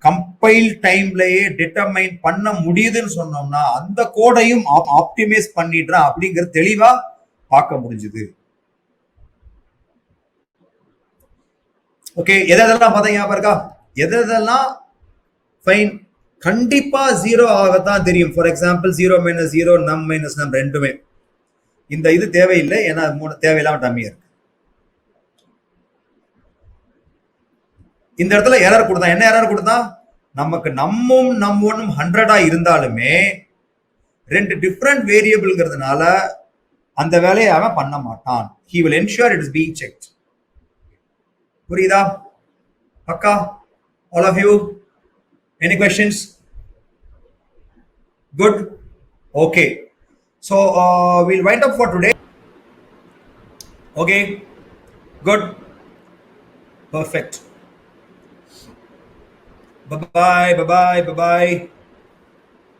கம்பைல் டைம்லயே டிட்டர்மைன் பண்ண முடியுதுன்னு சொன்னோம்னா அந்த கோடையும் ஆப்டிமைஸ் பண்ணிடுறான் அப்படிங்கிறது தெளிவா பார்க்க முடிஞ்சுது. ஓகே, எதெல்லாம் பார்த்தா ஞாபகம் இருக்கா? எதெல்லாம் ஃபைன் கண்டிப்பா 0 ஆகத்தான் தெரியும். ஃபார் எக்ஸாம்பிள் 0 - 0, நம் - நம் ரெண்டுமே. இந்த இது தேவையில்லை, ஏன்னா 3 தேவையில்லாம டம்மியா இருக்கு. இந்த இடத்துல எரர் கொடுத்தா என்ன எரர் கொடுத்தா, நமக்கு நம்மும் நம் ஒன்னும் 100 இருந்தாலுமே 2 டிஃபரெண்ட் வேரியபிள்ங்கிறதுனால அந்த வேலையை அவன் பண்ண மாட்டான். he will ensure it is being checked. புரியுதா? பக்கா? all of you? any questions? good, okay. So we'll wind up for today. Okay, good, perfect. Bye bye, bye bye, bye bye.